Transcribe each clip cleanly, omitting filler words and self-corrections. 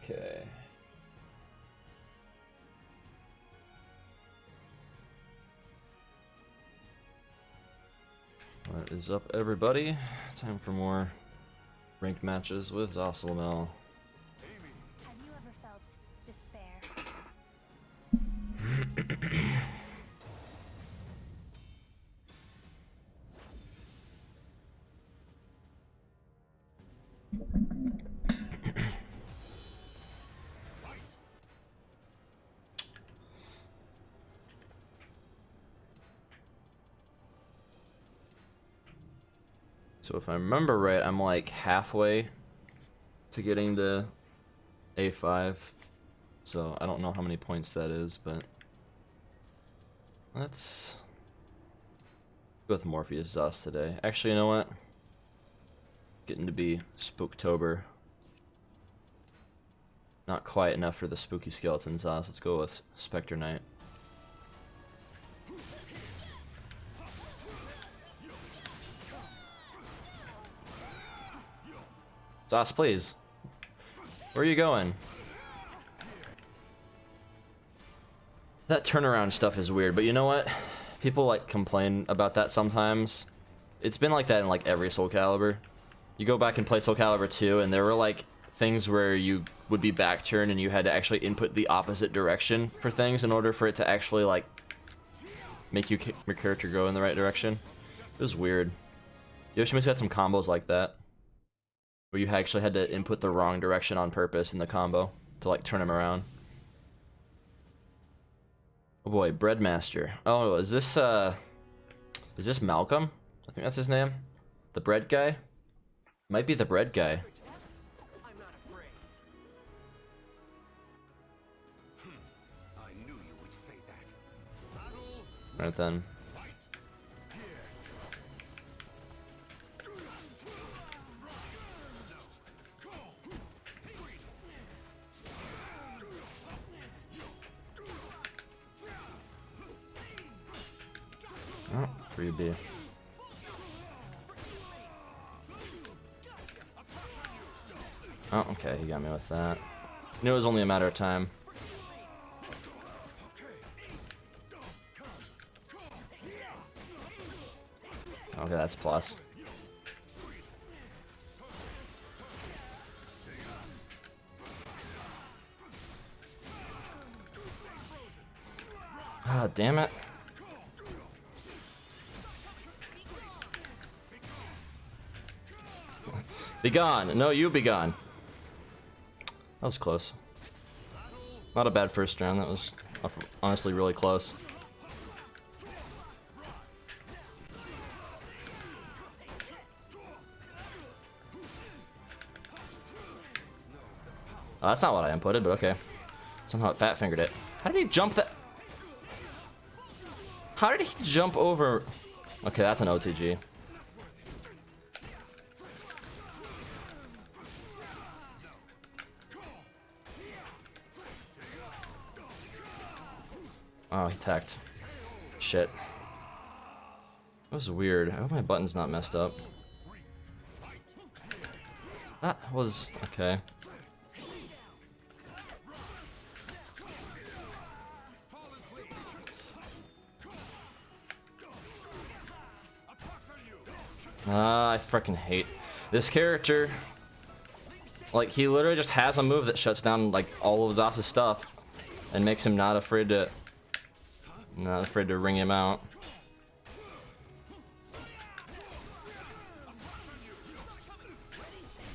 Okay. What is up, everybody? Time for more ranked matches with Zosselmel. Have you ever felt despair? So if I remember right, I'm like halfway to getting to A5. So I don't know how many points that is, but let's go with Morpheus Zos today. Actually, you know what? Getting to be Spooktober. Not quite enough for the spooky skeleton Zos. Let's go with Spectre Knight. Zos, please. Where are you going? That turnaround stuff is weird, but you know what? People like complain about that sometimes. It's been like that in like every Soul Calibur. You go back and play Soul Calibur 2, and there were like things where you would be back turned and you had to actually input the opposite direction for things in order for it to actually like make your character go in the right direction. It was weird. Yoshimitsu had some combos like that, where you actually had to input the wrong direction on purpose in the combo to like turn him around. Oh boy, Breadmaster. Oh, is this Malcolm? I think that's his name. The bread guy? Might be the bread guy. Right then. Oh, 3B. Oh, okay, he got me with that. Knew it was only a matter of time. Okay, that's plus. Ah, damn it. Be gone. No, you be gone. That was close. Not a bad first round. That was honestly really close. Oh, that's not what I inputted, but okay. Somehow it fat fingered it. How did he jump that? How did he jump over? Okay, that's an OTG. Oh, he tacked. Shit. That was weird. I hope my button's not messed up. That was okay. I freaking hate this character. Like, he literally just has a move that shuts down like all of Zos's stuff and makes him not afraid to ring him out.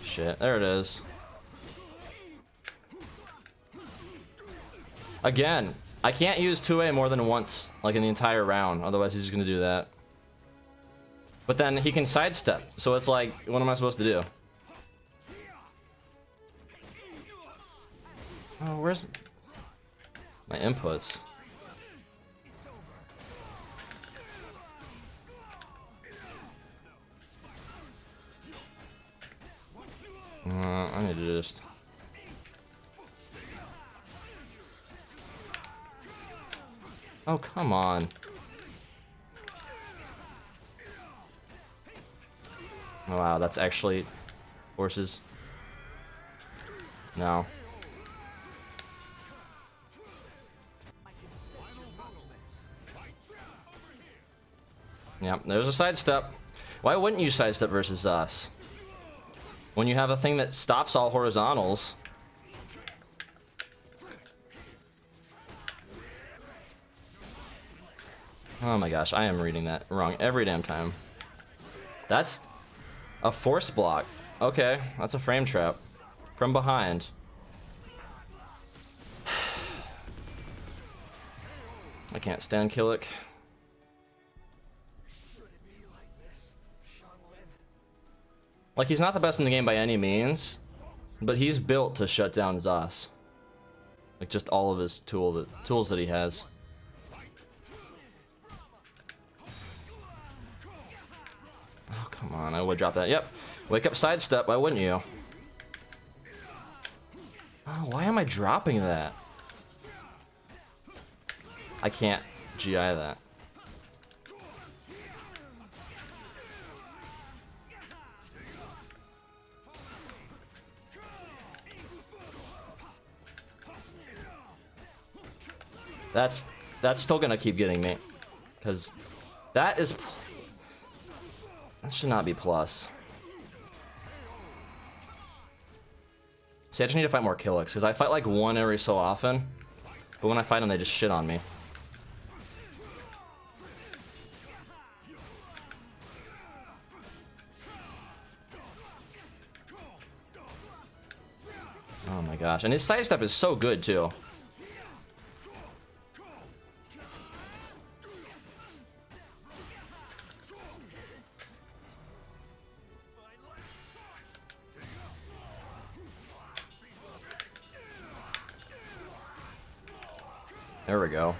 Shit, there it is. Again, I can't use 2A more than once, like in the entire round, otherwise he's just gonna do that. But then he can sidestep, so it's like, what am I supposed to do? Oh, where's my inputs? I need to just... Oh, come on. Oh, wow, that's actually horses. No. Yep, there's a sidestep. Why wouldn't you sidestep versus us? When you have a thing that stops all horizontals. Oh my gosh, I am reading that wrong every damn time. That's a force block. Okay, that's a frame trap. From behind. I can't stand Killick. Like, he's not the best in the game by any means, but he's built to shut down Zos. Like, just all of his tools that he has. Oh, come on, I would drop that. Yep. Wake up sidestep, why wouldn't you? Oh, why am I dropping that? I can't GI that. That's still gonna keep getting me, because that should not be plus. See, I just need to fight more Killicks, because I fight like one every so often, but when I fight them, they just shit on me. Oh my gosh, and his sidestep is so good too. There we go.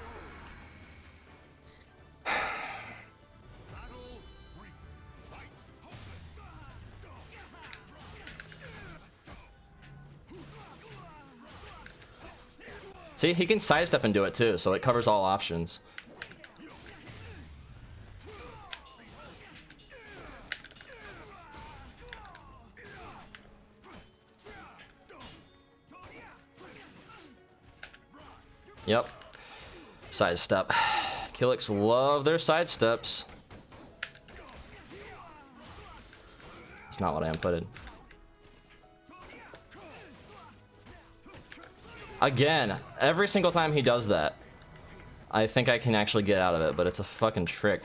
See, he can sidestep and do it too, so it covers all options. Yep. Sidestep. Killicks love their sidesteps. It's not what I inputted. Again, every single time he does that, I think I can actually get out of it, but it's a fucking trick.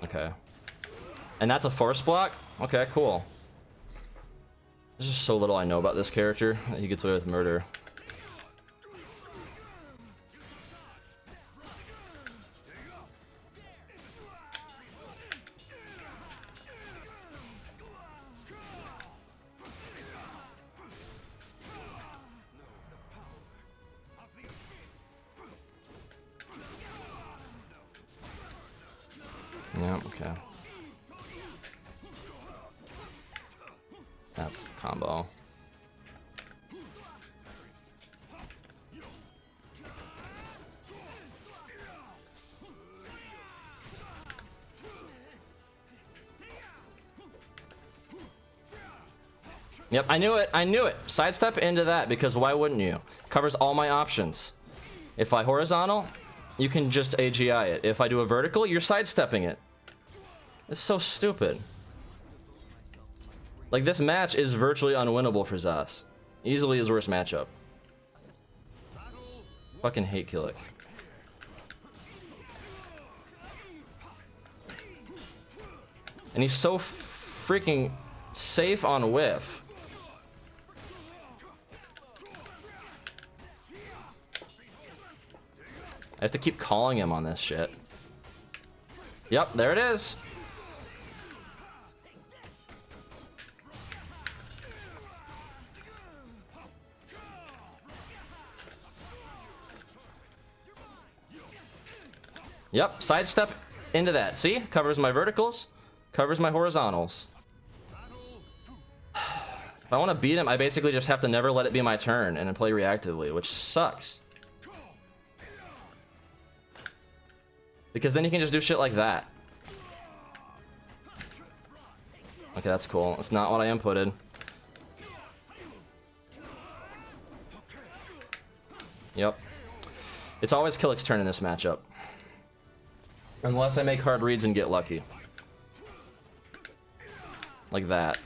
Okay. And that's a force block? Okay, cool. There's just so little I know about this character. He gets away with murder. Yeah, okay. That's a combo. Yep, I knew it. I knew it. Sidestep into that, because why wouldn't you? Covers all my options. If I horizontal, you can just AGI it. If I do a vertical, you're sidestepping it. It's so stupid. Like, this match is virtually unwinnable for Zos. Easily his worst matchup. Fucking hate Killick. And he's so freaking safe on whiff. I have to keep calling him on this shit. Yep, there it is. Yep, sidestep into that. See? Covers my verticals, covers my horizontals. If I want to beat him, I basically just have to never let it be my turn and then play reactively, which sucks. Because then you can just do shit like that. Okay, that's cool. That's not what I inputted. Yep. It's always Killick's turn in this matchup. Unless I make hard reads and get lucky. Like that.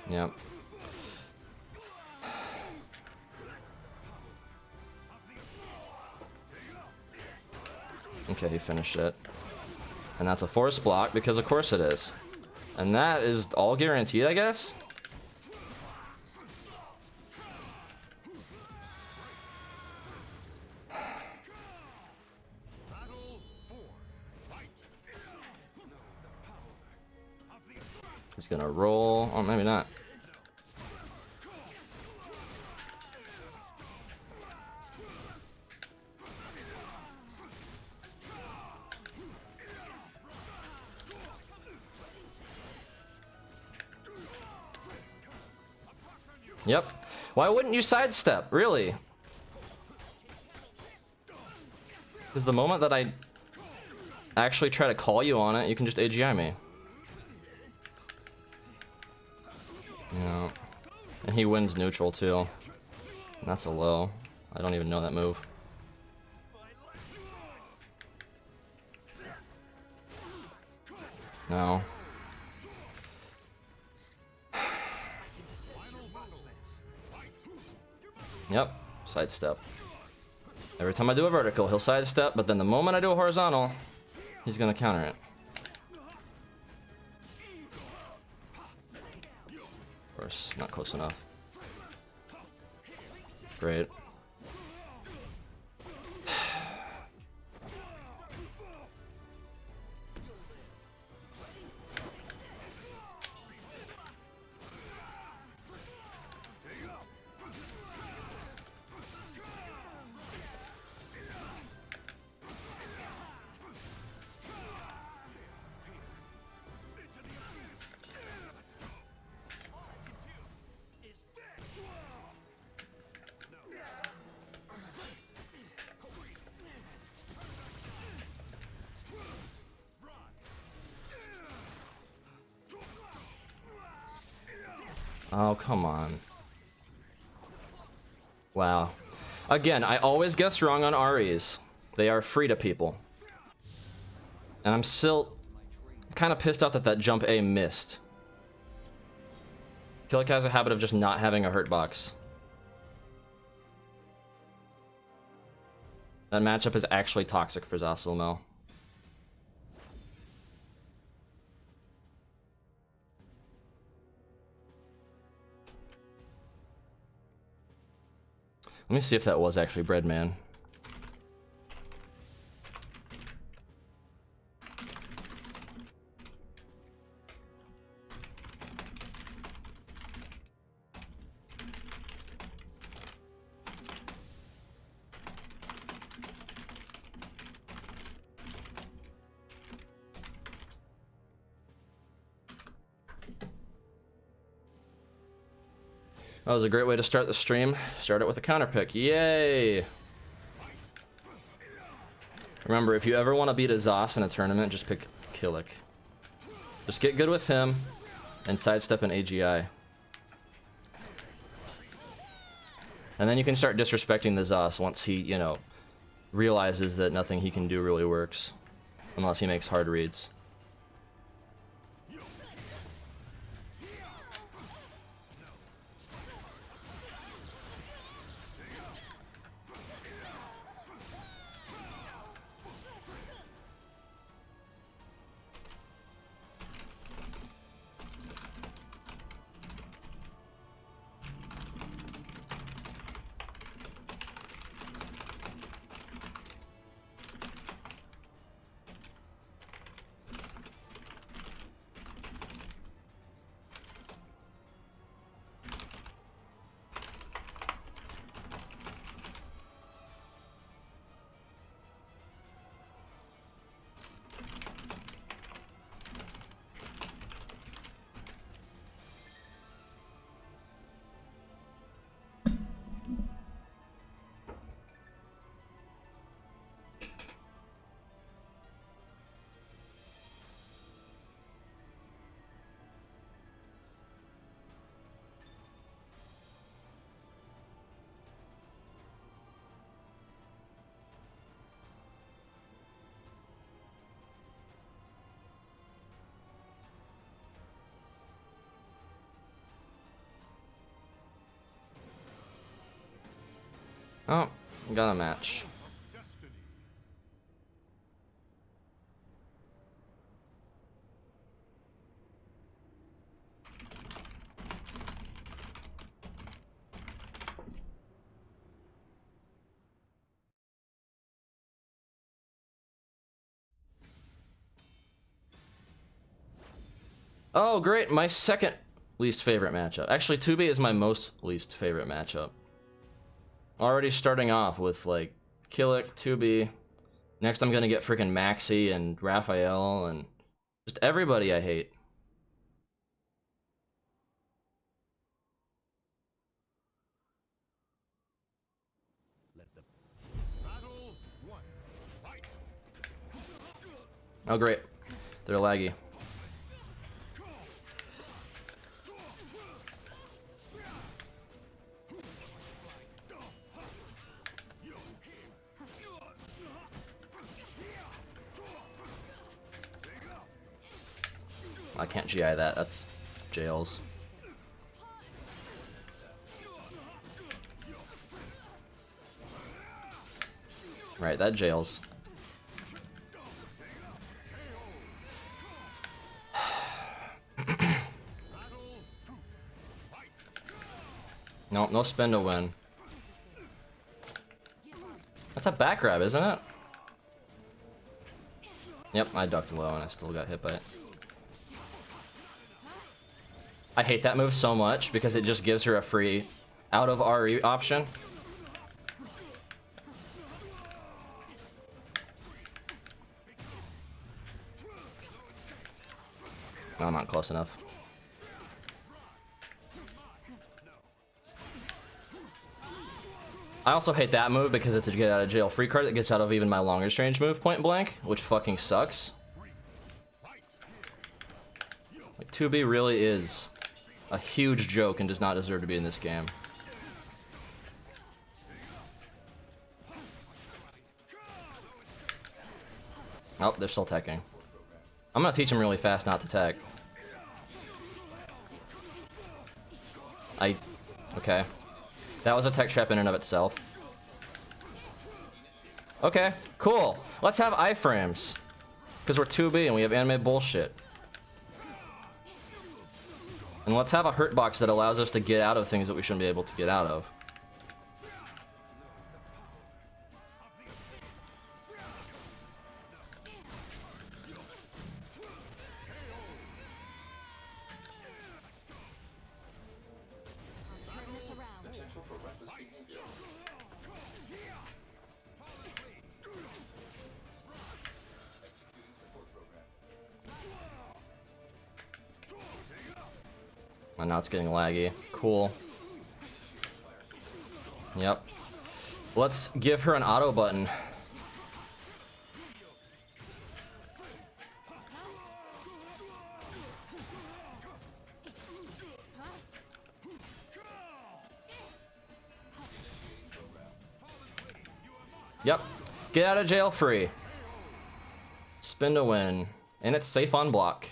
Yep. Okay, he finished it. And that's a force block, because of course it is. And that is all guaranteed, I guess? He's gonna roll, or maybe not. Yep. Why wouldn't you sidestep? Really? Because the moment that I actually try to call you on it, you can just AGI me. Yeah. And he wins neutral too. And that's a low. I don't even know that move. No. Yep, sidestep. Every time I do a vertical, he'll sidestep, but then the moment I do a horizontal, he's gonna counter it. Of course, not close enough. Great. Oh, come on. Wow. Again, I always guess wrong on REs. They are free to people. And I'm still kind of pissed out that that jump A missed. I feel like it has a habit of just not having a hurt box. That matchup is actually toxic for Zasilmel. Let me see if that was actually Breadman. That was a great way to start the stream. Start it with a counter pick. Yay! Remember, if you ever want to beat a Zos in a tournament, just pick Killick. Just get good with him and sidestep an AGI. And then you can start disrespecting the Zos once he, you know, realizes that nothing he can do really works. Unless he makes hard reads. Oh, got a match. Oh, great. My second least favorite matchup. Actually, 2B is my most least favorite matchup. Already starting off with, like, Killick, 2B. Next, I'm gonna get freaking Maxi and Raphael and just everybody I hate. Oh, great. They're laggy. I can't GI that. That's jails. Right, that jails. No, no spin to win. That's a back grab, isn't it? Yep, I ducked low and I still got hit by it. I hate that move so much because it just gives her a free out of RE option. No, I'm not close enough. I also hate that move because it's a get out of jail free card that gets out of even my longest range move point blank, which fucking sucks. Like 2B really is a huge joke and does not deserve to be in this game. Oh, they're still teching. I'm gonna teach him really fast not to tech. Okay. That was a tech trap in and of itself. Okay, cool. Let's have iframes. Because we're 2B and we have anime bullshit. And let's have a hurt box that allows us to get out of things that we shouldn't be able to get out of. And now it's getting laggy. Cool. Yep. Let's give her an auto button. Yep. Get out of jail free. Spin to win. And it's safe on block.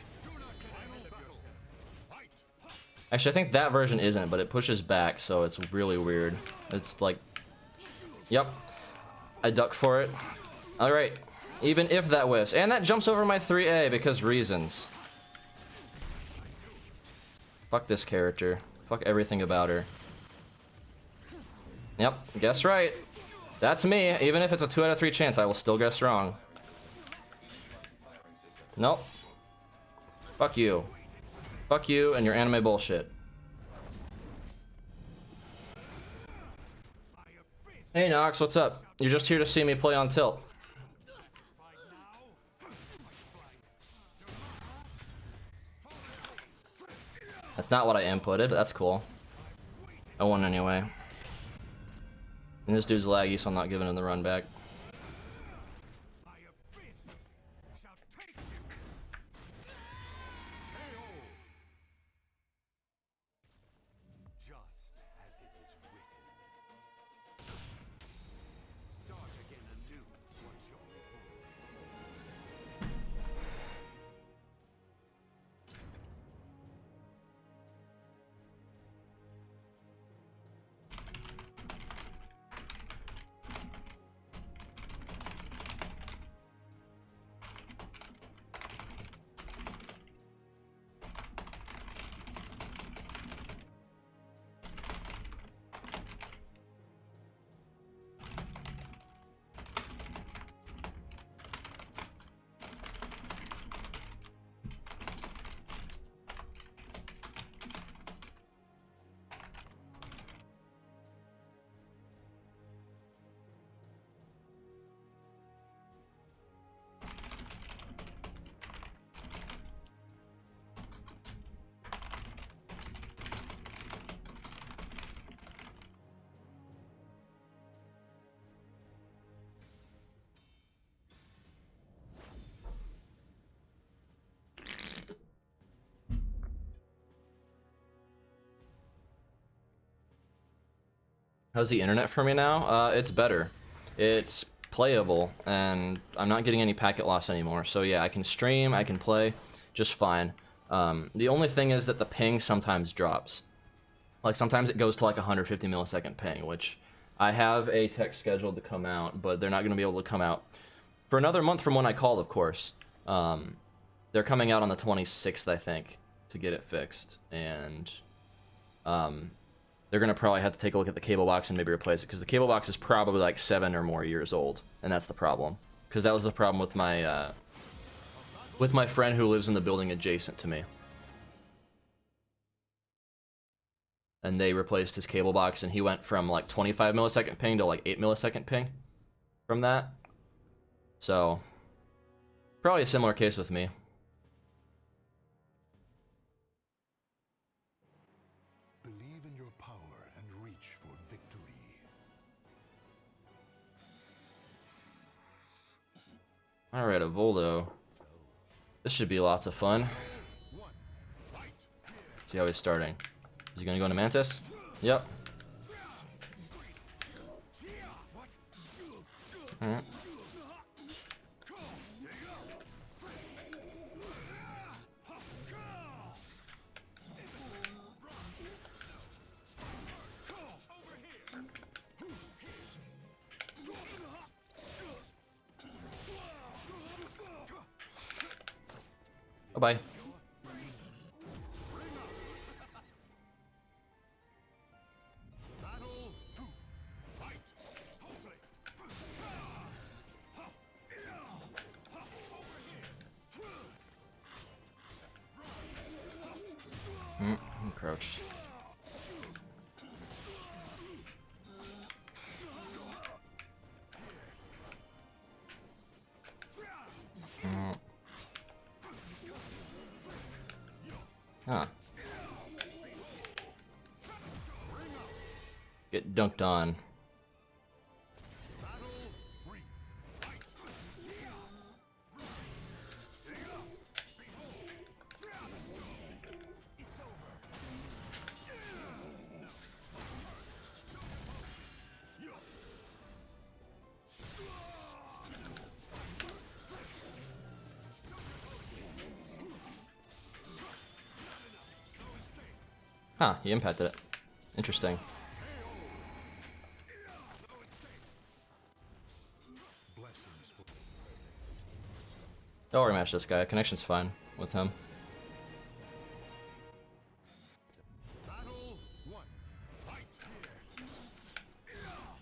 Actually, I think that version isn't, but it pushes back, so it's really weird. It's like... Yep. I duck for it. Alright. Even if that whiffs. And that jumps over my 3A because reasons. Fuck this character. Fuck everything about her. Yep. Guess right. That's me. Even if it's a 2 out of 3 chance, I will still guess wrong. Nope. Fuck you. Fuck you and your anime bullshit. Hey Nox, what's up? You're just here to see me play on tilt. That's not what I inputted, but that's cool. I won anyway. And this dude's laggy, so I'm not giving him the run back. How's the internet for me now? It's better. It's playable, and I'm not getting any packet loss anymore. So yeah, I can stream, I can play just fine. The only thing is that the ping sometimes drops. Like sometimes it goes to like 150 millisecond ping, which I have a tech scheduled to come out, but they're not going to be able to come out for another month from when I called, of course. They're coming out on the 26th, I think, to get it fixed, and they're gonna probably have to take a look at the cable box and maybe replace it, because the cable box is probably like 7 or more years old, and that's the problem. Because that was the problem with my friend who lives in the building adjacent to me. And they replaced his cable box, and he went from like 25 millisecond ping to like 8 millisecond ping from that. So probably a similar case with me. Believe in your power and reach for victory. Alright, a Voldo. This should be lots of fun. See how he's starting. Is he gonna go into Mantis? Yep. Alright. Bye-bye. I'm crouched. Huh. Get dunked on. Huh, he impacted it. Interesting. I'll rematch this guy. Connection's fine with him.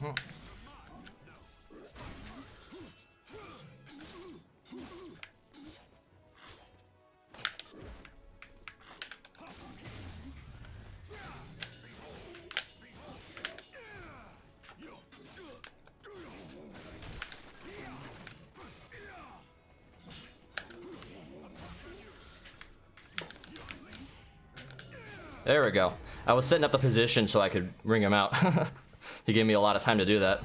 Hmm. There we go. I was setting up the position so I could ring him out. He gave me a lot of time to do that.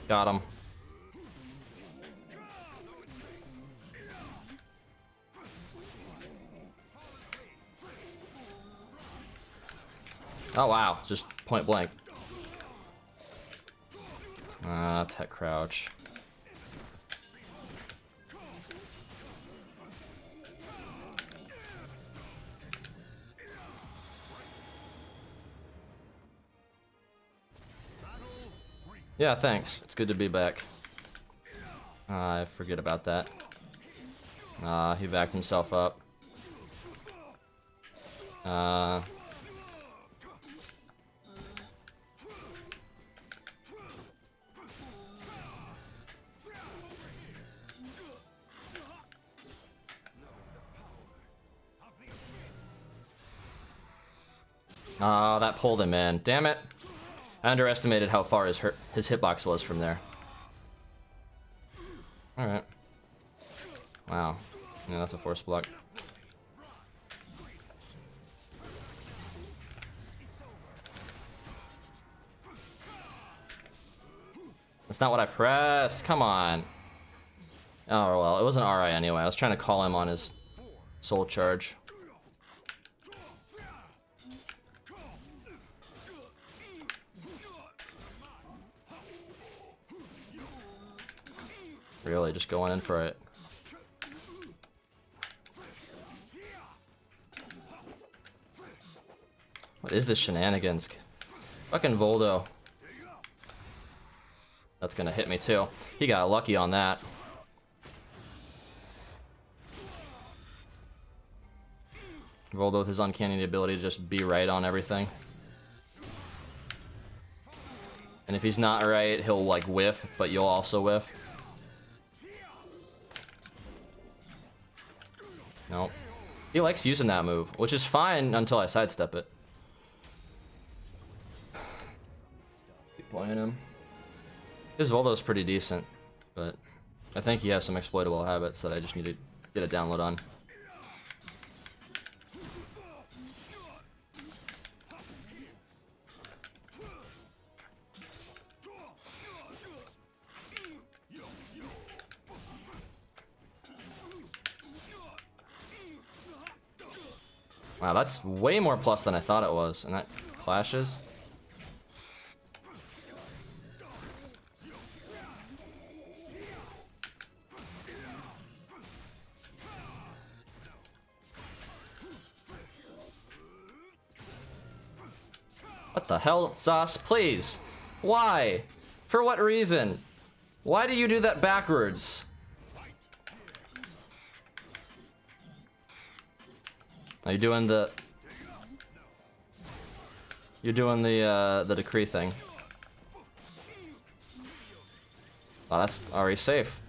Got him. Oh wow, just point blank. Tech crouch. Yeah, thanks. It's good to be back. I forget about that. He backed himself up. Oh, that pulled him in. Damn it. I underestimated how far his hitbox was from there. Alright. Wow. Yeah, that's a force block. That's not what I pressed. Come on. Oh, well, it wasn't RI anyway. I was trying to call him on his soul charge. Really, just going in for it. What is this shenanigans? Fucking Voldo. That's gonna hit me too. He got lucky on that. Voldo with his uncanny ability to just be right on everything. And if he's not right, he'll like whiff, but you'll also whiff. Nope. He likes using that move, which is fine until I sidestep it. Keep playing him. His Voldo's pretty decent, but I think he has some exploitable habits that I just need to get a download on. Wow, that's way more plus than I thought it was, and that clashes. What the hell, Sauce? Please. Why? For what reason? Why do you do that backwards? Are you doing the... You're doing the decree thing. Oh, that's already safe.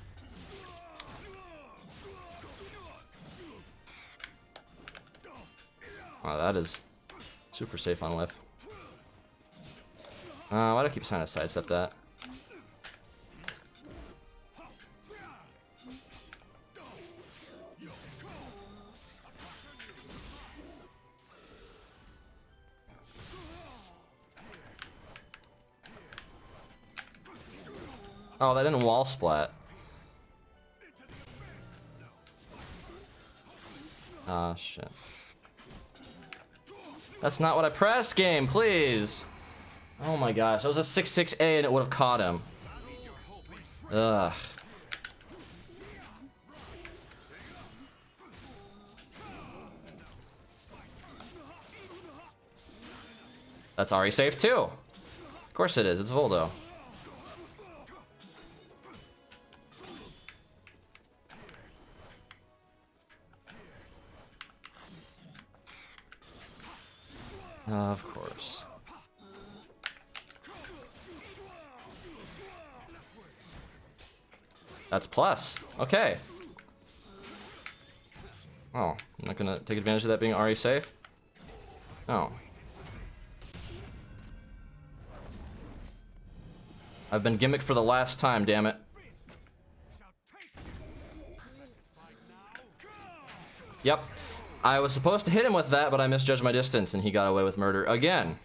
Oh, that is super safe on whiff. Why do I keep trying to sidestep that? Oh, that didn't wall splat. Ah, shit. That's not what I pressed, game, please. Oh my gosh, that was a 6-6A and it would have caught him. Ugh. That's already safe too. Of course it is, it's Voldo. Of course. That's plus. Okay. Oh, I'm not gonna take advantage of that being already safe? Oh. I've been gimmicked for the last time, damn it. Yep. I was supposed to hit him with that, but I misjudged my distance and he got away with murder again.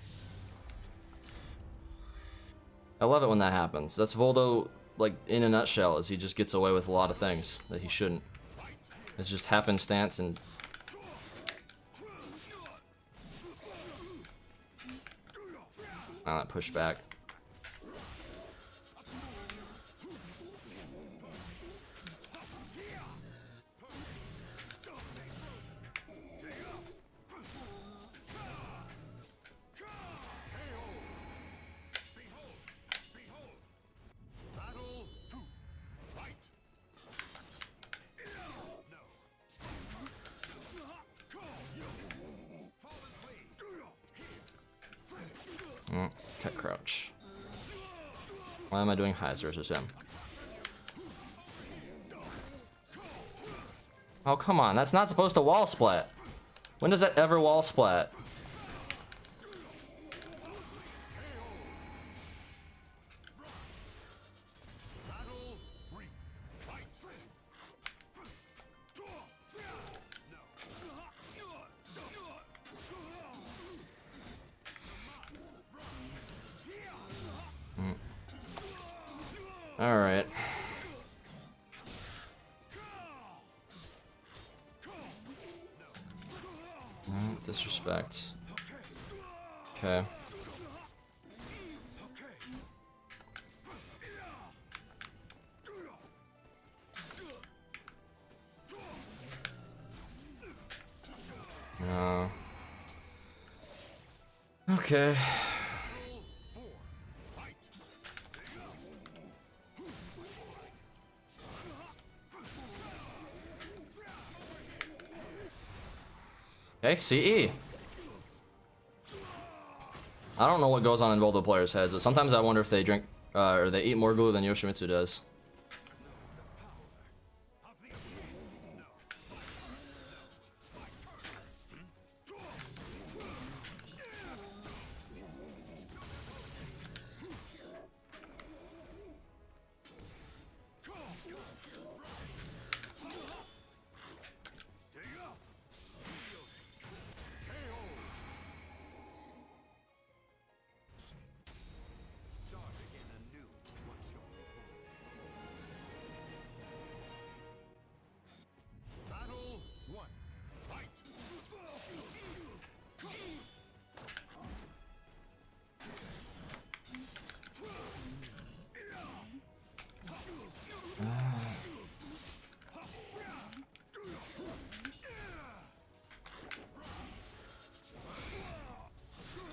I love it when that happens. That's Voldo, like, in a nutshell, is he just gets away with a lot of things that he shouldn't. It's just happenstance and... that pushback. Tech crouch. Why am I doing highs versus him? Oh, come on. That's not supposed to wall splat. When does that ever wall splat? Alright. Disrespect. Okay. No. Okay. Okay, CE. I don't know what goes on in both the players' heads, but sometimes I wonder if they drink or they eat more glue than Yoshimitsu does.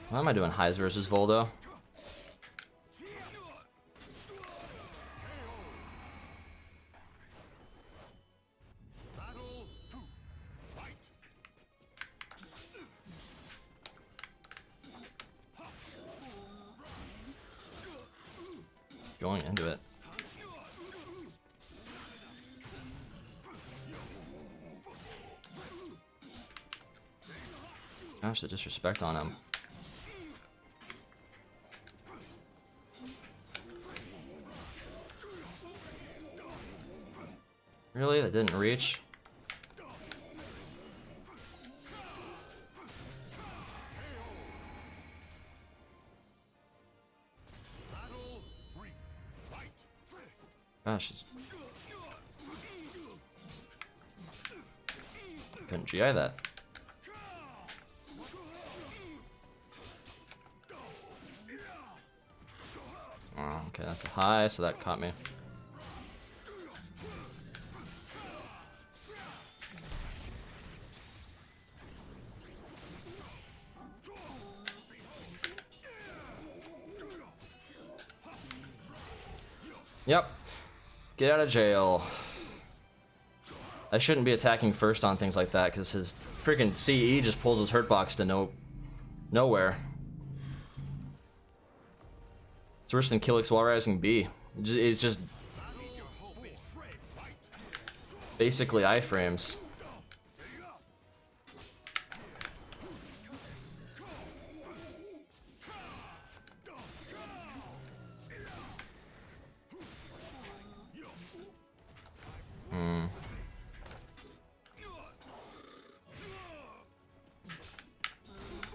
Why am I doing Heis versus Voldo? Going into it. Gosh, the disrespect on him. Really? That didn't reach? Gosh, she's... Couldn't GI that. Oh, okay, that's a high, so that caught me. Yep. Get out of jail. I shouldn't be attacking first on things like that because his freaking CE just pulls his hurt box to nowhere. It's worse than Killix while rising B. It's just basically iframes.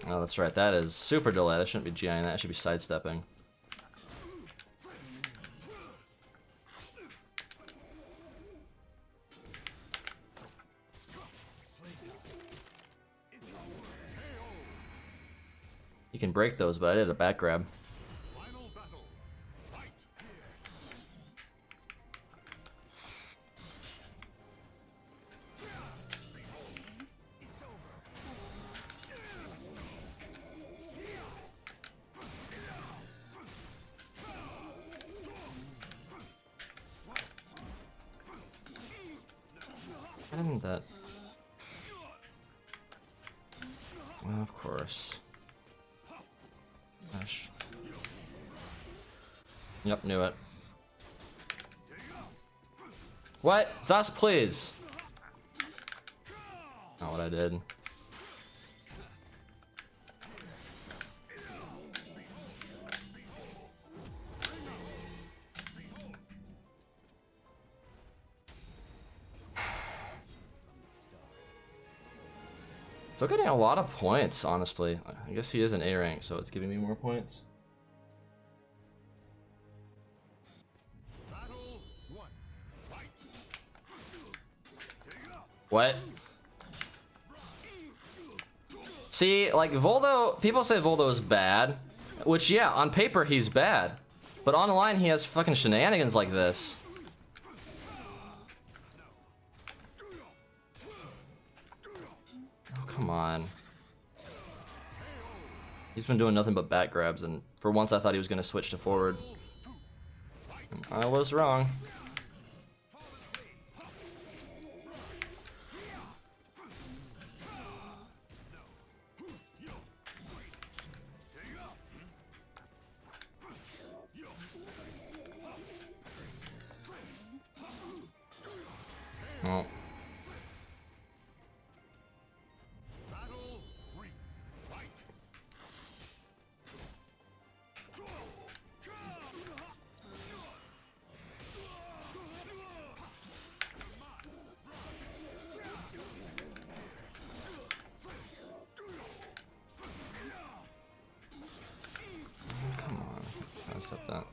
Oh, that's right. That is super delayed. I shouldn't be GIing that. I should be sidestepping. You can break those, but I did a back grab. I didn't that. Well, of course. Gosh. Yep, knew it. What? Zas, please! Not what I did. Still getting a lot of points, honestly. I guess he is an A rank, so it's giving me more points. What? See, like, Voldo, people say Voldo is bad, which, yeah, on paper he's bad. But online he has fucking shenanigans like this. Oh, come on. He's been doing nothing but back grabs, and for once I thought he was going to switch to forward. I was wrong. Oh. Come on. I'll stop that.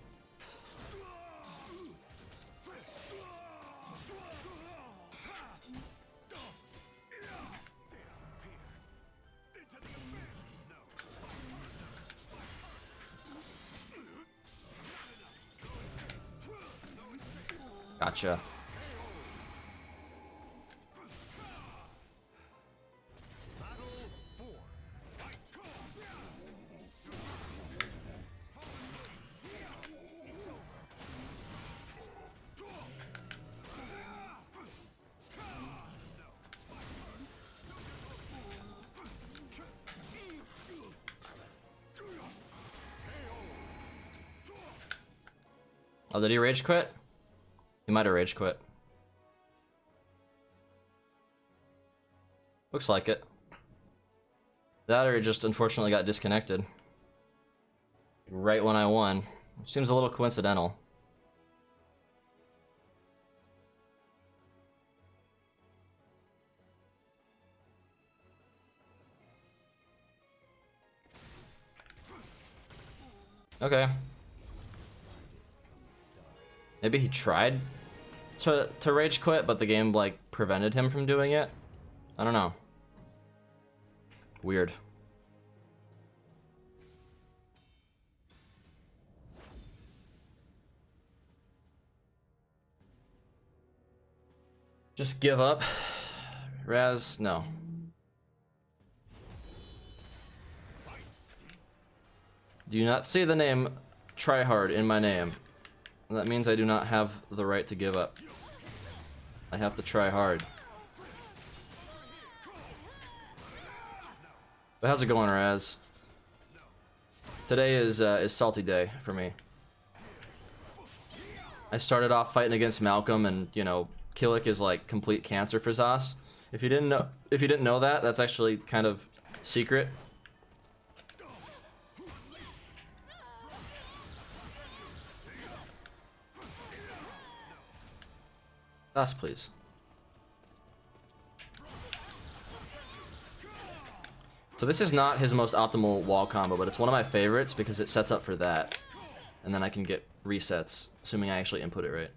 Gotcha. Oh, did he rage quit? He might have rage quit. Looks like it. That or he just unfortunately got disconnected. Right when I won. Which seems a little coincidental. Okay. Maybe he tried to rage quit, but the game like prevented him from doing it. I don't know. Weird. Just give up. Raz, no. Do you not see the name Tryhard in my name? That means I do not have the right to give up. I have to try hard. But how's it going, Raz? Today is salty day for me. I started off fighting against Malcolm, and you know, Killick is like complete cancer for Zos. If you didn't know that, that's actually kind of secret. Zos, please. So this is not his most optimal wall combo, but it's one of my favorites because it sets up for that. And then I can get resets, assuming I actually input it right.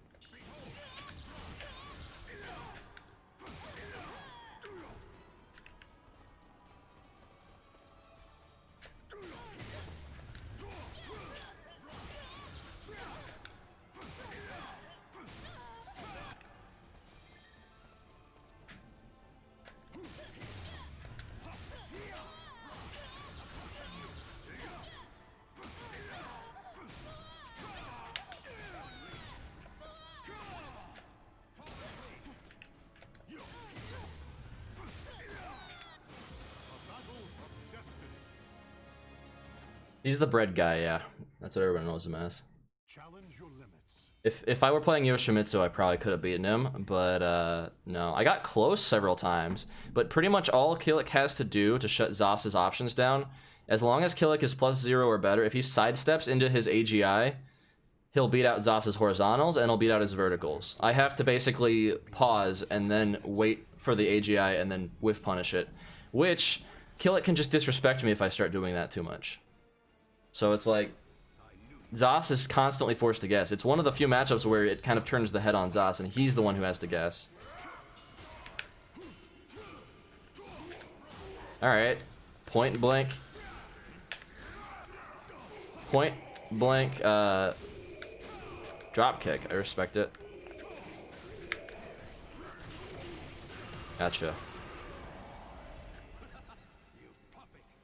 He's the bread guy, yeah. That's what everyone knows him as. Challenge your limits. If I were playing Yoshimitsu, I probably could have beaten him, but no. I got close several times, but pretty much all Killick has to do to shut Zos's options down, as long as Killick is +0 or better, if he sidesteps into his AGI, he'll beat out Zos's horizontals and he'll beat out his verticals. I have to basically pause and then wait for the AGI and then whiff punish it, which Killick can just disrespect me if I start doing that too much. So it's like, Zos is constantly forced to guess. It's one of the few matchups where it kind of turns the head on Zos, and he's the one who has to guess. Alright. point blank drop kick. I respect it. Gotcha.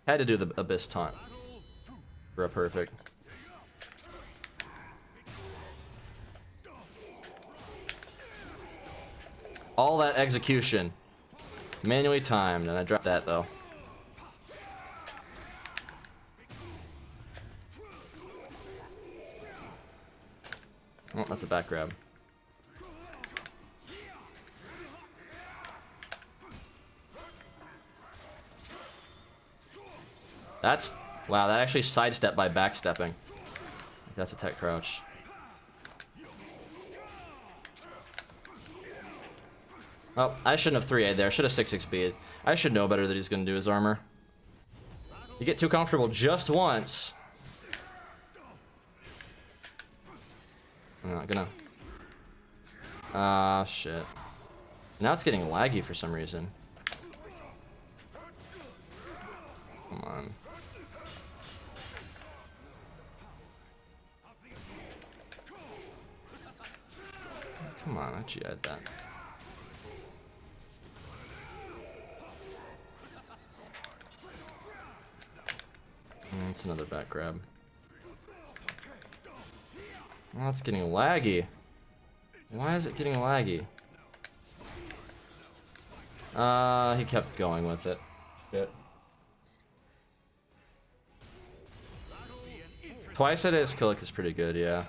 Had to do the abyss taunt for a perfect. All that execution manually timed, and I dropped that though. Oh, that's a back grab. That's, wow, that actually sidestepped by backstepping. That's a tech crouch. Oh, I shouldn't have 3A'd there. Should have 6-6B'd. I should know better that he's going to do his armor. You get too comfortable just once. I'm not gonna. Ah, shit. Now it's getting laggy for some reason. Come on. Come on, I GI'd that. That's another back grab. Oh, it's getting laggy. Why is it getting laggy? He kept going with it. Shit. Twice a day's kill is pretty good, yeah.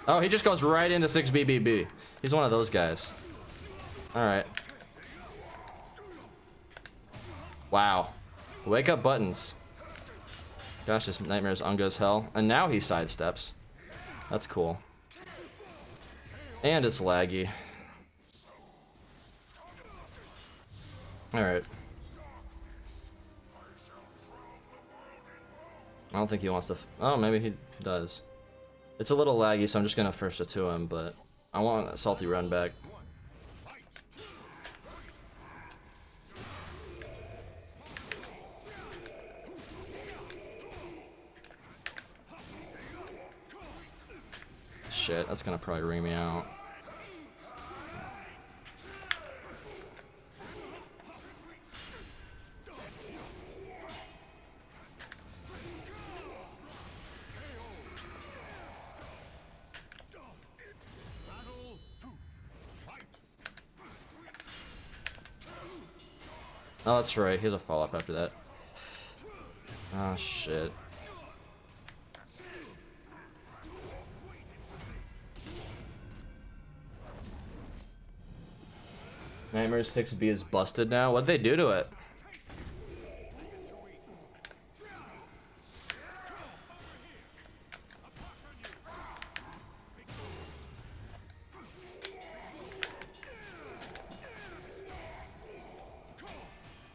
Oh, he just goes right into 6BBB. He's one of those guys. Alright. Wow. Wake up buttons. Gosh, this nightmare is ungood as hell. And now he sidesteps. That's cool. And it's laggy. Alright. I don't think he wants to... Oh, maybe he does. It's a little laggy, so I'm just gonna first it to him, but I want a salty run back. Shit, that's gonna probably ring me out. Oh, that's right. He has a follow-up after that. Oh, shit. Nightmare 6B is busted now? What'd they do to it?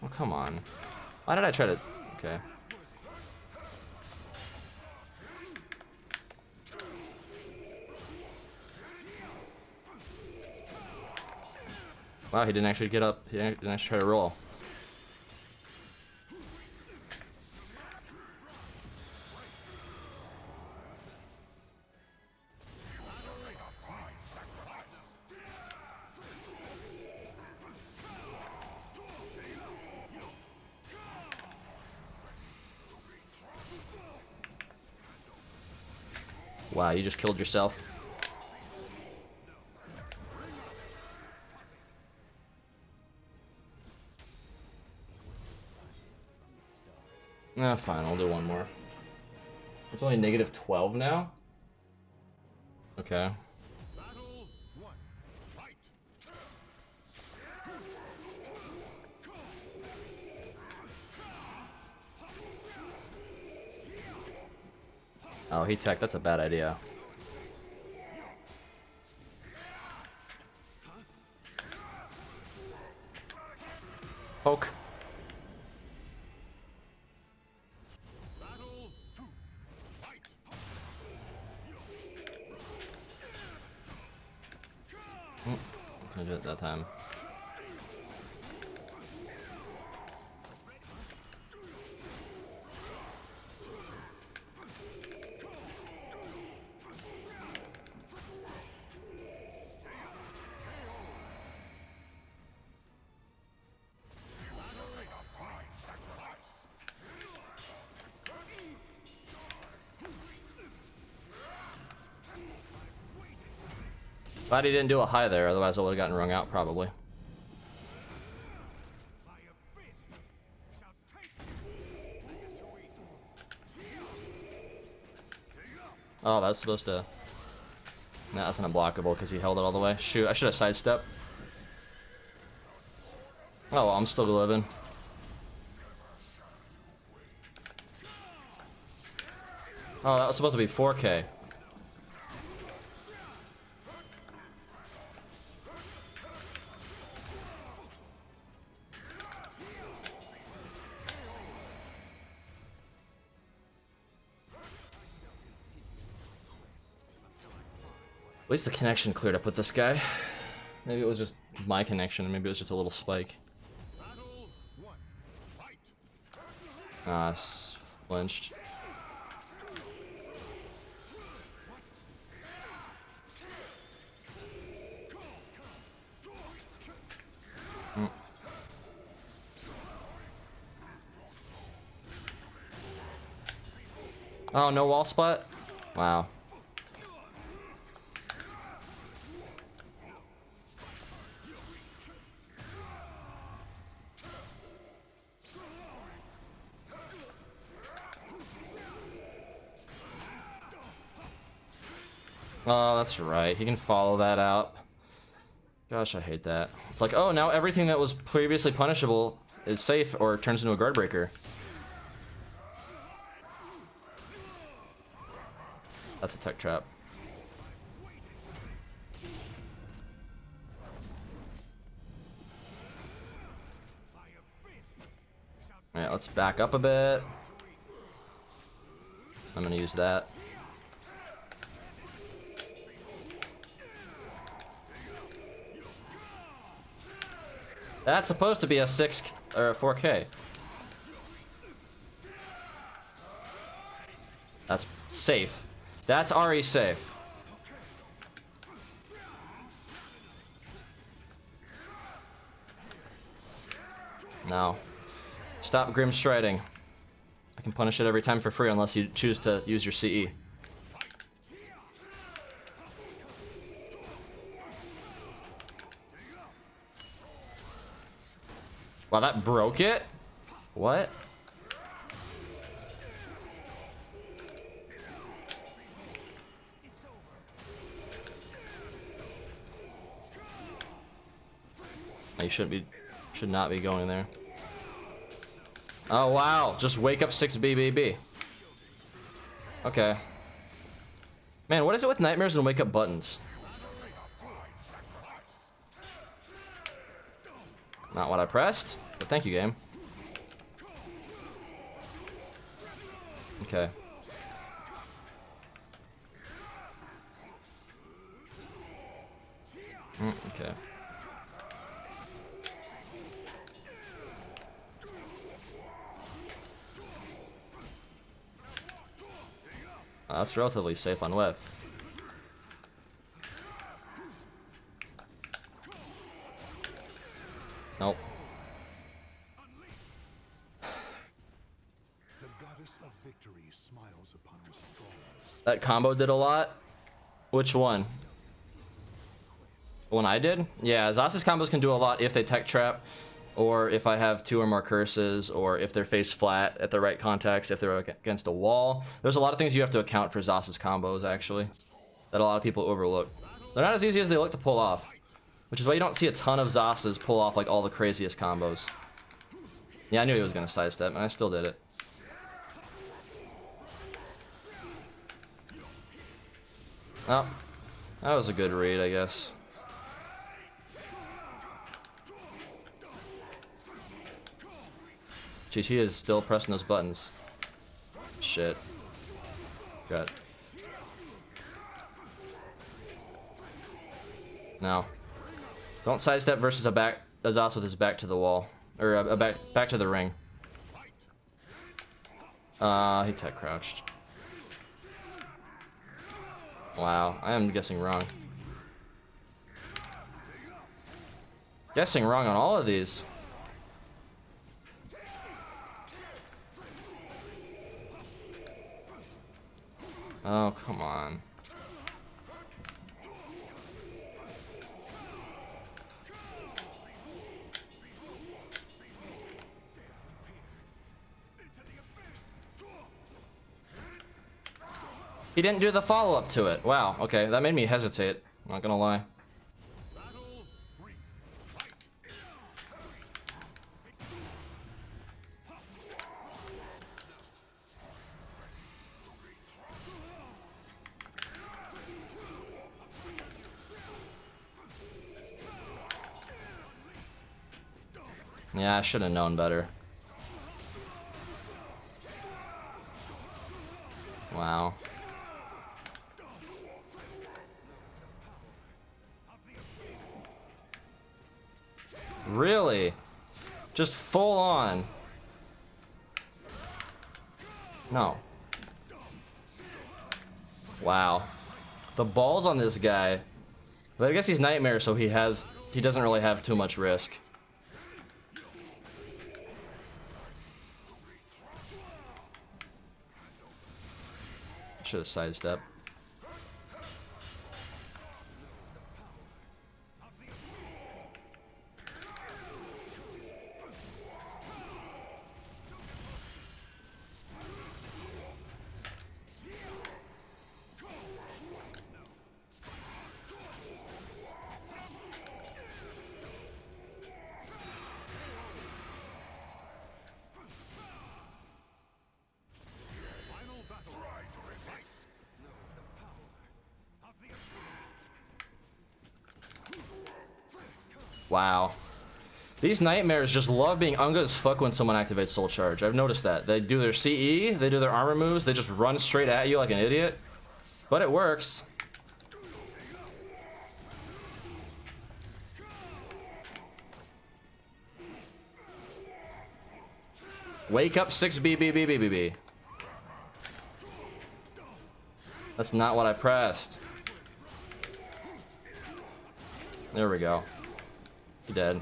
Oh, come on. Why did I try to... Okay. Wow, he didn't actually get up. He didn't actually try to roll. Wow, you just killed yourself. Ah, fine, I'll do one more. It's only -12 now? Okay. Oh, he tech, that's a bad idea. Poke. I do it that time. Glad he didn't do a high there, otherwise I would have gotten wrung out probably. Oh, that's supposed to... Nah, that's unblockable because he held it all the way. Shoot, I should have sidestepped. Oh, well, I'm still living. Oh, that was supposed to be 4K. At least the connection cleared up with this guy. Maybe it was just my connection, and maybe it was just a little spike. Ah, flinched. Oh, no wall spot? Wow. Oh, that's right. He can follow that out. Gosh, I hate that. It's like, oh, now everything that was previously punishable is safe or turns into a guard breaker. That's a tech trap. Alright, let's back up a bit. I'm gonna use that. That's supposed to be a 6 or a 4K. That's safe. That's already safe. No. Stop Grim Striding. I can punish it every time for free unless you choose to use your CE. Wow, that broke it? What? You should not be going there. Oh wow, just wake up 6 BBB. Okay. Man, what is it with nightmares and wake up buttons? Not what I pressed, but thank you, game. Okay. Okay. That's relatively safe on whiff. Nope. The goddess of victory smiles upon the storms. That combo did a lot. Which one? The one I did? Yeah, Zasa's combos can do a lot if they tech trap, or if I have 2 or more curses, or if they're face flat at the right context, if they're against a wall. There's a lot of things you have to account for Zasa's combos, actually, that a lot of people overlook. They're not as easy as they look to pull off, which is why you don't see a ton of Zasas pull off like all the craziest combos. Yeah, I knew he was gonna sidestep, and I still did it. Oh, that was a good read, I guess. Jeez, he is still pressing those buttons. Shit. Got. No. Don't sidestep versus a Zas with his back to the wall. Or a back to the ring. He tech crouched. Wow, I am guessing wrong. Guessing wrong on all of these. Oh, come on. He didn't do the follow-up to it. Wow, okay, that made me hesitate. I'm not gonna lie. Yeah, I should have known better. Wow. Really? Just full on. No. Wow. The balls on this guy. But I guess he's Nightmare, so he doesn't really have too much risk. Should have sidestepped. Wow. These Nightmares just love being ungood as fuck when someone activates Soul Charge. I've noticed that. They do their CE, they do their armor moves, they just run straight at you like an idiot. But it works. Wake up 6BBBBBB. That's not what I pressed. There we go. He dead.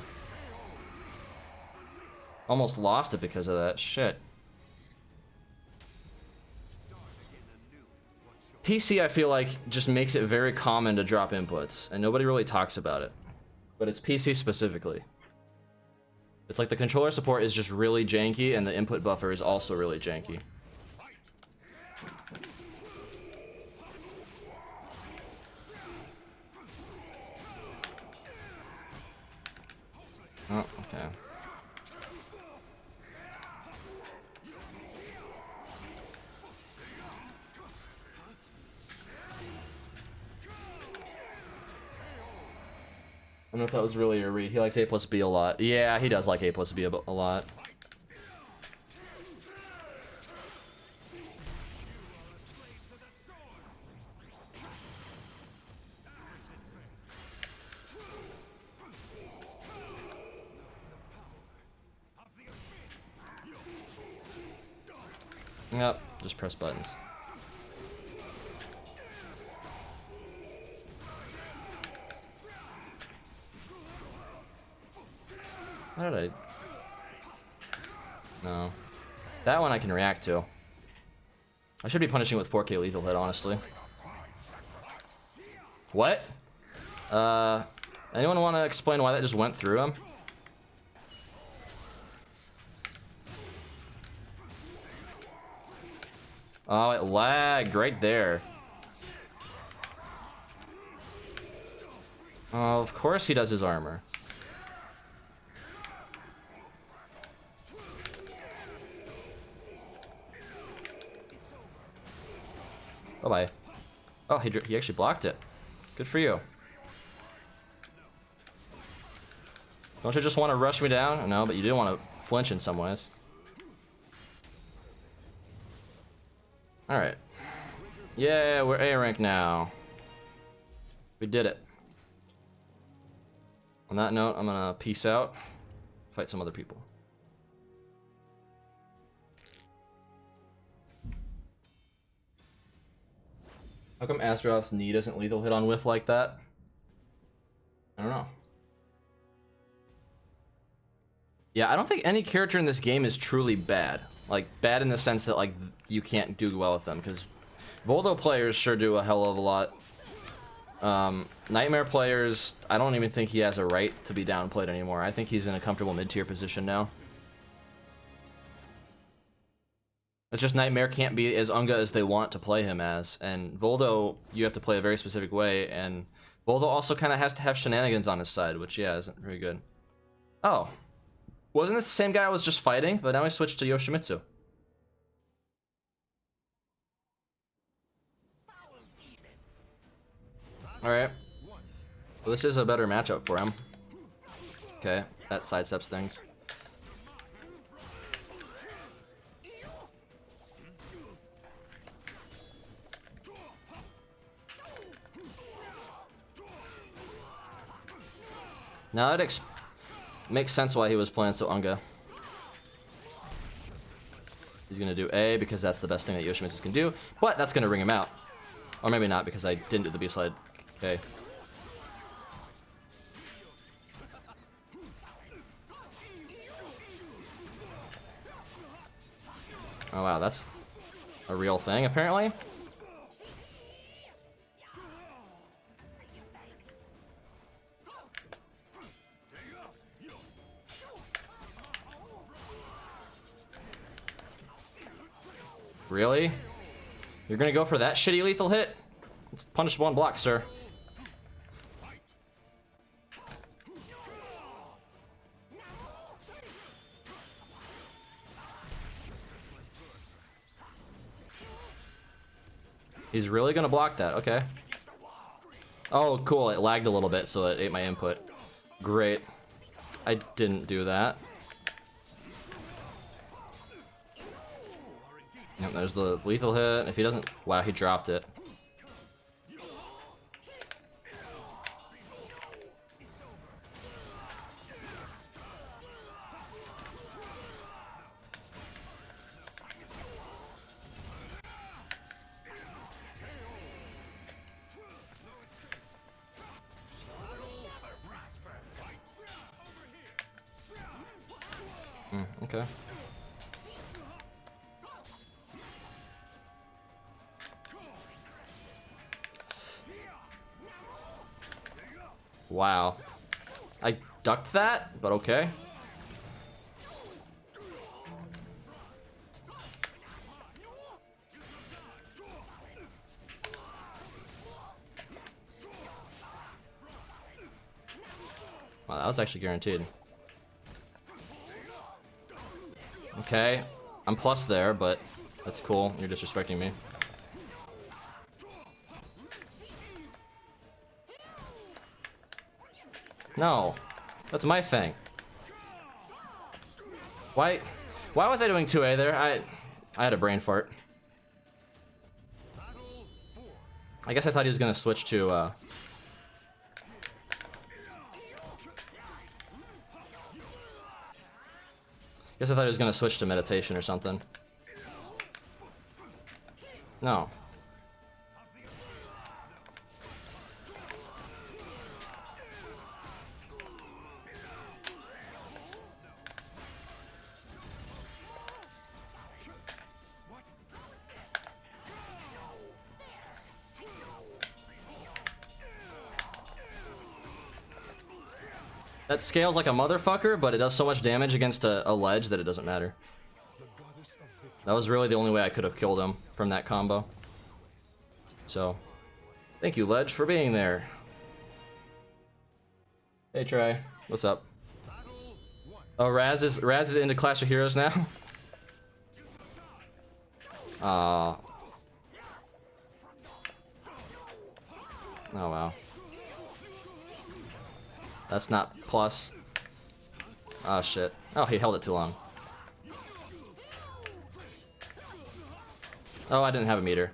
Almost lost it because of that. Shit. PC, I feel like, just makes it very common to drop inputs, and nobody really talks about it. But it's PC specifically. It's like the controller support is just really janky, and the input buffer is also really janky. Oh, okay. I don't know if that was really a read. He likes A plus B a lot. Yeah, he does like A plus B a lot. Yep, just press buttons. How did I... No. That one I can react to. I should be punishing with 4K lethal hit, honestly. What? Anyone want to explain why that just went through him? Oh, it lagged right there. Oh, of course he does his armor. Bye-bye. Oh, he actually blocked it. Good for you. Don't you just want to rush me down? No, but you do want to flinch in some ways. Alright. Yeah, we're A rank now. We did it. On that note, I'm gonna peace out. Fight some other people. How come Astaroth's knee doesn't lethal hit on whiff like that? I don't know. Yeah, I don't think any character in this game is truly bad. Like, bad in the sense that, like, you can't do well with them, because Voldo players sure do a hell of a lot. Nightmare players, I don't even think he has a right to be downplayed anymore. I think he's in a comfortable mid-tier position now. It's just Nightmare can't be as Unga as they want to play him as, and Voldo, you have to play a very specific way, and Voldo also kind of has to have shenanigans on his side, which, yeah, isn't very good. Oh. Wasn't this the same guy I was just fighting? But now I switched to Yoshimitsu. Alright. Well, this is a better matchup for him. Okay, that sidesteps things. Now it makes sense why he was playing so Unga. He's gonna do A because that's the best thing that Yoshimitsu can do, but that's gonna ring him out. Or maybe not because I didn't do the B slide. Okay. Oh wow, that's a real thing apparently. Really? You're gonna go for that shitty lethal hit? It's punishable on block, sir. He's really gonna block that, okay. Oh, cool, it lagged a little bit, so it ate my input. Great. I didn't do that. Yep, there's the lethal hit. If he doesn't... Wow, he dropped it. Okay. Wow. I ducked that, but okay. Wow, that was actually guaranteed. Okay. I'm plus there, but that's cool. You're disrespecting me. No, that's my thing. Why was I doing 2A there? I had a brain fart. I guess I thought he was gonna switch to guess I thought he was gonna switch to meditation or something. No. That scales like a motherfucker, but it does so much damage against a ledge that it doesn't matter. That was really the only way I could have killed him from that combo. So, thank you, ledge, for being there. Hey, Try. What's up? Oh, Raz is into Clash of Heroes now? Aw. Oh, wow. That's not plus. Oh, shit. Oh, he held it too long. Oh, I didn't have a meter.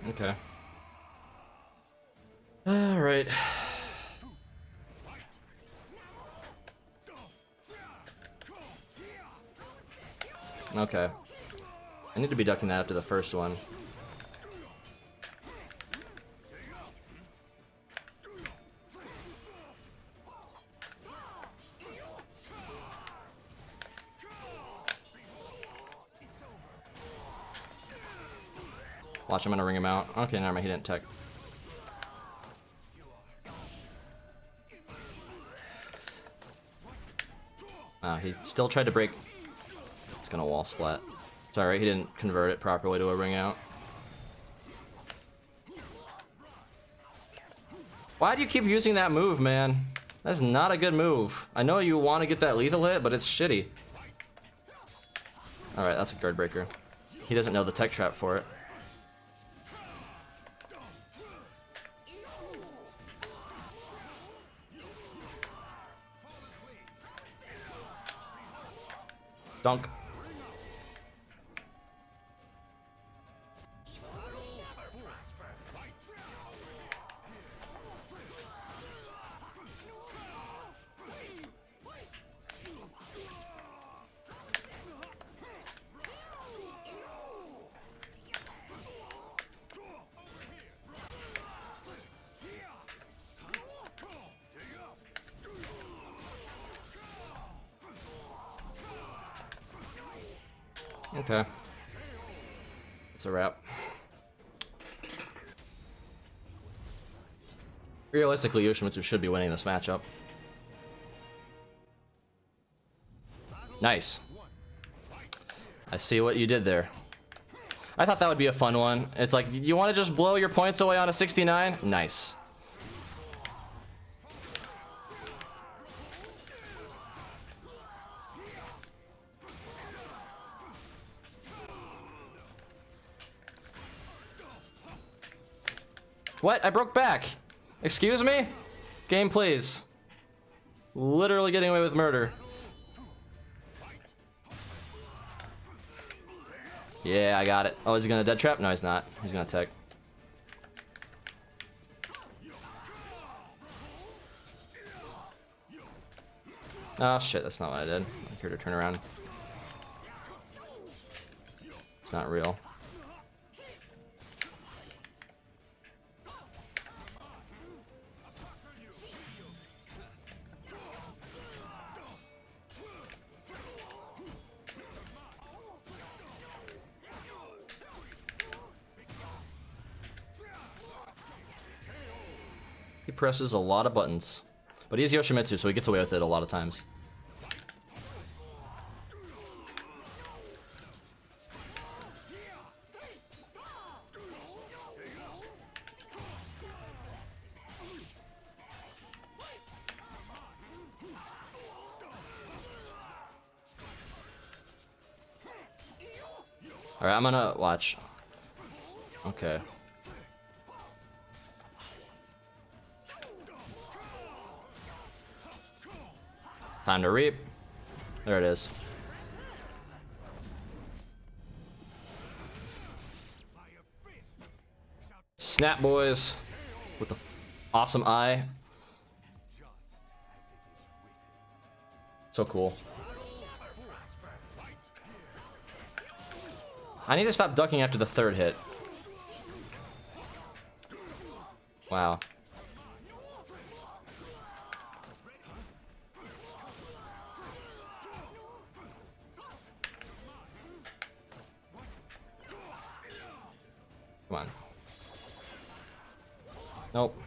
Okay. All right. Okay. I need to be ducking that after the first one. Watch, I'm gonna ring him out. Okay, never mind, he didn't tech. He still tried to break. It's gonna wall splat. It's alright, he didn't convert it properly to a ring out. Why do you keep using that move, man? That's not a good move. I know you want to get that lethal hit, but it's shitty. Alright, that's a guard breaker. He doesn't know the tech trap for it. Dunk. Okay. It's a wrap. Realistically, Yoshimitsu should be winning this matchup. Nice. I see what you did there. I thought that would be a fun one. It's like, you want to just blow your points away on a 69? Nice. What? I broke back. Excuse me? Game, please. Literally getting away with murder. Yeah, I got it. Oh, is he gonna dead trap? No, he's not. He's gonna tech. Oh shit, that's not what I did. I'm here to turn around. It's not real. He presses a lot of buttons. But he's Yoshimitsu, so he gets away with it a lot of times. Alright, I'm gonna watch. Okay. Time to reap. There it is. Snap, boys. With the awesome eye. So cool. I need to stop ducking after the third hit. Wow. Come on. Nope.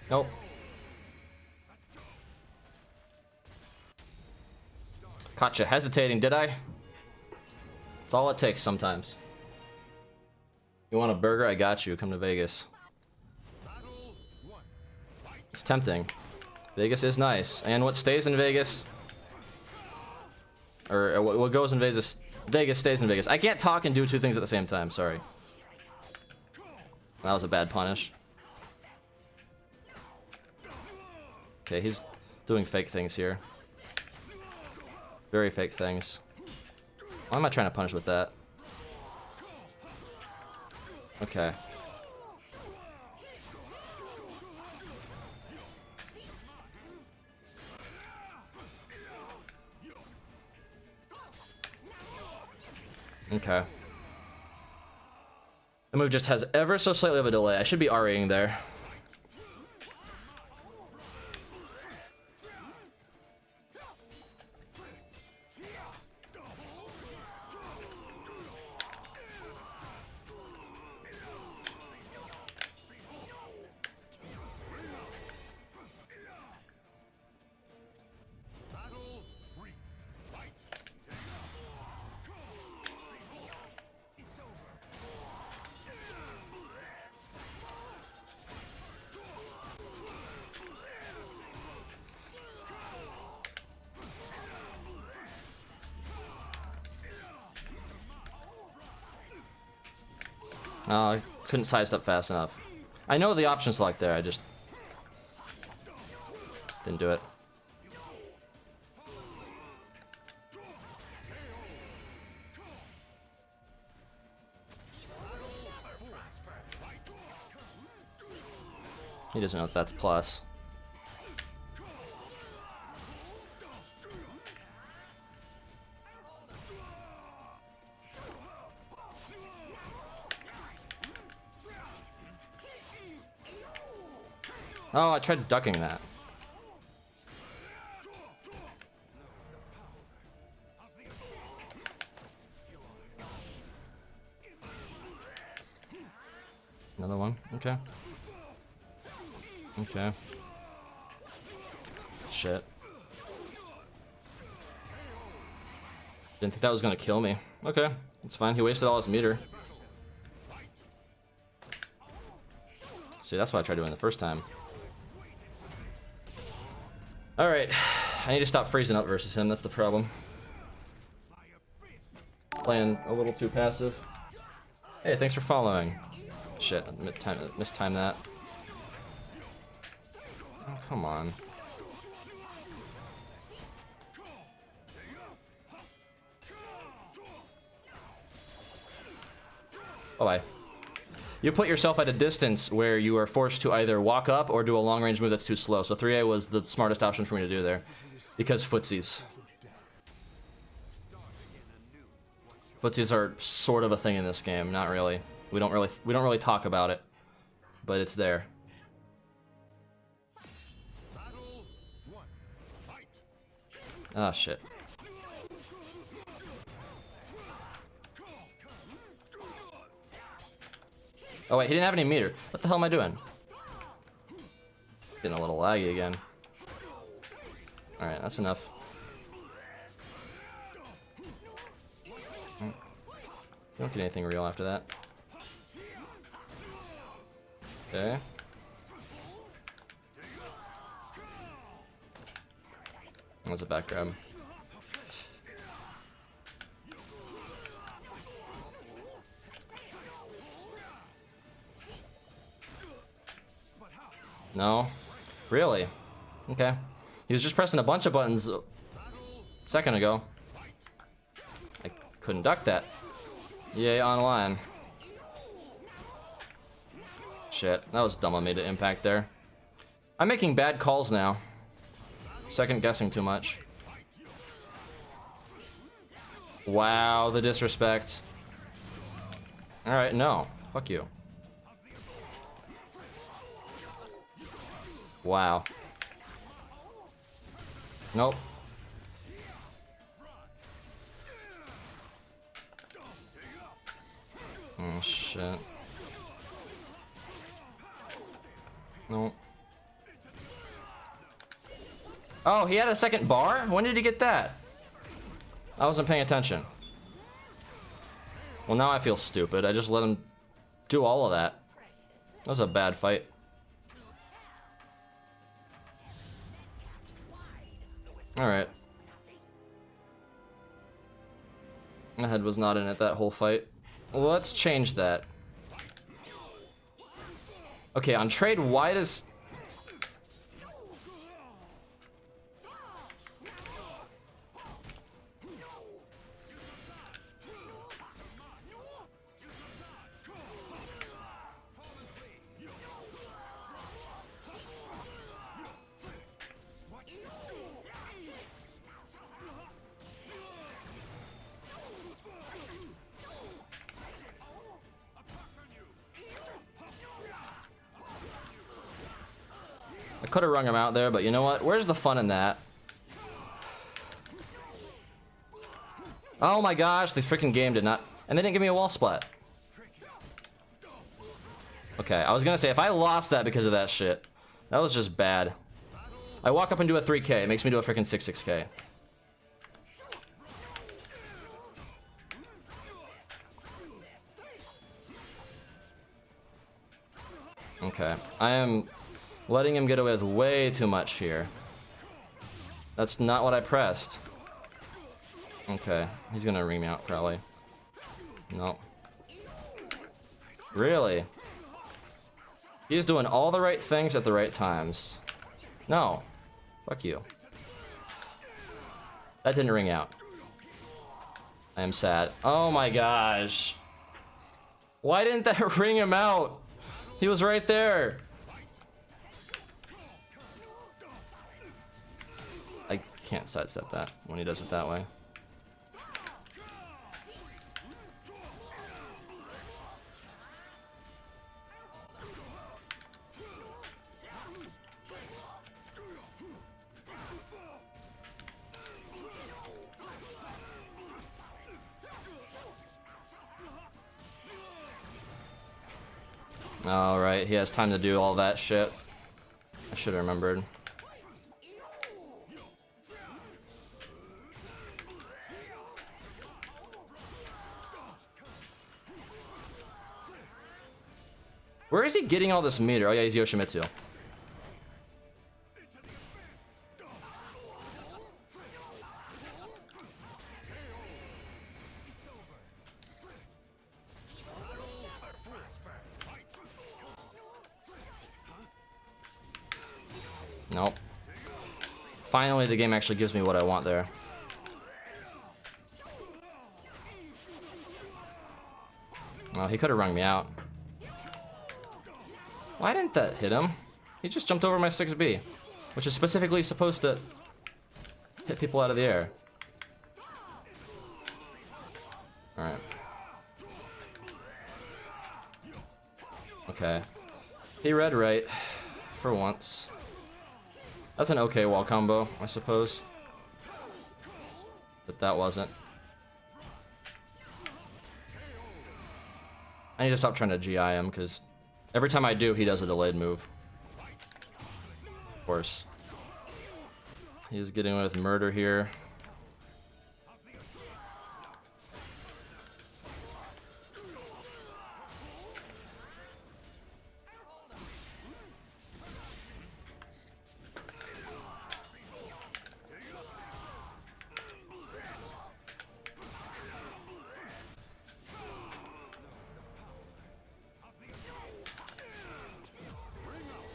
Nope. Caught you hesitating, did I? That's all it takes sometimes. You want a burger? I got you. Come to Vegas. It's tempting. Vegas is nice. And what stays in Vegas? Or what goes in Vegas? Vegas stays in Vegas. I can't talk and do two things at the same time. Sorry. That was a bad punish. Okay, he's doing fake things here. Very fake things. Why am I trying to punish with that? Okay. Okay. The move just has ever so slightly of a delay. I should be RAing there. Oh, I couldn't size up fast enough. I know the option select there, I just didn't do it. He doesn't know if that's plus. Oh, I tried ducking that. Another one. Okay. Okay. Shit. Didn't think that was gonna kill me. Okay, that's fine. He wasted all his meter. See, that's what I tried doing the first time. Alright, I need to stop freezing up versus him, that's the problem. Playing a little too passive. Hey, thanks for following. Shit, mistimed that. Oh, come on. Bye-bye. You put yourself at a distance where you are forced to either walk up or do a long-range move that's too slow. So 3A was the smartest option for me to do there. Because footsies. Footsies are sort of a thing in this game, not really. We don't really talk about it, but it's there. Ah, shit. Oh wait, he didn't have any meter. What the hell am I doing? Getting a little laggy again. Alright, that's enough. You don't get anything real after that. Okay. That was a back grab. No? Really? Okay. He was just pressing a bunch of buttons a second ago. I couldn't duck that. Yay, online. Shit, that was dumb of me to impact there. I'm making bad calls now. Second guessing too much. Wow, the disrespect. Alright, no. Fuck you. Wow. Nope. Oh, shit. Nope. Oh, he had a second bar? When did he get that? I wasn't paying attention. Well, now I feel stupid. I just let him do all of that. That was a bad fight. Alright. My head was not in it that whole fight. Well, let's change that. Okay, on trade, why does... I could have rung him out there, but you know what? Where's the fun in that? Oh my gosh, the freaking game did not... And they didn't give me a wall splat. Okay, I was gonna say, if I lost that because of that shit, that was just bad. I walk up and do a 3K. It makes me do a freaking 6K. Okay, I am letting him get away with way too much here. That's not what I pressed. Okay, he's gonna ring me out probably. No. Really? He's doing all the right things at the right times. No. Fuck you. That didn't ring out. I am sad. Oh my gosh. Why didn't that ring him out? He was right there. I can't sidestep that when he does it that way. Alright, he has time to do all that shit. I should have remembered. Where is he getting all this meter? Oh yeah, he's Yoshimitsu. Nope. Finally, the game actually gives me what I want there. Well, he could have rung me out. Why didn't that hit him? He just jumped over my 6B, which is specifically supposed to hit people out of the air. Alright. Okay. He read right. For once. That's an okay wall combo, I suppose. But that wasn't. I need to stop trying to GI him, because every time I do, he does a delayed move. Of course. He's getting away with murder here.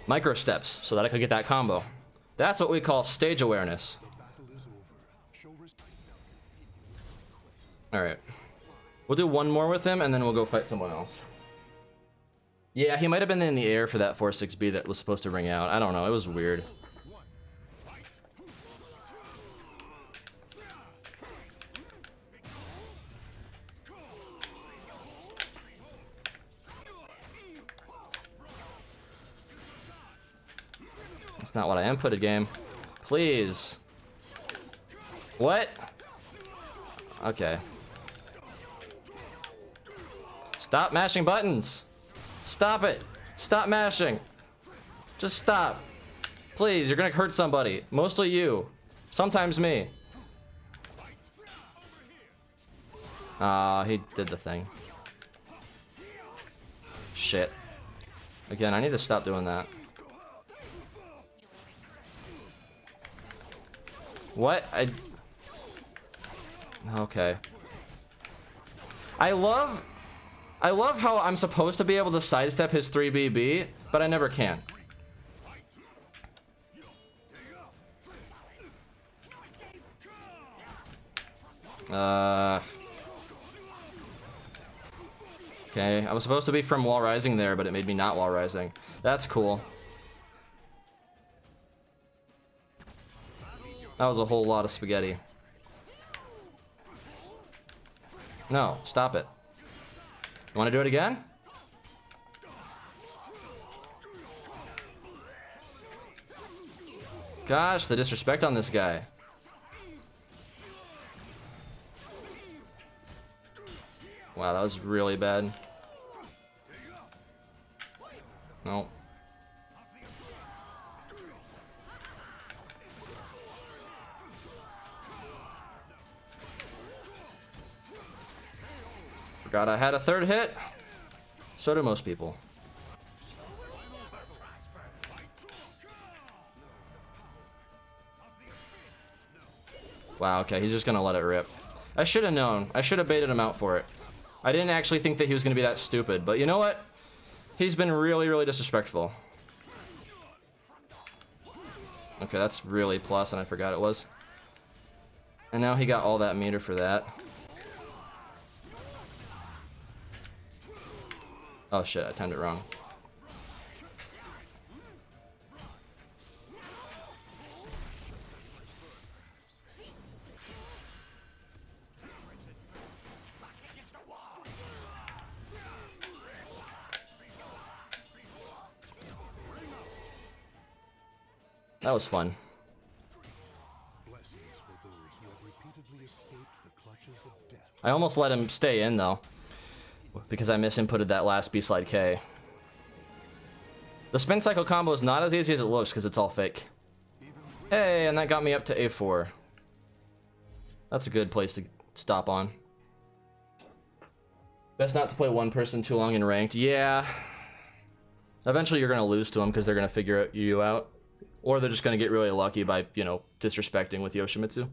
Micro steps so that I could get that combo. That's what we call stage awareness. Alright. We'll do one more with him and then we'll go fight someone else. Yeah, he might have been in the air for that 4-6B that was supposed to ring out. I don't know, it was weird. That's not what I inputted, game. Please. What? Okay. Stop mashing buttons. Stop it. Stop mashing. Just stop. Please, you're gonna hurt somebody. Mostly you. Sometimes me. He did the thing. Shit. Again, I need to stop doing that. What? Okay. I love how I'm supposed to be able to sidestep his 3BB, but I never can. Okay, I was supposed to be from wall rising there, but it made me not wall rising. That's cool. That was a whole lot of spaghetti. No, stop it. You want to do it again? Gosh, the disrespect on this guy. Wow, that was really bad. Nope. Forgot I had a third hit. So do most people. Wow, okay, he's just gonna let it rip. I should have known. I should have baited him out for it. I didn't actually think that he was gonna be that stupid, but you know what? He's been really, really disrespectful. Okay, that's really plus, and I forgot it was. And now he got all that meter for that. Oh shit, I timed it wrong. That was fun. Blessings for those who have repeatedly escaped the clutches of death. I almost let him stay in though, because I misinputted that last B-slide K. The spin cycle combo is not as easy as it looks because it's all fake. Hey, and that got me up to A4. That's a good place to stop on. Best not to play one person too long in ranked. Yeah. Eventually you're going to lose to them because they're going to figure you out. Or they're just going to get really lucky by, you know, disrespecting with Yoshimitsu.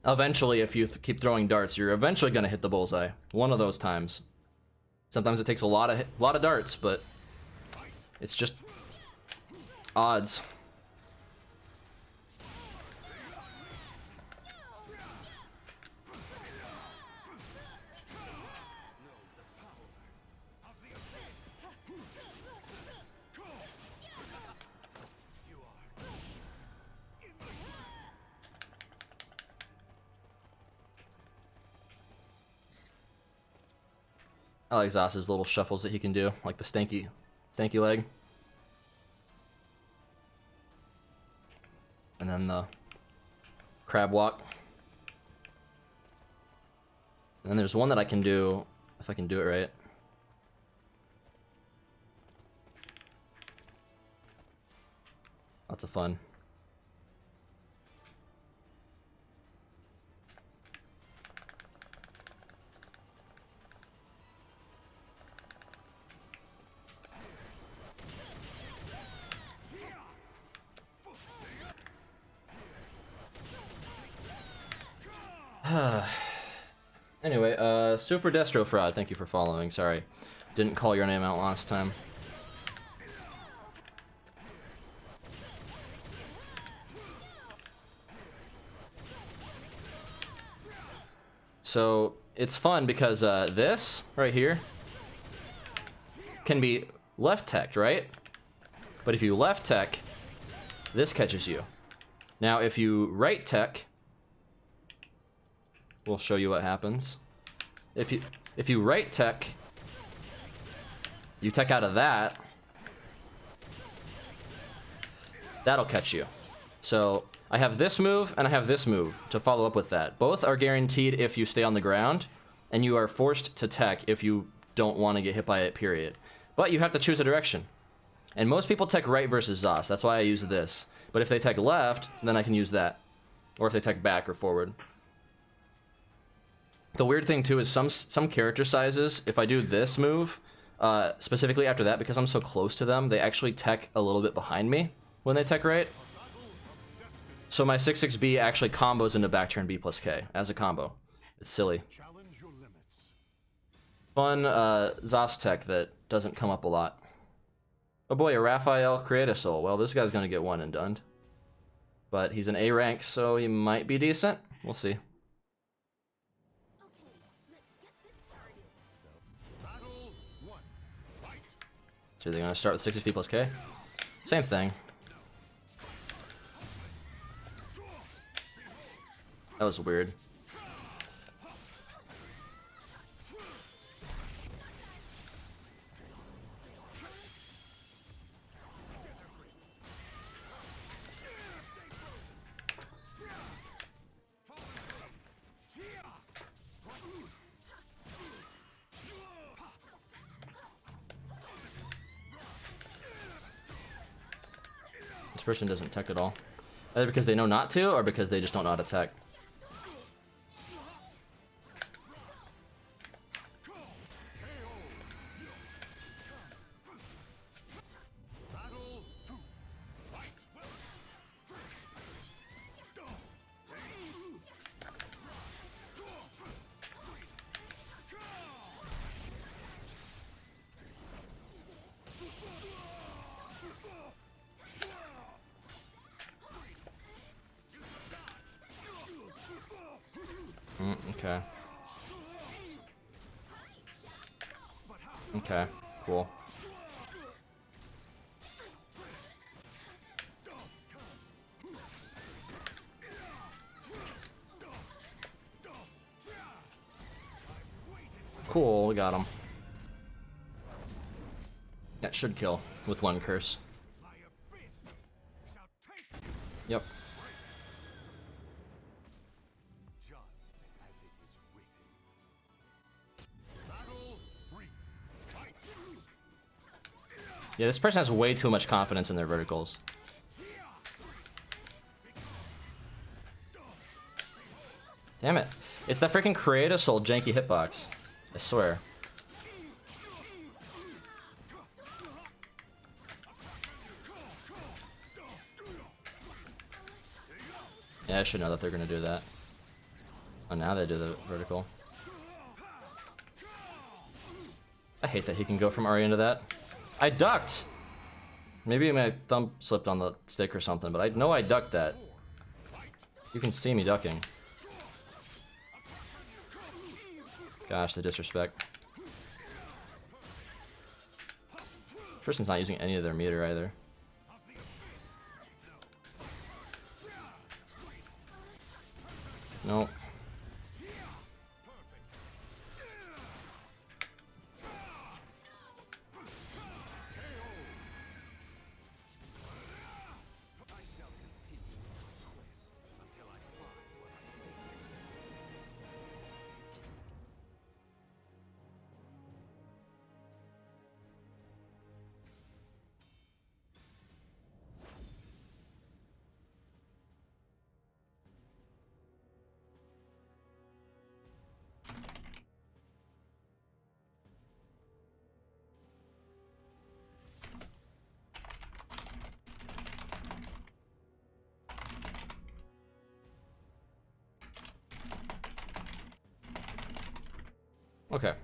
Eventually, if you keep throwing darts, you're eventually going to hit the bullseye. One of those times. Sometimes it takes a lot of darts, but it's just odds. I like Zos's little shuffles that he can do, like the stanky leg. And then the crab walk. And then there's one that I can do, if I can do it right. Lots of fun. Anyway, Super Destro Fraud, thank you for following. Sorry, didn't call your name out last time. So it's fun because this right here can be left teched, right? But if you left tech, this catches you. Now if you right tech, we'll show you what happens. If you right tech, you tech out of that, that'll catch you. So I have this move and I have this move to follow up with that. Both are guaranteed if you stay on the ground, and you are forced to tech if you don't want to get hit by it, period. But you have to choose a direction. And most people tech right versus Zos, that's why I use this. But if they tech left, then I can use that. Or if they tech back or forward. The weird thing too is some character sizes, if I do this move, specifically after that, because I'm so close to them, they actually tech a little bit behind me when they tech right. So my 6-6B actually combos into back turn B plus K as a combo. It's silly. Fun Zos tech that doesn't come up a lot. Oh boy, a Raphael Creator Soul. Well, this guy's gonna get one and done. But he's an A rank, so he might be decent. We'll see. So they're gonna start with 6-6B plus K. Same thing. That was weird. This person doesn't tech at all. Either because they know not to, or because they just don't know how to tech. Okay. Okay, cool. Cool, we got him. That should kill with one curse. Yep. Yeah, this person has way too much confidence in their verticals. Damn it. It's that freaking Creative Soul janky hitbox. I swear. Yeah, I should know that they're gonna do that. Oh, now they do the vertical. I hate that he can go from Ari into that. I ducked! Maybe my thumb slipped on the stick or something, but I know I ducked that. You can see me ducking. Gosh, the disrespect. Person's not using any of their meter either. Nope. Okay.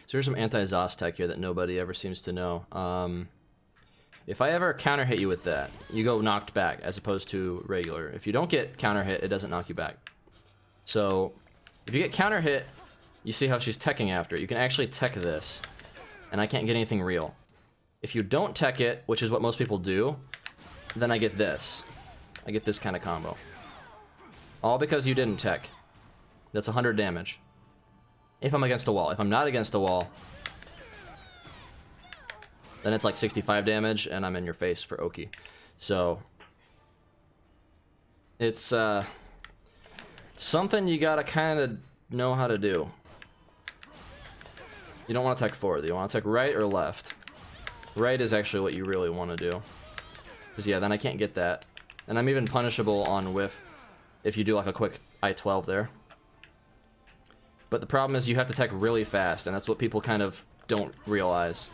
So here's some anti-Zos tech here that nobody ever seems to know. If I ever counter hit you with that, you go knocked back as opposed to regular. If you don't get counter hit, it doesn't knock you back. So if you get counter hit, you see how she's teching after it. You can actually tech this, and I can't get anything real. If you don't tech it, which is what most people do, then I get this. I get this kind of combo. All because you didn't tech. That's 100 damage. If I'm against a wall. If I'm not against a wall, then it's like 65 damage, and I'm in your face for Oki. So it's something you gotta kind of know how to do. You don't want to tech forward. You want to tech right or left. Right is actually what you really want to do. Because yeah, then I can't get that. And I'm even punishable on whiff if you do like a quick I-12 there. But the problem is you have to tech really fast, and that's what people kind of don't realize.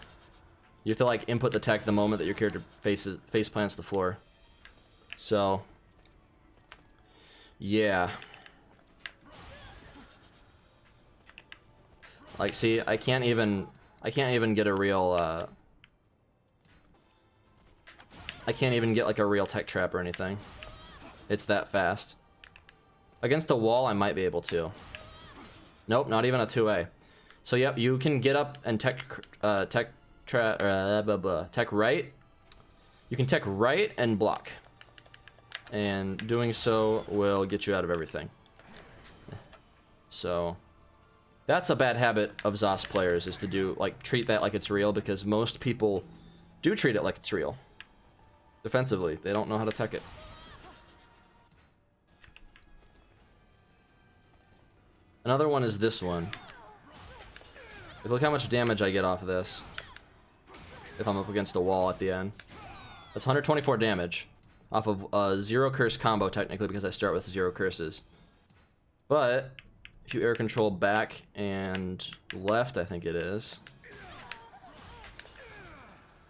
You have to like input the tech the moment that your character face plants the floor. So yeah. Like see, I can't even get a real I can't even get like a real tech trap or anything. It's that fast. Against a wall I might be able to. Nope, not even a 2A. So yep, you can get up and tech right. You can tech right and block. And doing so will get you out of everything. So That's a bad habit of ZOS players, is to do, like, treat that like it's real, because most people do treat it like it's real. Defensively, they don't know how to tech it. Another one is this one. Look how much damage I get off of this if I'm up against a wall at the end. That's 124 damage off of a 0 curse combo, technically, because I start with 0 curses. But if you air control back and left, I think it is,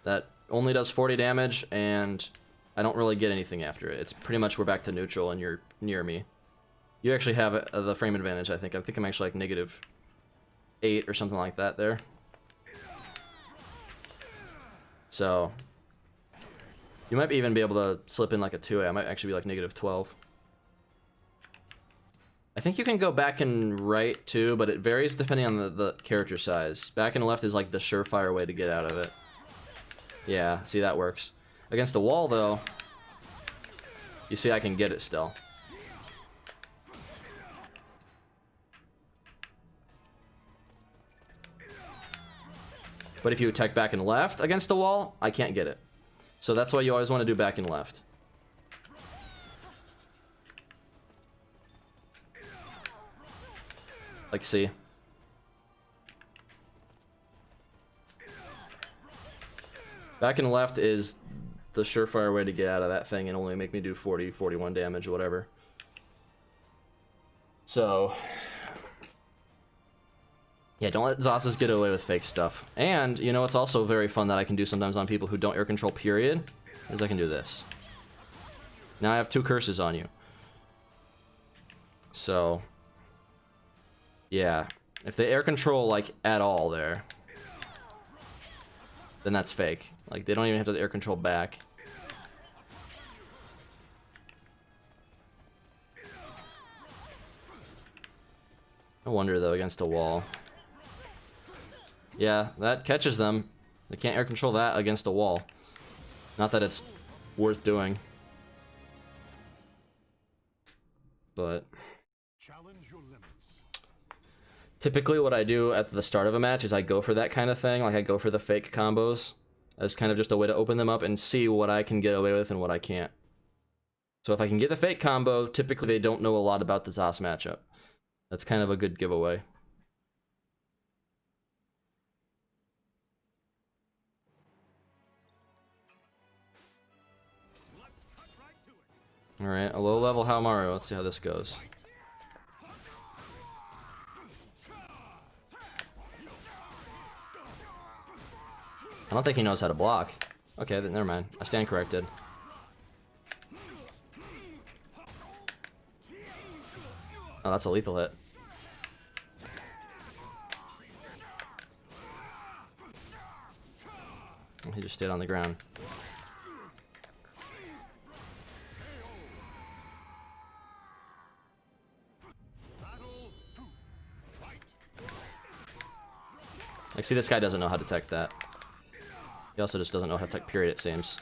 that only does 40 damage, and I don't really get anything after it. It's pretty much we're back to neutral and you're near me. You actually have the frame advantage, I think. I think I'm actually like -8 or something like that there. So you might even be able to slip in like a 2A. I might actually be like -12. I think you can go back and right too, but it varies depending on the character size. Back and left is like the surefire way to get out of it. Yeah, see, that works. Against the wall though, you see I can get it still. But if you attack back and left against the wall, I can't get it. So that's why you always want to do back and left. Like, see? Back and left is the surefire way to get out of that thing and only make me do 40, 41 damage or whatever. So yeah, don't let Zosas get away with fake stuff. And, you know, it's also very fun that I can do sometimes on people who don't air control, period, is I can do this. Now I have 2 curses on you. So, yeah. If they air control, like, at all there, then that's fake. Like, they don't even have to air control back. No wonder, though, against a wall. Yeah, that catches them. They can't air control that against a wall. Not that it's worth doing. But Challenge your limits. typically what I do at the start of a match is I go for that kind of thing. Like, I go for the fake combos as kind of just a way to open them up and see what I can get away with and what I can't. So if I can get the fake combo, typically they don't know a lot about the ZOS matchup. That's kind of a good giveaway. Alright, a low level Haomaru. Let's see how this goes. I don't think he knows how to block. Okay, then never mind. I stand corrected. Oh, that's a lethal hit. He just stayed on the ground. Like, see, this guy doesn't know how to tech that. He also just doesn't know how to tech, period, it seems.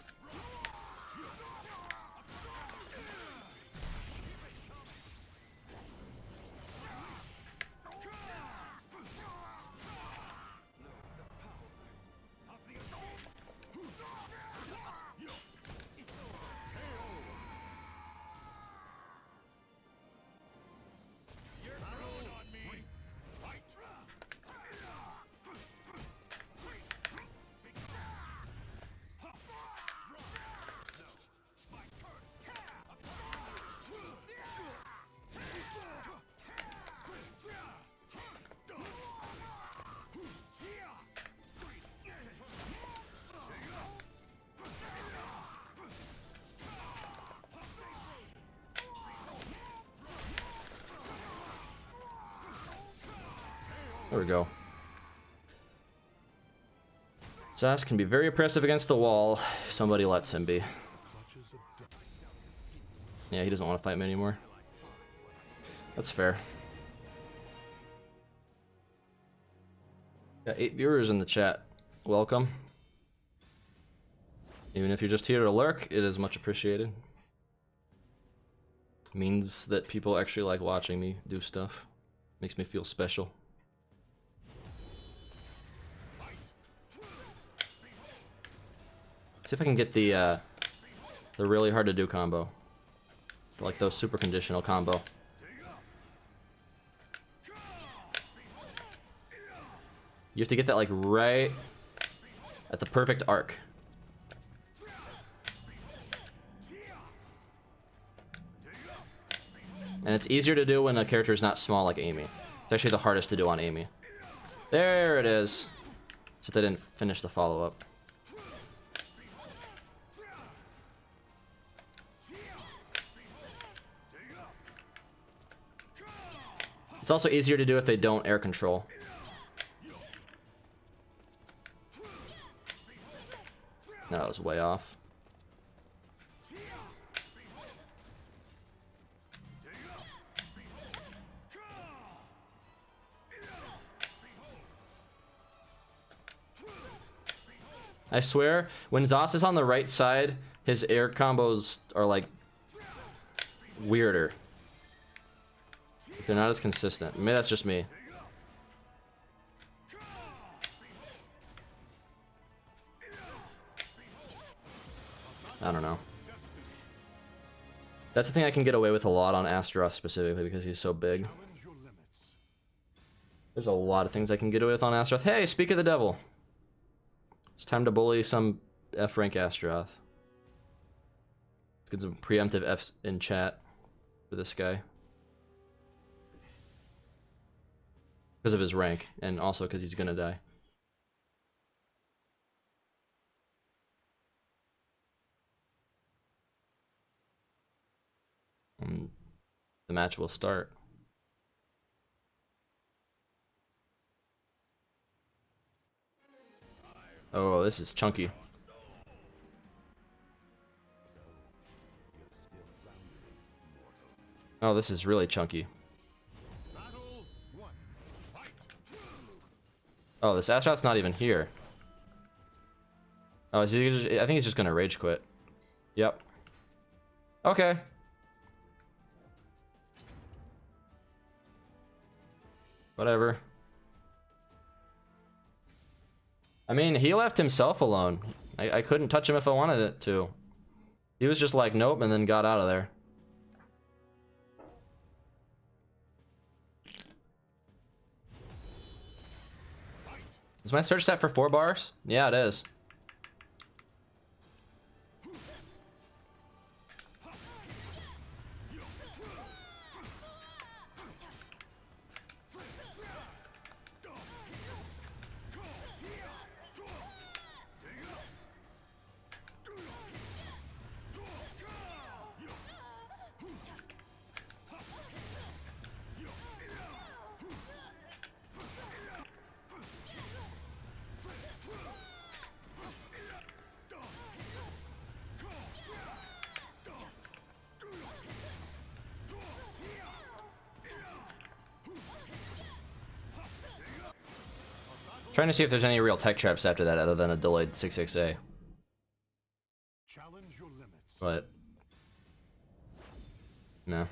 There we go. Zas can be very oppressive against the wall if somebody lets him be. Yeah, he doesn't want to fight me anymore. That's fair. Got 8 viewers in the chat. Welcome. Even if you're just here to lurk, it is much appreciated. Means that people actually like watching me do stuff. Makes me feel special. See if I can get the really hard to do combo. Like those super conditional combo. You have to get that like right at the perfect arc. And it's easier to do when a character is not small like Amy. It's actually the hardest to do on Amy. There it is. Except I didn't finish the follow-up. It's also easier to do if they don't air control. No, that was way off. I swear, when Zos is on the right side, his air combos are like weirder. They're not as consistent. Maybe that's just me. I don't know. That's the thing I can get away with a lot on Astaroth specifically because he's so big. There's a lot of things I can get away with on Astaroth. Hey, speak of the devil. It's time to bully some F-rank Astaroth. Let's get some preemptive Fs in chat for this guy. Because of his rank, and also because he's gonna die. And the match will start. Oh, this is chunky. Oh, this is really chunky. Oh, this Astaroth's not even here. Oh, is he just, I think he's just gonna rage quit. Yep. Okay. Whatever. I mean, he left himself alone. I couldn't touch him if I wanted it to. He was just like, nope, and then got out of there. Is my search set for 4 bars? Yeah, it is. Trying to see if there's any real tech traps after that other than a delayed 6-6A. Challenge your limits. But no.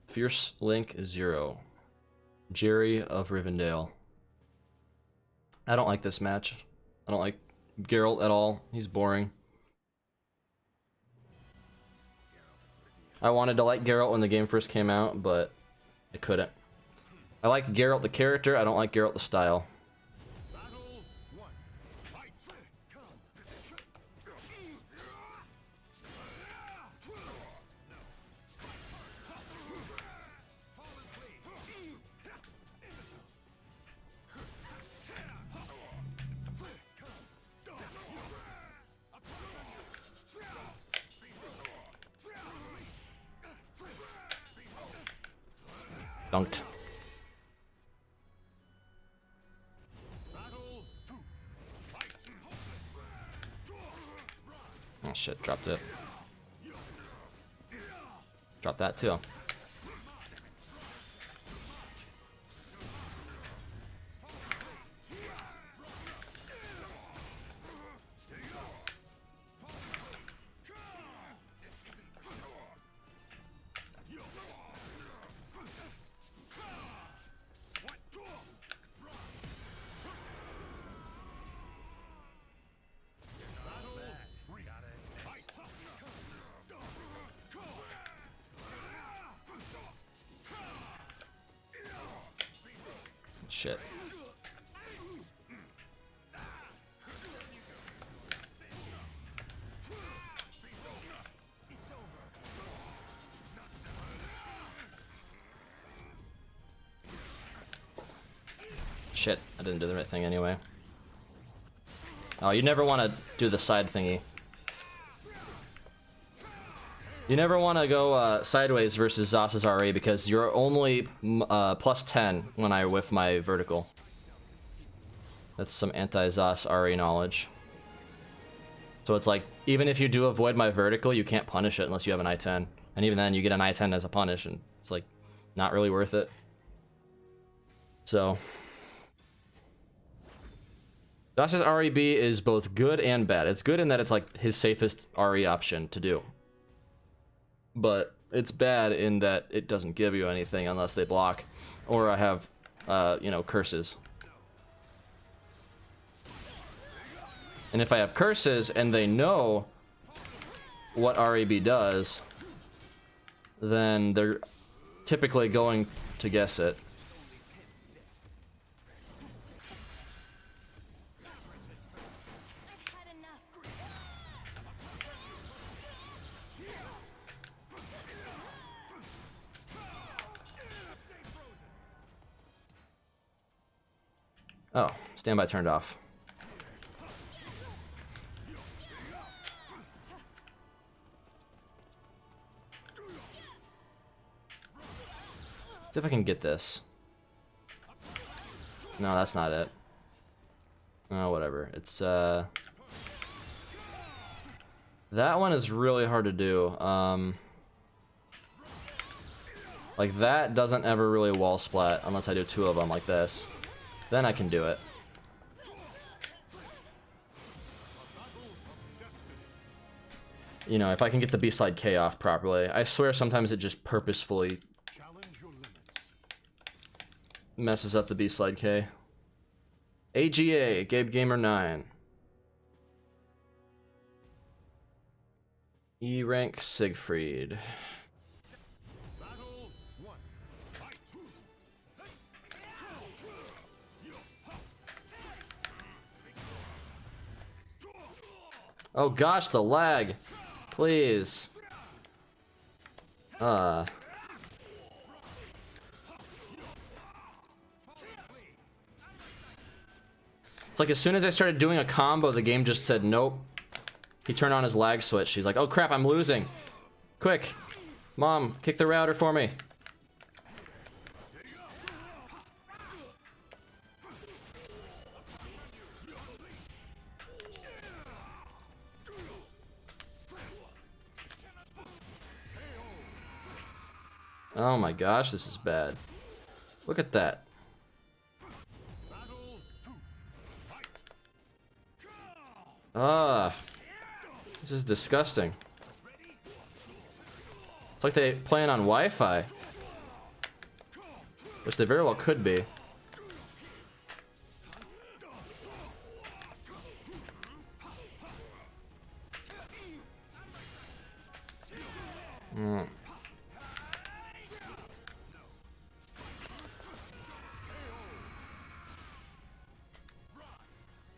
Fierce Link 0. Jerry of Rivendell. I don't like this match. I don't like Geralt at all. He's boring. I wanted to like Geralt when the game first came out, but I couldn't. I like Geralt the character, I don't like Geralt the style. Dunked. Oh shit, dropped it. Dropped that too. Shit. Shit, I didn't do the right thing anyway. Oh, you never want to do the side thingy. You never want to go sideways versus Zos's RE because you're only plus 10 when I whiff my vertical. That's some anti-Zos RE knowledge. So it's like, even if you do avoid my vertical, you can't punish it unless you have an I-10. And even then, you get an I-10 as a punish, and it's like, not really worth it. So... Zos's REB is both good and bad. It's good in that it's like his safest RE option to do. But it's bad in that it doesn't give you anything unless they block. Or I have, you know, curses. And if I have curses and they know what REB does, then they're typically going to guess it. Oh, standby turned off. See if I can get this. No, that's not it. Oh, whatever. It's, that one is really hard to do. Like, that doesn't ever really wall splat unless I do two of them like this. Then I can do it. You know, if I can get the B-slide K off properly. I swear sometimes it just purposefully messes up the B-slide K. AGA, Gabe Gamer 9. E-rank Siegfried. Oh gosh, the lag. Please. It's like as soon as I started doing a combo, the game just said nope. He turned on his lag switch. He's like, oh crap, I'm losing. Quick. Mom, kick the router for me. Oh my gosh, this is bad. Look at that. This is disgusting. It's like they playing on Wi-Fi. Which they very well could be.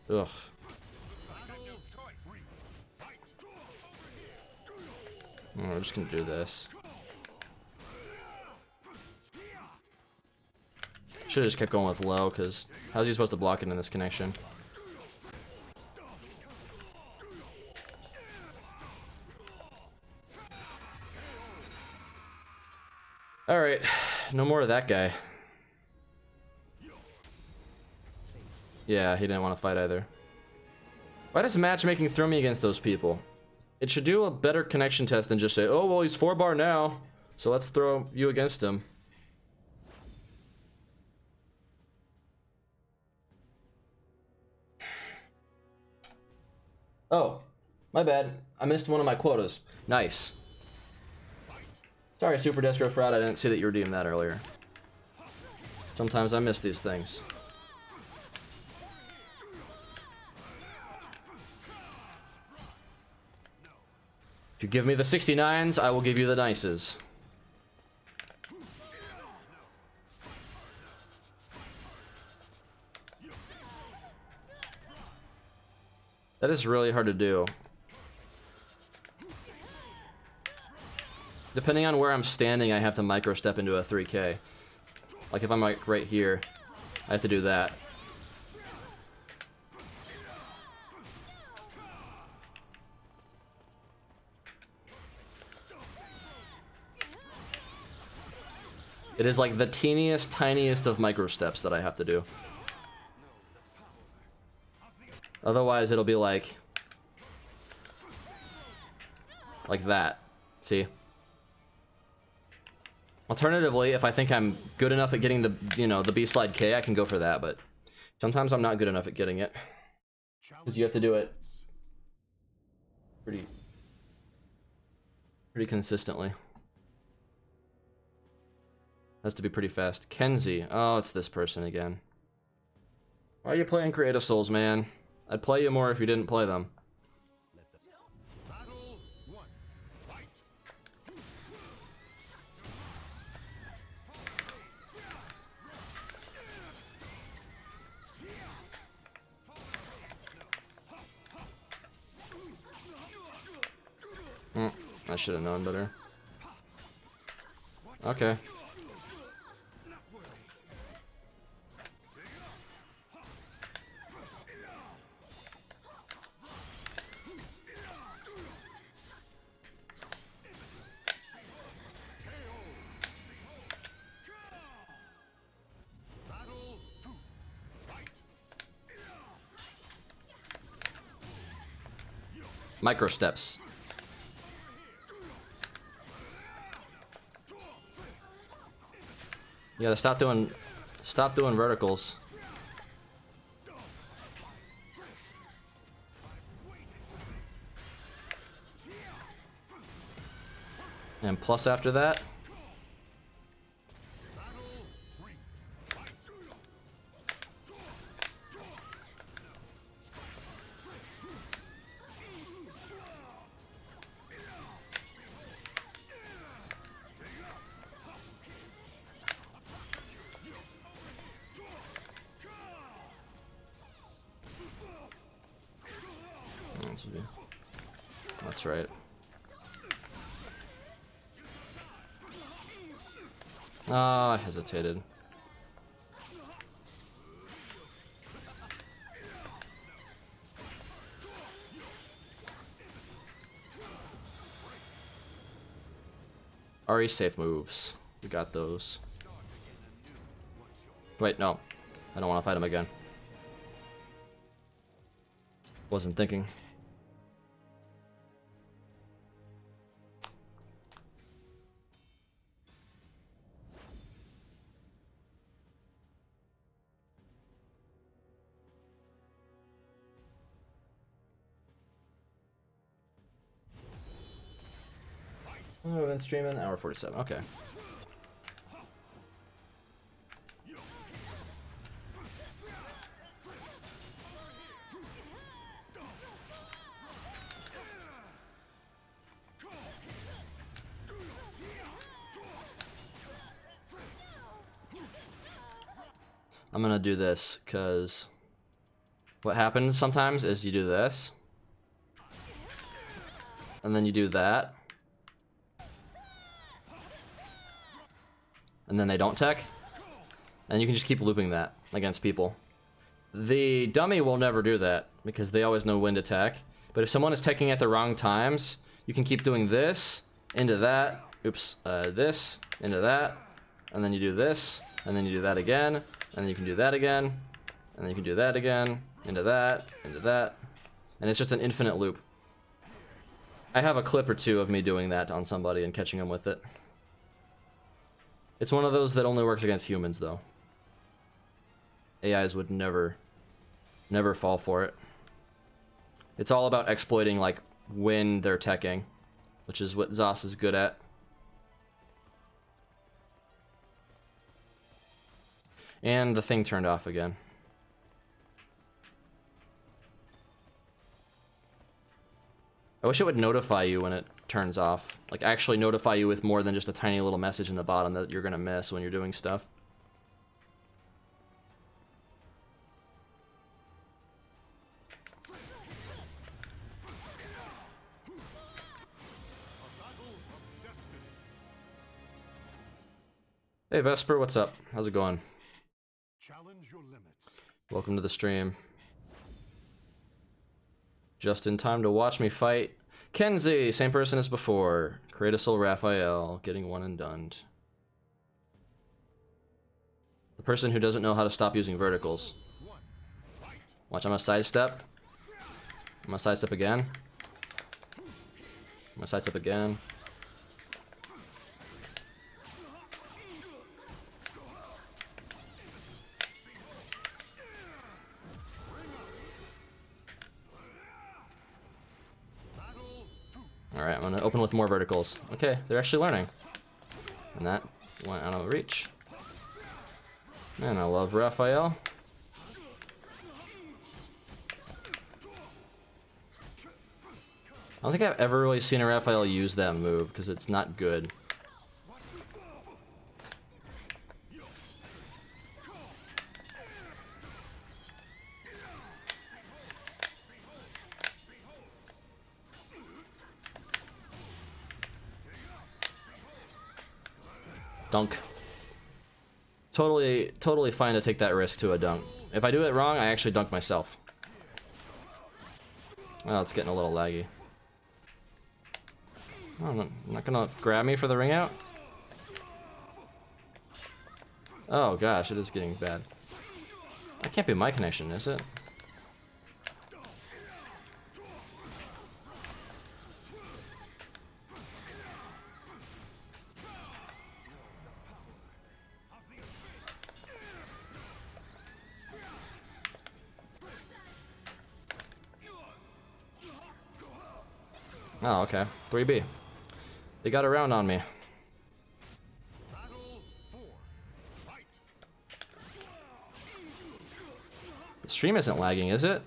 Ugh. We're just gonna do this. Should've just kept going with low, because how's he supposed to block it in this connection? Alright, no more of that guy. Yeah, he didn't want to fight either. Why does matchmaking throw me against those people? It should do a better connection test than just say, oh, well, he's 4-bar now, so let's throw you against him. Oh, my bad. I missed one of my quotas. Nice. Sorry, Super Destro Fraud, I didn't see that you redeemed that earlier. Sometimes I miss these things. If you give me the 69s, I will give you the nices. That is really hard to do. Depending on where I'm standing, I have to micro step into a 3K. Like if I'm like right here, I have to do that. It is like the teeniest, tiniest of micro steps that I have to do. Otherwise, it'll be like that. See? Alternatively, if I think I'm good enough at getting the, you know, the B-slide K, I can go for that, but sometimes I'm not good enough at getting it. Because you have to do it pretty consistently. Has to be pretty fast. Kenzie. Oh, it's this person again. Why are you playing Creative Souls, man? I'd play you more if you didn't play them. I should have known better. Okay. Micro steps. You gotta stop doing verticals. And plus after that. That's right. Oh, I hesitated. Ari safe moves. We got those. Wait, no. I don't want to fight him again. Wasn't thinking. Oh, we've been streaming hour 47. Okay. I'm gonna do this because what happens sometimes is you do this and then you do that and then they don't tech, and you can just keep looping that against people. The dummy will never do that because they always know when to tech, but if someone is teching at the wrong times, you can keep doing this into that, oops, this into that, and then you do this, and then you do that again, and then you can do that again, and then you can do that again, into that, and it's just an infinite loop. I have a clip or two of me doing that on somebody and catching them with it. It's one of those that only works against humans, though. AIs would never fall for it. It's all about exploiting, like, when they're teching, which is what Zos is good at. And the thing turned off again. I wish it would notify you when it turns off. Like, actually notify you with more than just a tiny little message in the bottom that you're gonna miss when you're doing stuff. Hey Vesper, what's up? How's it going? Challenge your limits. Welcome to the stream. Just in time to watch me fight Kenzie, same person as before. Kratos Raphael, getting one and done. The person who doesn't know how to stop using verticals. Watch, I'm gonna sidestep. I'm gonna sidestep again. I'm gonna sidestep again. Alright, I'm gonna open with more verticals. Okay, they're actually learning. And that went out of reach. Man, I love Raphael. I don't think I've ever really seen a Raphael use that move, because it's not good. Dunk. Totally fine to take that risk to a dunk. If I do it wrong, I actually dunk myself. Well, it's getting a little laggy. Oh, I'm not gonna grab me for the ring out? Oh gosh, it is getting bad. That can't be my connection, is it? Oh, okay. 3B. They got around on me. The stream isn't lagging, is it?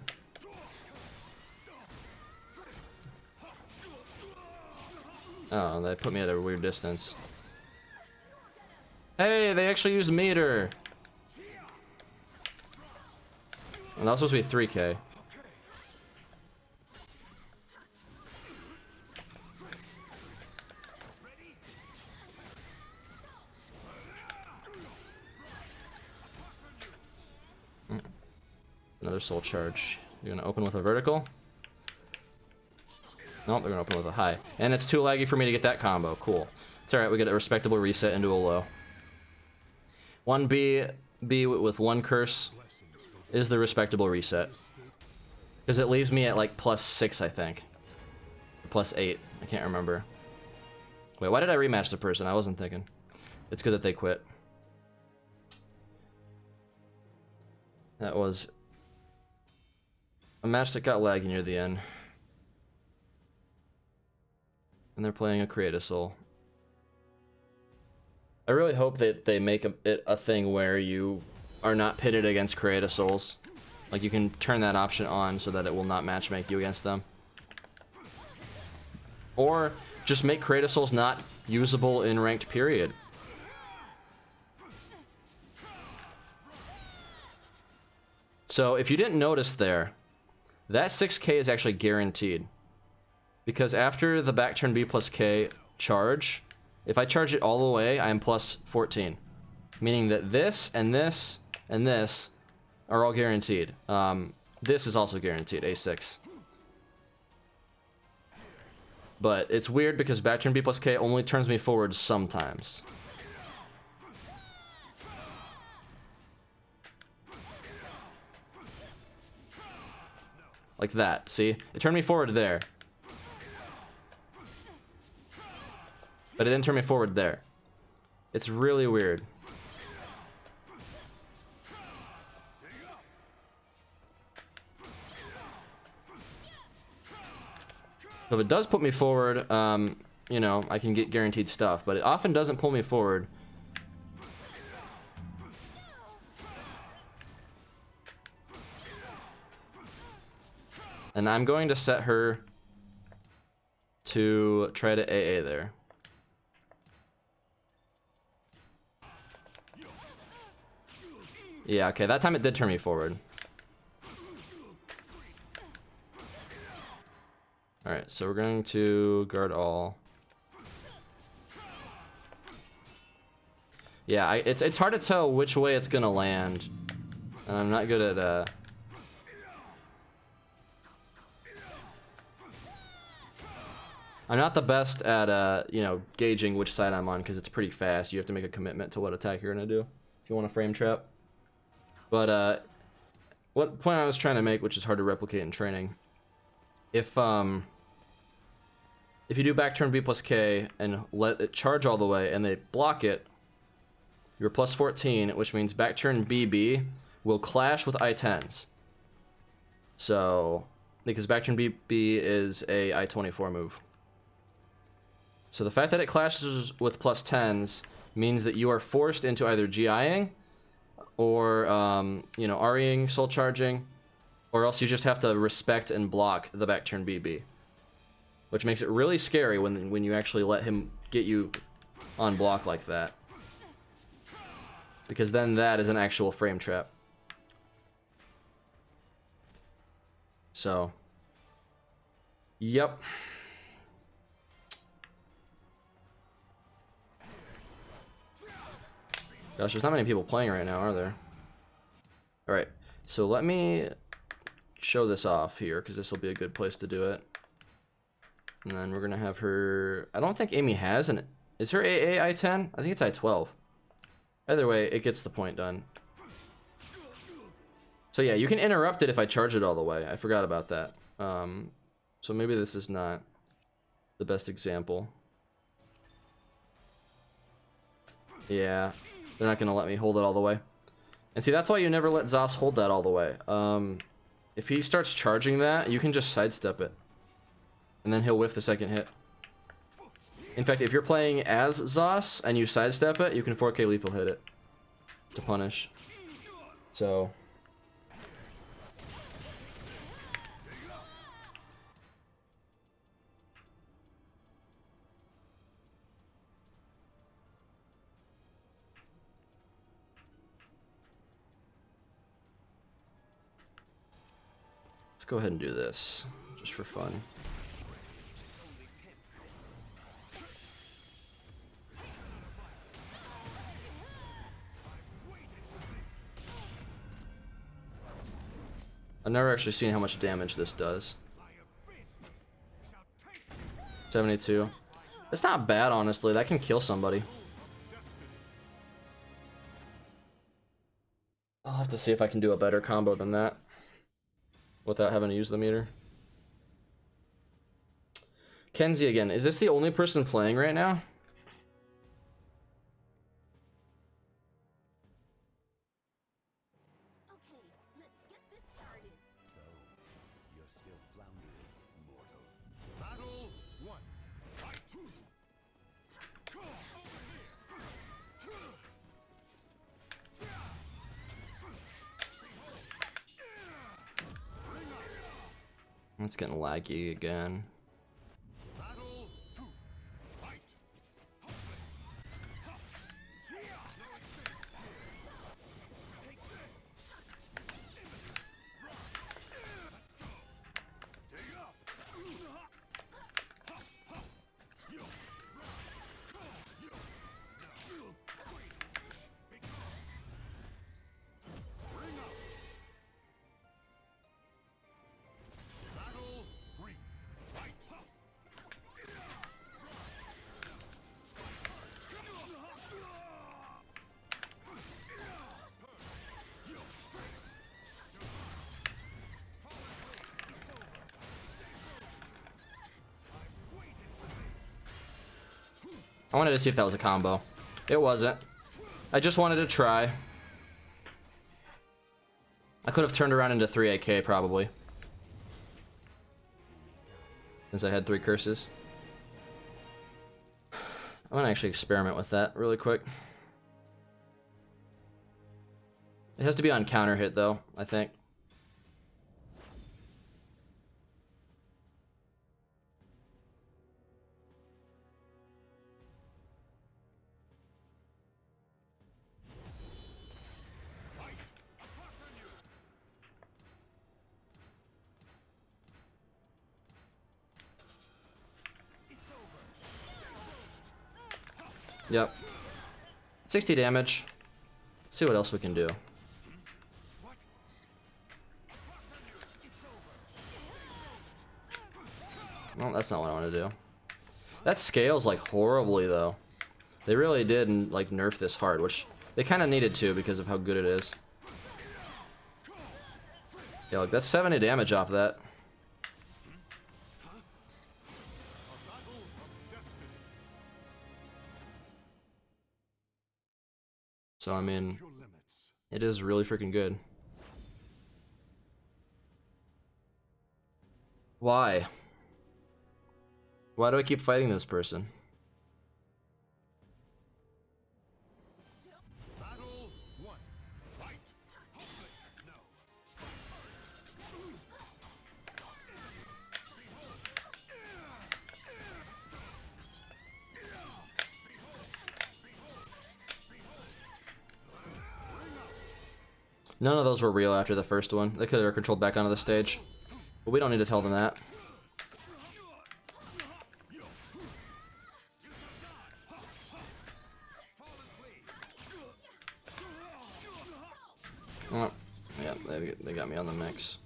Oh, they put me at a weird distance. Hey, they actually used meter. And that was supposed to be 3K. Another soul charge. You're gonna open with a vertical? Nope, they're gonna open with a high. And it's too laggy for me to get that combo. Cool. It's alright, we get a respectable reset into a low. 1B with one curse is the respectable reset. Because it leaves me at like +6, I think. +8. I can't remember. Wait, why did I rematch the person? I wasn't thinking. It's good that they quit. That was a match that got laggy near the end. And they're playing a Creative Soul. I really hope that they make it a thing where you are not pitted against Creative Souls. Like, you can turn that option on so that it will not matchmake you against them. Or just make Creative Souls not usable in ranked, period. So, if you didn't notice there, that 6K is actually guaranteed. Because after the back turn B plus K charge, if I charge it all the way, I am +14. Meaning that this and this and this are all guaranteed. This is also guaranteed, A6. But it's weird because back turn B plus K only turns me forward sometimes. Like that, see? It turned me forward there. But it didn't turn me forward there. It's really weird. So if it does put me forward, you know, I can get guaranteed stuff, but it often doesn't pull me forward. And I'm going to set her to try to AA there. Yeah, okay, that time it did turn me forward. Alright, so we're going to guard all. Yeah, it's hard to tell which way it's gonna land. And I'm not good at I'm not the best at you know, gauging which side I'm on because it's pretty fast. You have to make a commitment to what attack you're gonna do if you want a frame trap. But what point I was trying to make, which is hard to replicate in training, if you do back turn B plus K and let it charge all the way and they block it, you're plus 14, which means back turn BB will clash with I-10s. So, because back turn BB is a I-24 move. So the fact that it clashes with plus 10s means that you are forced into either GIing or, you know, REing, soul charging, or else you just have to respect and block the back turn BB. Which makes it really scary when you actually let him get you on block like that. Because then that is an actual frame trap. So, yep. Gosh, there's not many people playing right now, are there? Alright, so let me show this off here, because this will be a good place to do it. And then we're going to have her... I don't think Amy has an... Is her AA I-10? I think it's I-12. Either way, it gets the point done. So yeah, you can interrupt it if I charge it all the way. I forgot about that. So maybe this is not the best example. Yeah, they're not going to let me hold it all the way. And see, that's why you never let Zos hold that all the way. If he starts charging that, you can just sidestep it. And then he'll whiff the second hit. In fact, if you're playing as Zos and you sidestep it, you can 4K lethal hit it to punish. So... let's go ahead and do this, just for fun. I've never actually seen how much damage this does. 72. It's not bad, honestly. That can kill somebody. I'll have to see if I can do a better combo than that without having to use the meter. Kenzie again. Is this the only person playing right now? Okay, let's get this started. So, you're still floundering, mortal. Battle 1. Fight. It's getting laggy again. Battle 2. Fight. Battle 3. Fight. I wanted to see if that was a combo. It wasn't. I just wanted to try. I could have turned around into 3 AK probably. Since I had 3 curses. I'm gonna actually experiment with that really quick. It has to be on counter hit though, I think. Yep. 60 damage. Let's see what else we can do. Well, that's not what I want to do. That scales like horribly though. They really did like nerf this hard, which they kind of needed to because of how good it is. Yeah, like that's 70 damage off that. So I mean, it is really freaking good. Why? Why do I keep fighting this person? Battle 1. Fight. No. None of those were real after the first one. They could have controlled back onto the stage. But we don't need to tell them that. Oh, yeah, they got me on the mix.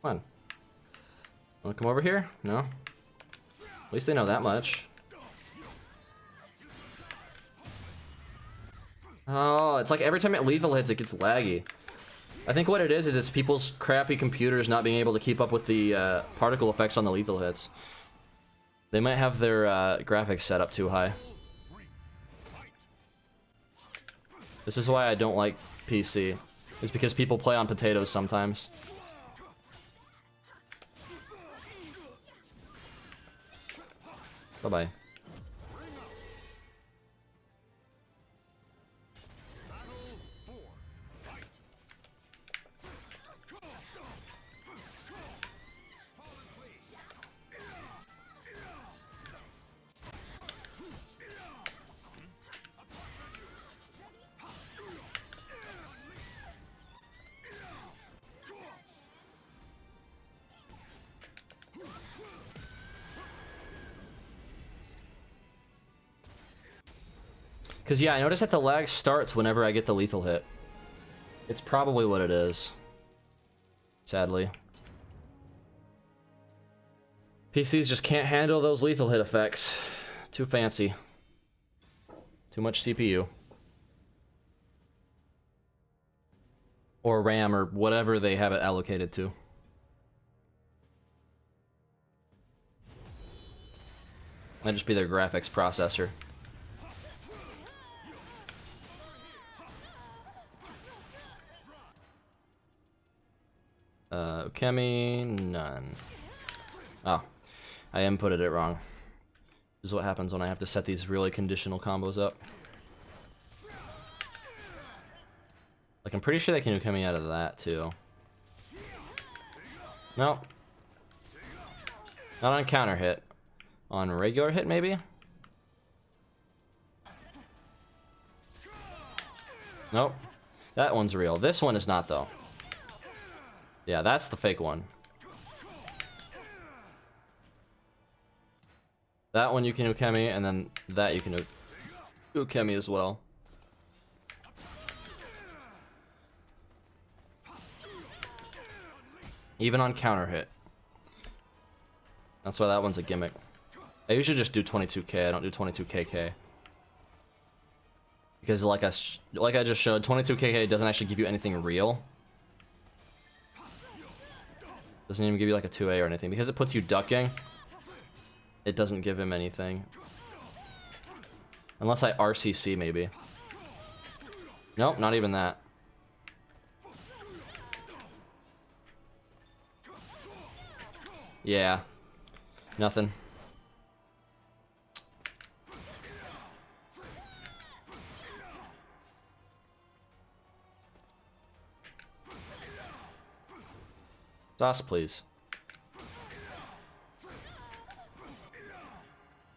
Come on. Wanna come over here? No? At least they know that much. Oh, it's like every time it lethal hits, it gets laggy. I think what it is it's people's crappy computers not being able to keep up with the particle effects on the lethal hits. They might have their graphics set up too high. This is why I don't like PC. It's because people play on potatoes sometimes. Bye-bye. Because, yeah, I notice that the lag starts whenever I get the lethal hit. It's probably what it is. Sadly. PCs just can't handle those lethal hit effects. Too fancy. Too much CPU. Or RAM, or whatever they have it allocated to. Might just be their graphics processor. Kemi, none. Oh, I inputted it wrong. This is what happens when I have to set these really conditional combos up. Like, I'm pretty sure they can do coming out of that, too. Nope. Not on counter hit. On regular hit, maybe? Nope. That one's real. This one is not, though. Yeah, that's the fake one. That one you can ukemi, and then that you can ukemi as well. Even on counter hit. That's why that one's a gimmick. I usually just do 22k, I don't do 22kk. Because like I just showed, 22kk doesn't actually give you anything real. Doesn't even give you like a 2A or anything. Because it puts you ducking, it doesn't give him anything. Unless I RCC maybe. Nope, not even that. Yeah. Nothing. Sauce, please.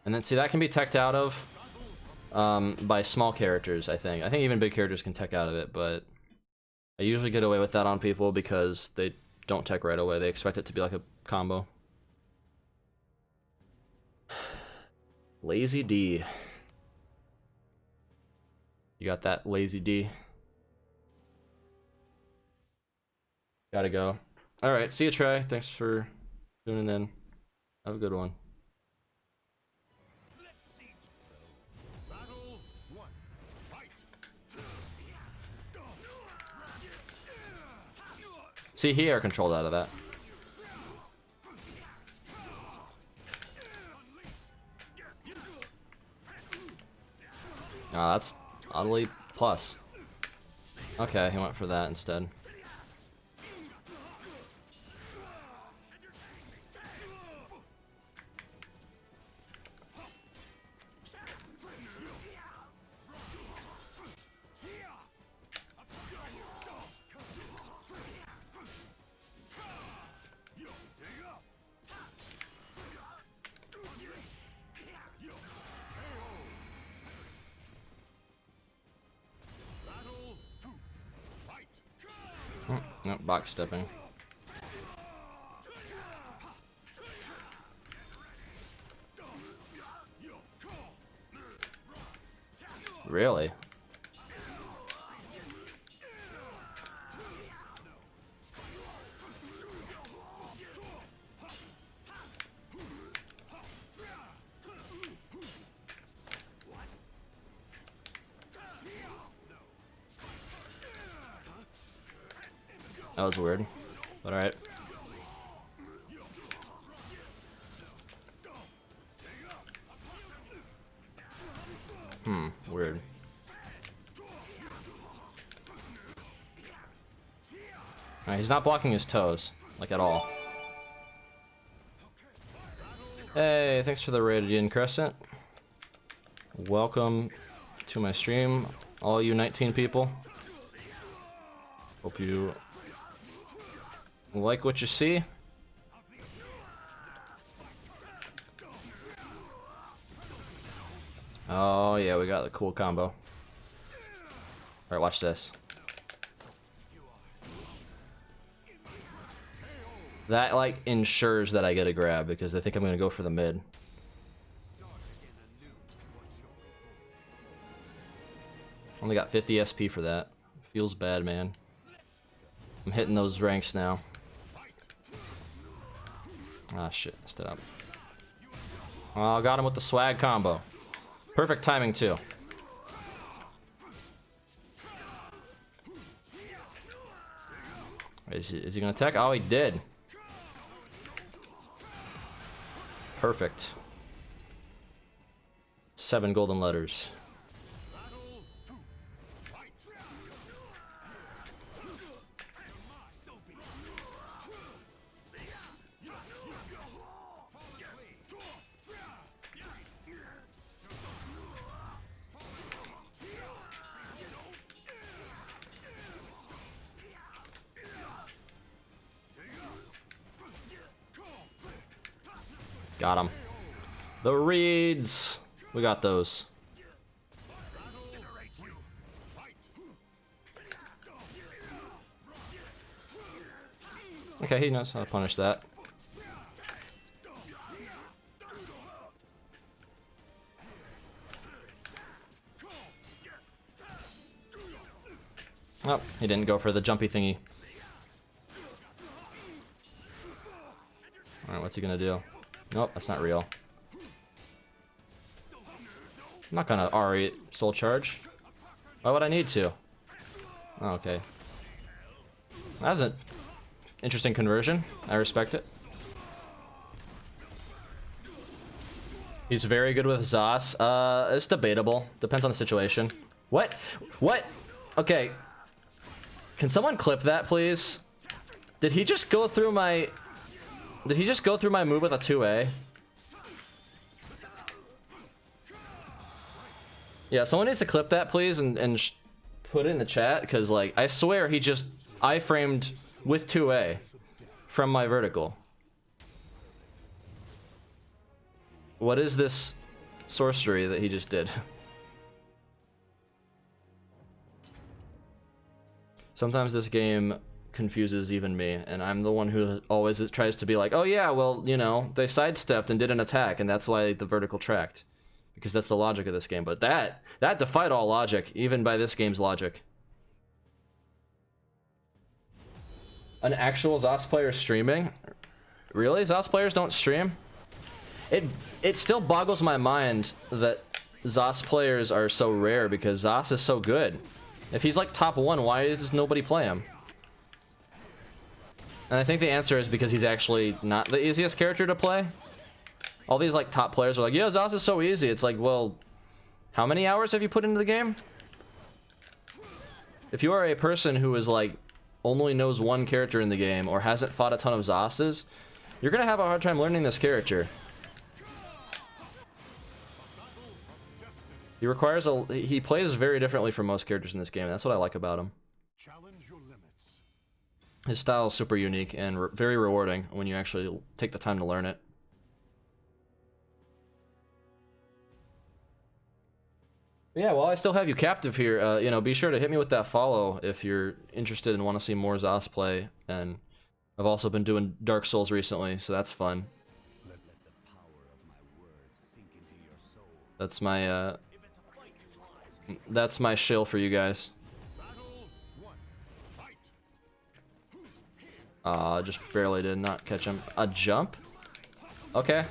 And then see, that can be teched out of by small characters, I think. I think even big characters can tech out of it, but I usually get away with that on people because they don't tech right away. They expect it to be like a combo. Lazy D. You got that lazy D. Gotta go. Alright, see you, Trey. Thanks for tuning in. Have a good one. Battle 1. Fight. See, he air controlled out of that. Oh, that's oddly plus. Okay, he went for that instead. Nope, box stepping. Really? That was weird, but alright. Weird. Alright, he's not blocking his toes, like at all. Hey, thanks for the Radiant Crescent. Welcome to my stream, all you 19 people. Hope you like what you see. Oh yeah, we got the cool combo. Alright, watch this. That like ensures that I get a grab because they think I'm gonna go for the mid. Only got 50 SP for that. Feels bad, man. I'm hitting those ranks now. Ah, shit. Messed it up. Oh, got him with the swag combo. Perfect timing, too. Is he gonna attack? Oh, he did. Perfect. 7 golden letters. Got him. The reeds. We got those. Okay, he knows how to punish that. Oh, he didn't go for the jumpy thingy. Alright, what's he gonna do? Nope, that's not real. I'm not gonna R8 soul charge. Why would I need to? Oh, okay. That was an interesting conversion. I respect it. He's very good with Zos. It's debatable. Depends on the situation. What? What? Okay. Can someone clip that, please? Did he just go through my... Did he just go through my move with a 2A? Yeah, someone needs to clip that, please, and put it in the chat, because, like, I swear he just iframed with 2A from my vertical. What is this sorcery that he just did? Sometimes this game confuses even me, and I'm the one who always tries to be like, oh yeah, well, you know, they sidestepped and did an attack, and that's why the vertical tracked. because that's the logic of this game. But that defied all logic, even by this game's logic. An actual ZOS player streaming? Really? ZOS players don't stream? It still boggles my mind that ZOS players are so rare because ZOS is so good. If he's like top 1, why does nobody play him? And I think the answer is because he's actually not the easiest character to play. All these like top players are like, yeah, ZOS is so easy. It's like, well, how many hours have you put into the game? If you are a person who is like only knows one character in the game or hasn't fought a ton of ZOSes, you're gonna have a hard time learning this character. He plays very differently from most characters in this game. That's what I like about him. Challenge your limits. His style is super unique and very rewarding when you actually take the time to learn it. Yeah, well, I still have you captive here. You know, be sure to hit me with that follow if you're interested and want to see more ZOS play. And I've also been doing Dark Souls recently, so that's fun. That's my shill for you guys. Just barely did not catch him. A jump? Okay.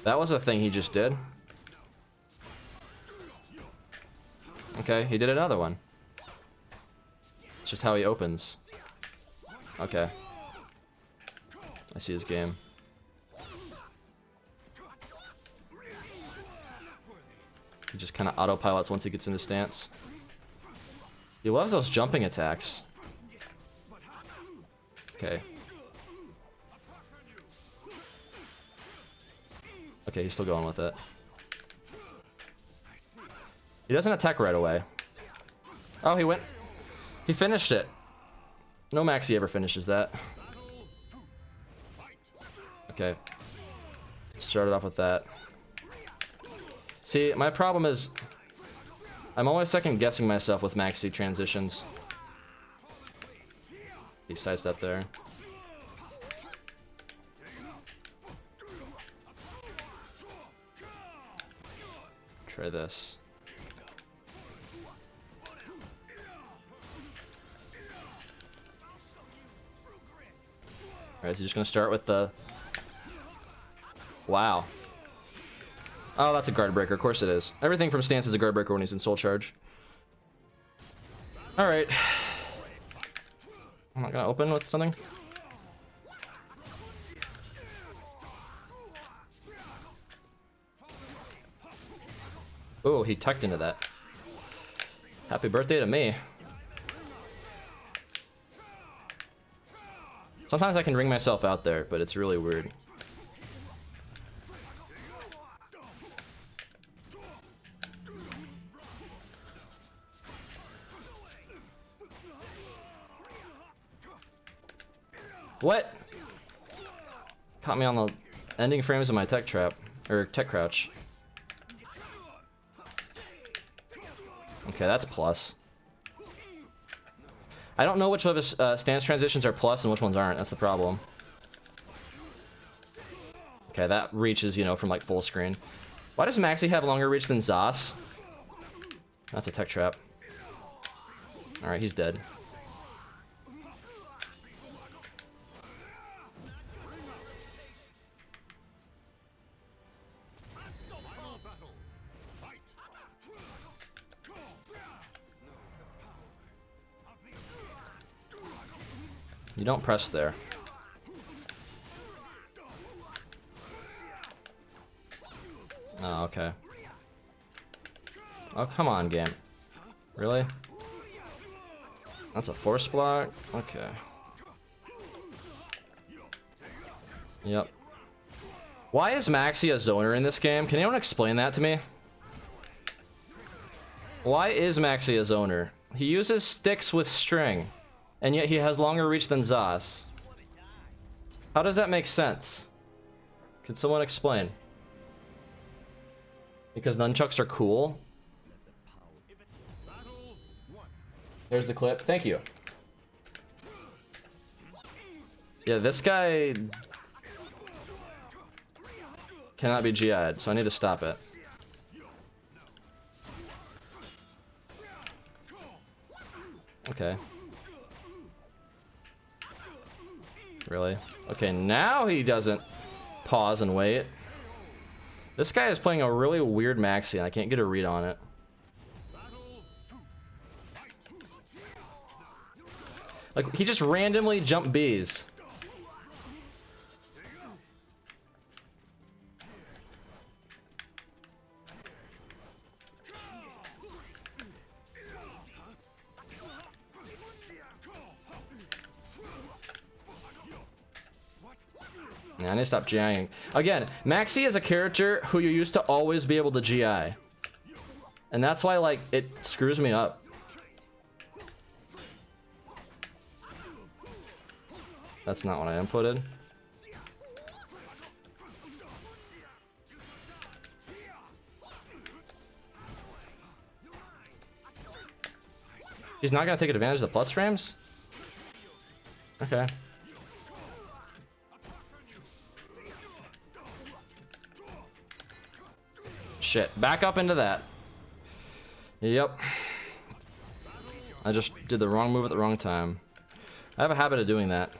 That was a thing he just did. Okay, he did another one. It's just how he opens. Okay. I see his game. He just kind of autopilots once he gets into stance. He loves those jumping attacks. Okay. Okay, he's still going with it. He doesn't attack right away. Oh, he finished it. No Maxi ever finishes that. Okay. Started off with that. See, my problem is I'm always second guessing myself with Maxi transitions. He sidestepped there. Try this. Alright, so just gonna start with the... Wow. Oh, that's a guard breaker. Of course it is. Everything from stance is a guard breaker when he's in soul charge. Alright. I'm not gonna open with something. Oh, he tucked into that. Happy birthday to me. Sometimes I can ring myself out there, but it's really weird. What? Caught me on the ending frames of my tech trap, or tech crouch. Okay, that's plus. I don't know which of his stance transitions are plus and which ones aren't. That's the problem. Okay, that reaches, you know, from like full screen. Why does Maxi have longer reach than ZOS? That's a tech trap. Alright, he's dead. You don't press there. Oh, okay. Oh, come on, game. Really? That's a force block? Okay. Yep. Why is Maxi a zoner in this game? Can anyone explain that to me? Why is Maxi a zoner? He uses sticks with string. And yet he has longer reach than ZOS. How does that make sense? Can someone explain? Because nunchucks are cool? There's the clip. Thank you. Yeah, this guy cannot be GI'd, so I need to stop it. Okay. Really? Okay, now he doesn't pause and wait. This guy is playing a really weird maxi, and I can't get a read on it. Like, he just randomly jumped Bs. Yeah, I need to stop GIing. Again, Maxi is a character who you used to always be able to GI. And that's why, like, it screws me up. That's not what I inputted. He's not gonna take advantage of the plus frames? Okay. Shit, back up into that. Yep. I just did the wrong move at the wrong time. I have a habit of doing that.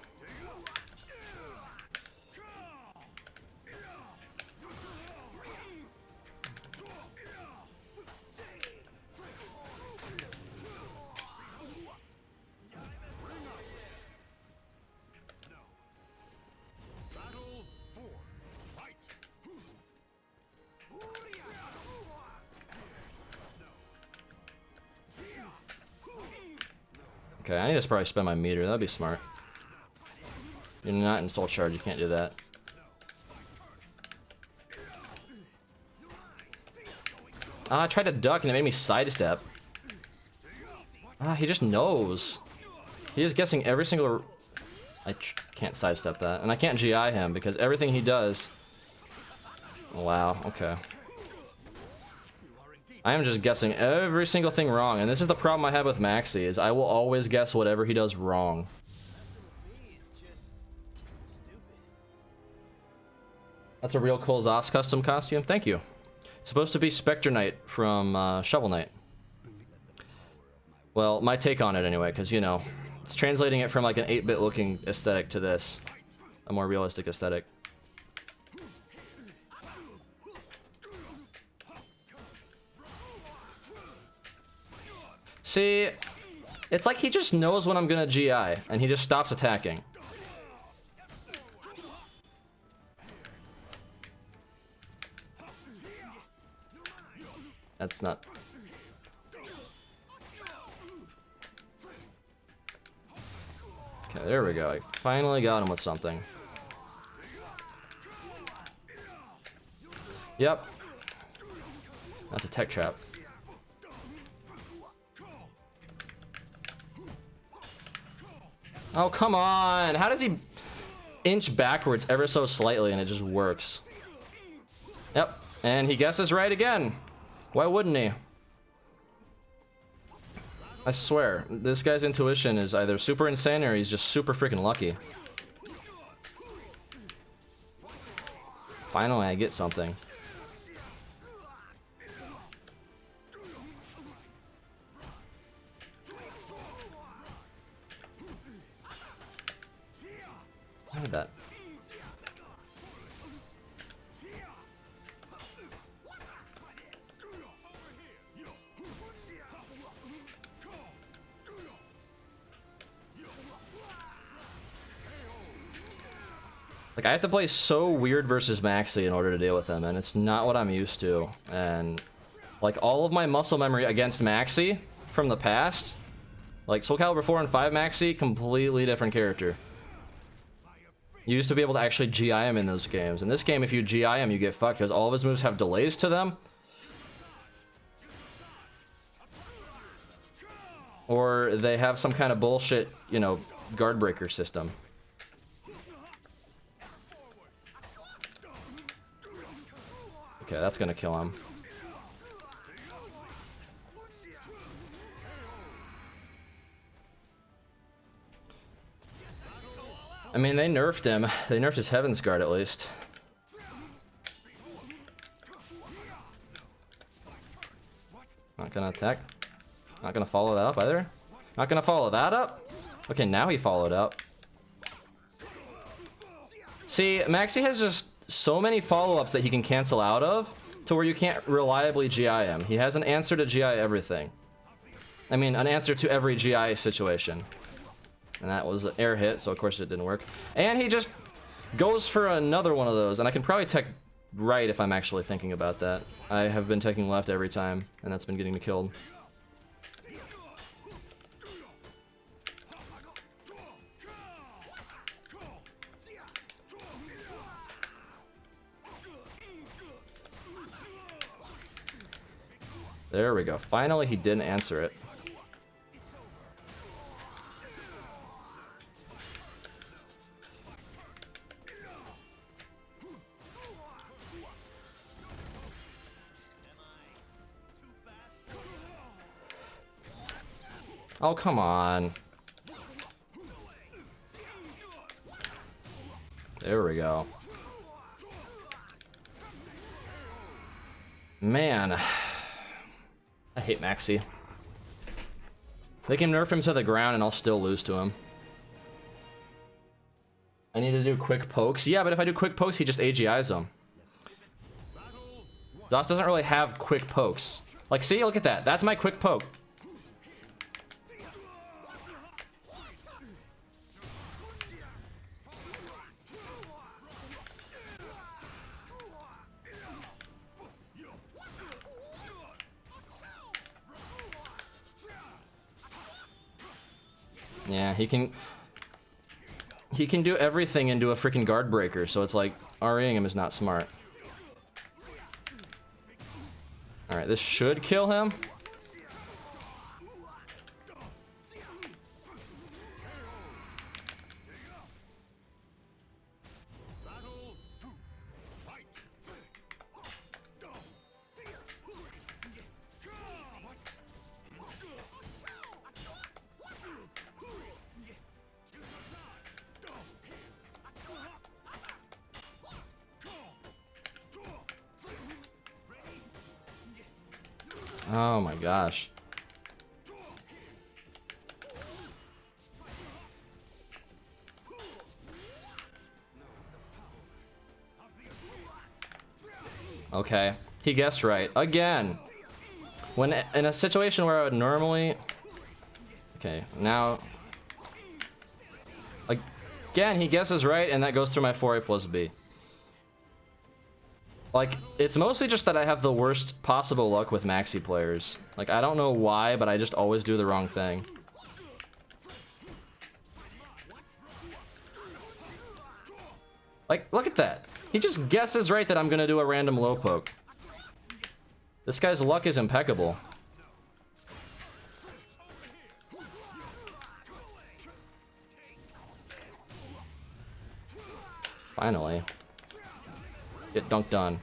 Okay, I need to probably spend my meter. That'd be smart. You're not in soul charge. You can't do that. Ah, I tried to duck and it made me sidestep. Ah, he just knows. He is guessing every single... I can't sidestep that. And I can't GI him because everything he does... Wow, okay. I am just guessing every single thing wrong, and this is the problem I have with Maxi, is I will always guess whatever he does wrong. That's a real Cole Zoss custom costume? Thank you. It's supposed to be Spectre Knight from Shovel Knight. Well, my take on it anyway, because, you know, it's translating it from like an 8-bit looking aesthetic to this. A more realistic aesthetic. See, it's like he just knows when I'm gonna GI, and he just stops attacking. That's not... Okay, there we go. I finally got him with something. Yep. That's a tech trap. Oh, come on! How does he inch backwards ever so slightly and it just works? Yep, and he guesses right again. Why wouldn't he? I swear, this guy's intuition is either super insane or he's just super freaking lucky. Finally, I get something. How did that? Like, I have to play so weird versus Maxi in order to deal with him, and it's not what I'm used to. And, like, all of my muscle memory against Maxi from the past, like, Soul Calibur 4 and 5 Maxi, completely different character. You used to be able to actually GI him in those games. In this game, if you GI him, you get fucked, because all of his moves have delays to them. Or they have some kind of bullshit, you know, guard breaker system. Okay, that's gonna kill him. I mean, they nerfed him. They nerfed his Heaven's Guard, at least. Not gonna attack. Not gonna follow that up either. Not gonna follow that up. Okay, now he followed up. See, Maxi has just so many follow-ups that he can cancel out of to where you can't reliably GI him. He has an answer to GI everything. I mean, an answer to every GI situation. And that was an air hit, so of course it didn't work. And he just goes for another one of those, and I can probably tech right if I'm actually thinking about that. I have been taking left every time, and that's been getting me killed. There we go. Finally, he didn't answer it. Oh, come on. There we go. Man. I hate Maxi. They can nerf him to the ground and I'll still lose to him. I need to do quick pokes. Yeah, but if I do quick pokes, he just AGIs them. Zos doesn't really have quick pokes. Like, see, look at that. That's my quick poke. Yeah, he can do everything into a freaking guard breaker, so it's like REing him is not smart. Alright, this should kill him. Oh my gosh. Okay, he guessed right again. When in a situation where I would normally... Okay, now... Again, he guesses right, and that goes through my 4A plus B. Like, it's mostly just that I have the worst possible luck with Maxi players. Like, I don't know why, but I just always do the wrong thing. Like, look at that. He just guesses right that I'm gonna do a random low poke. This guy's luck is impeccable. Finally. Get dunked on.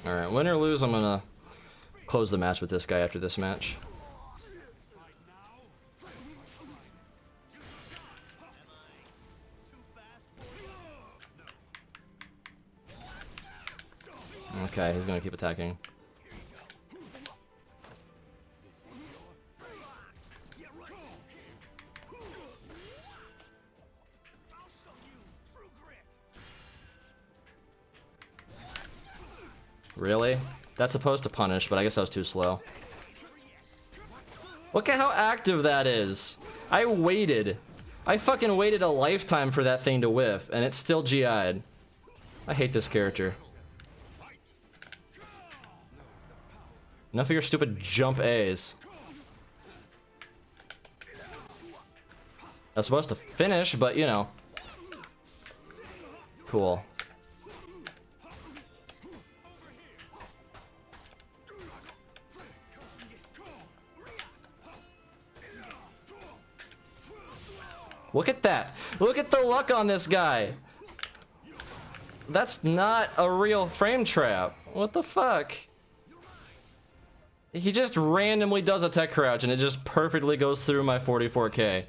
Alright, win or lose, I'm gonna close the match with this guy after this match. Okay, he's gonna keep attacking. Really? That's supposed to punish, but I guess I was too slow. Look at how active that is. I waited. I fucking waited a lifetime for that thing to whiff, and it's still GI'd. I hate this character. Enough of your stupid jump A's. I was supposed to finish, but you know. Cool. Look at that. Look at the luck on this guy. That's not a real frame trap. What the fuck? He just randomly does a tech crouch and it just perfectly goes through my 44k.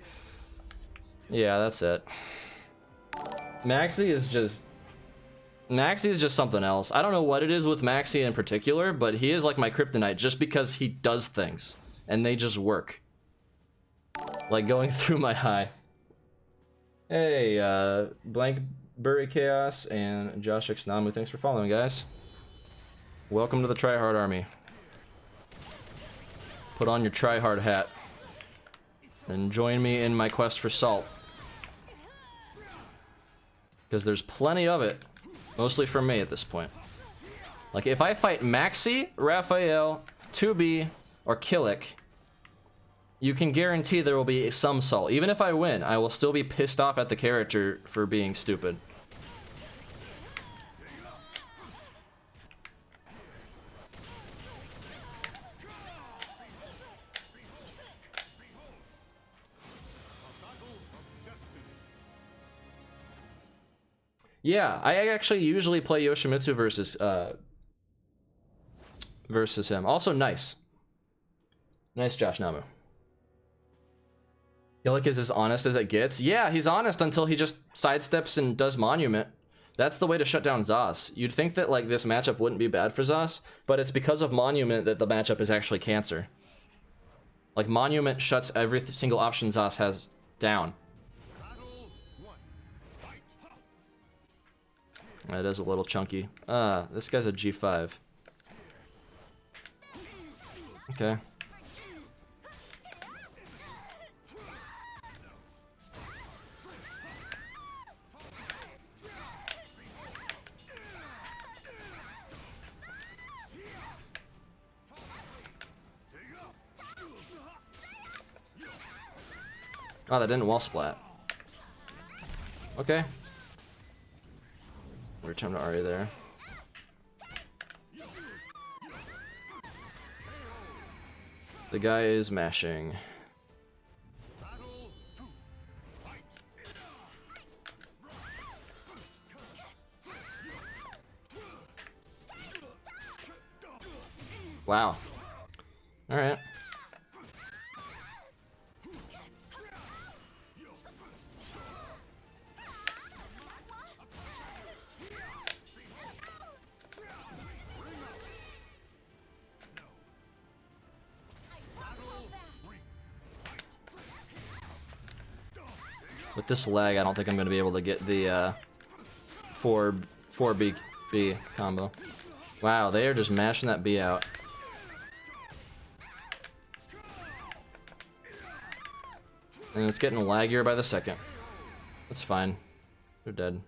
Yeah, that's it. Maxi is just something else. I don't know what it is with Maxi in particular, but he is like my kryptonite just because he does things and they just work. Like going through my high. Hey, Blankberry Chaos and Josh Xnamu, thanks for following, guys. Welcome to the Tryhard Army. Put on your Tryhard hat and join me in my quest for salt. Because there's plenty of it. Mostly for me at this point. Like, if I fight Maxi, Raphael, 2B, or Killick, you can guarantee there will be some salt. Even if I win, I will still be pissed off at the character for being stupid. Yeah, I actually usually play Yoshimitsu versus him. Also, nice. Nice, Josh Namu. Killick is as honest as it gets. Yeah, he's honest until he just sidesteps and does Monument. That's the way to shut down Zos. You'd think that like this matchup wouldn't be bad for Zos, but it's because of Monument that the matchup is actually cancer. Like, Monument shuts every single option Zos has down. That is a little chunky. This guy's a G5. Okay. Oh, that didn't wall splat. Okay. Return to Ari there. The guy is mashing. Wow. All right. With this lag, I don't think I'm going to be able to get the 4B combo. Wow, they are just mashing that B out. And it's getting laggier by the second. That's fine. They're dead.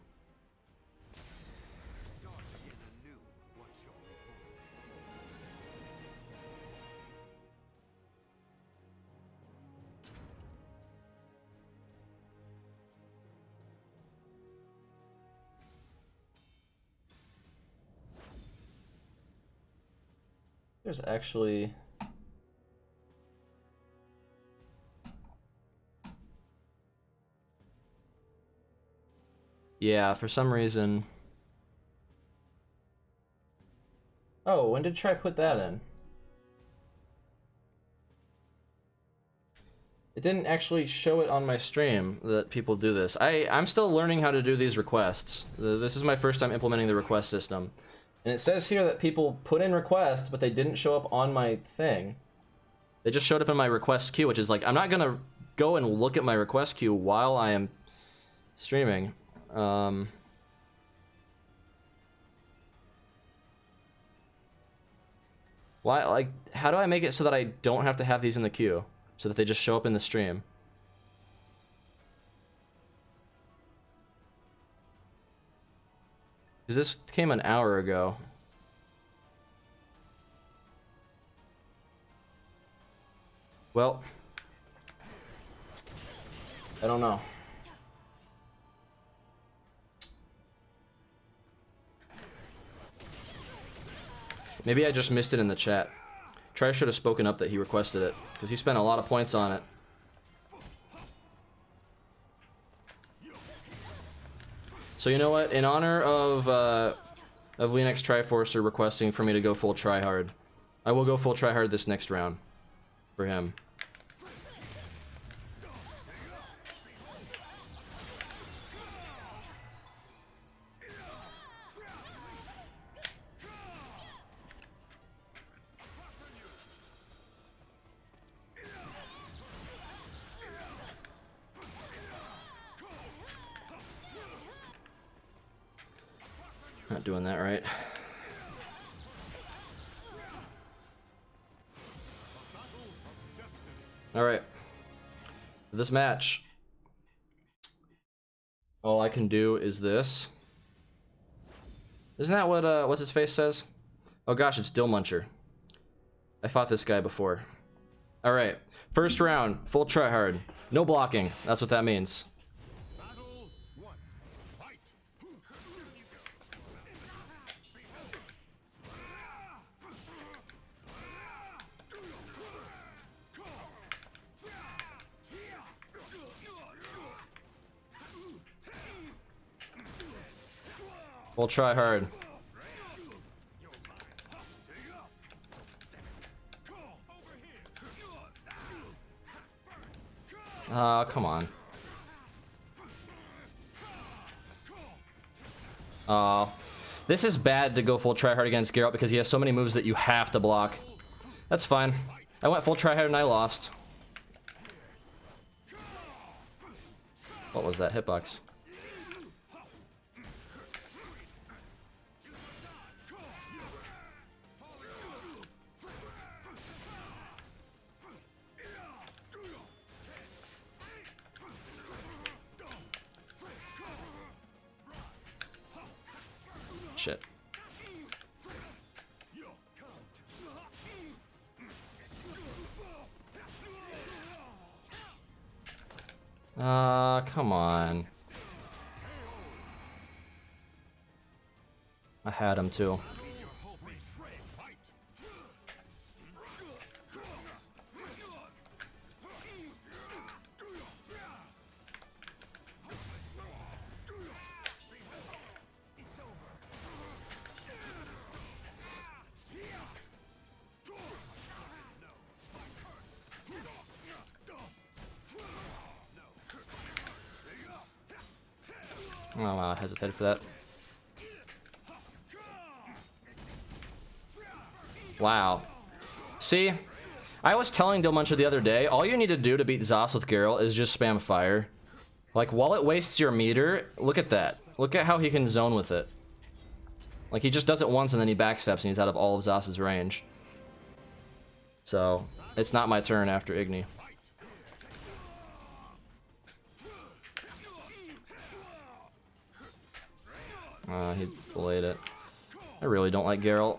There's actually... Yeah, for some reason... Oh, when did Try put that in? It didn't actually show it on my stream that people do this. I'm still learning how to do these requests. This is my first time implementing the request system. And it says here that people put in requests, but they didn't show up on my thing. They just showed up in my request queue, which is like, I'm not gonna go and look at my request queue while I am streaming. Why, like, how do I make it so that I don't have to have these in the queue? So that they just show up in the stream? Because this came an hour ago. Well, I don't know. Maybe I just missed it in the chat. Try should have spoken up that he requested it, because he spent a lot of points on it. So you know what? In honor of Linux Triforcer requesting for me to go full tryhard, I will go full tryhard this next round for him. Not doing that right. All right. This match, all I can do is this. Isn't that what what's his face says? Oh gosh, it's Dill Muncher. I fought this guy before. All right, first round, full tryhard, no blocking. That's what that means. We'll try hard. Come on. This is bad to go full tryhard against Geralt because he has so many moves that you have to block. That's fine. I went full tryhard and I lost. What was that hitbox? Shit. Come on. I had him too. Oh wow, I hesitated for that. Wow. See? I was telling Dill Muncher the other day, all you need to do to beat Zos with Geralt is just spam fire. Like, while it wastes your meter, look at that. Look at how he can zone with it. Like, he just does it once and then he backsteps and he's out of all of Zos's range. So, it's not my turn after Igni. He delayed it. I really don't like Geralt.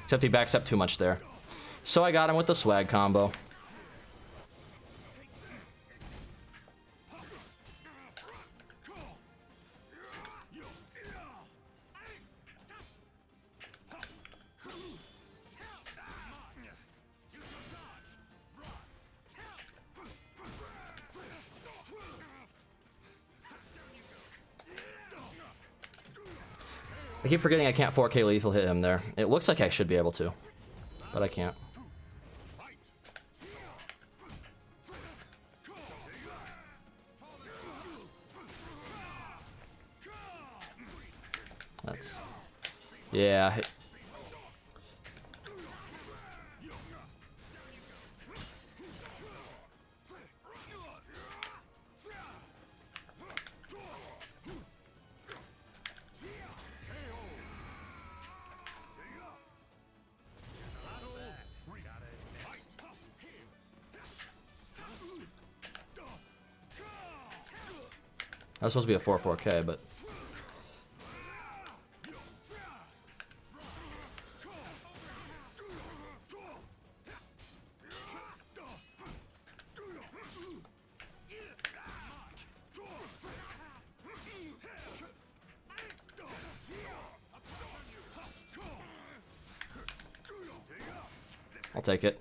Except he backs up too much there. So I got him with the swag combo. I keep forgetting I can't 4K lethal hit him there. It looks like I should be able to, but I can't. That's... yeah. That was supposed to be a 4-4K, but... I'll take it.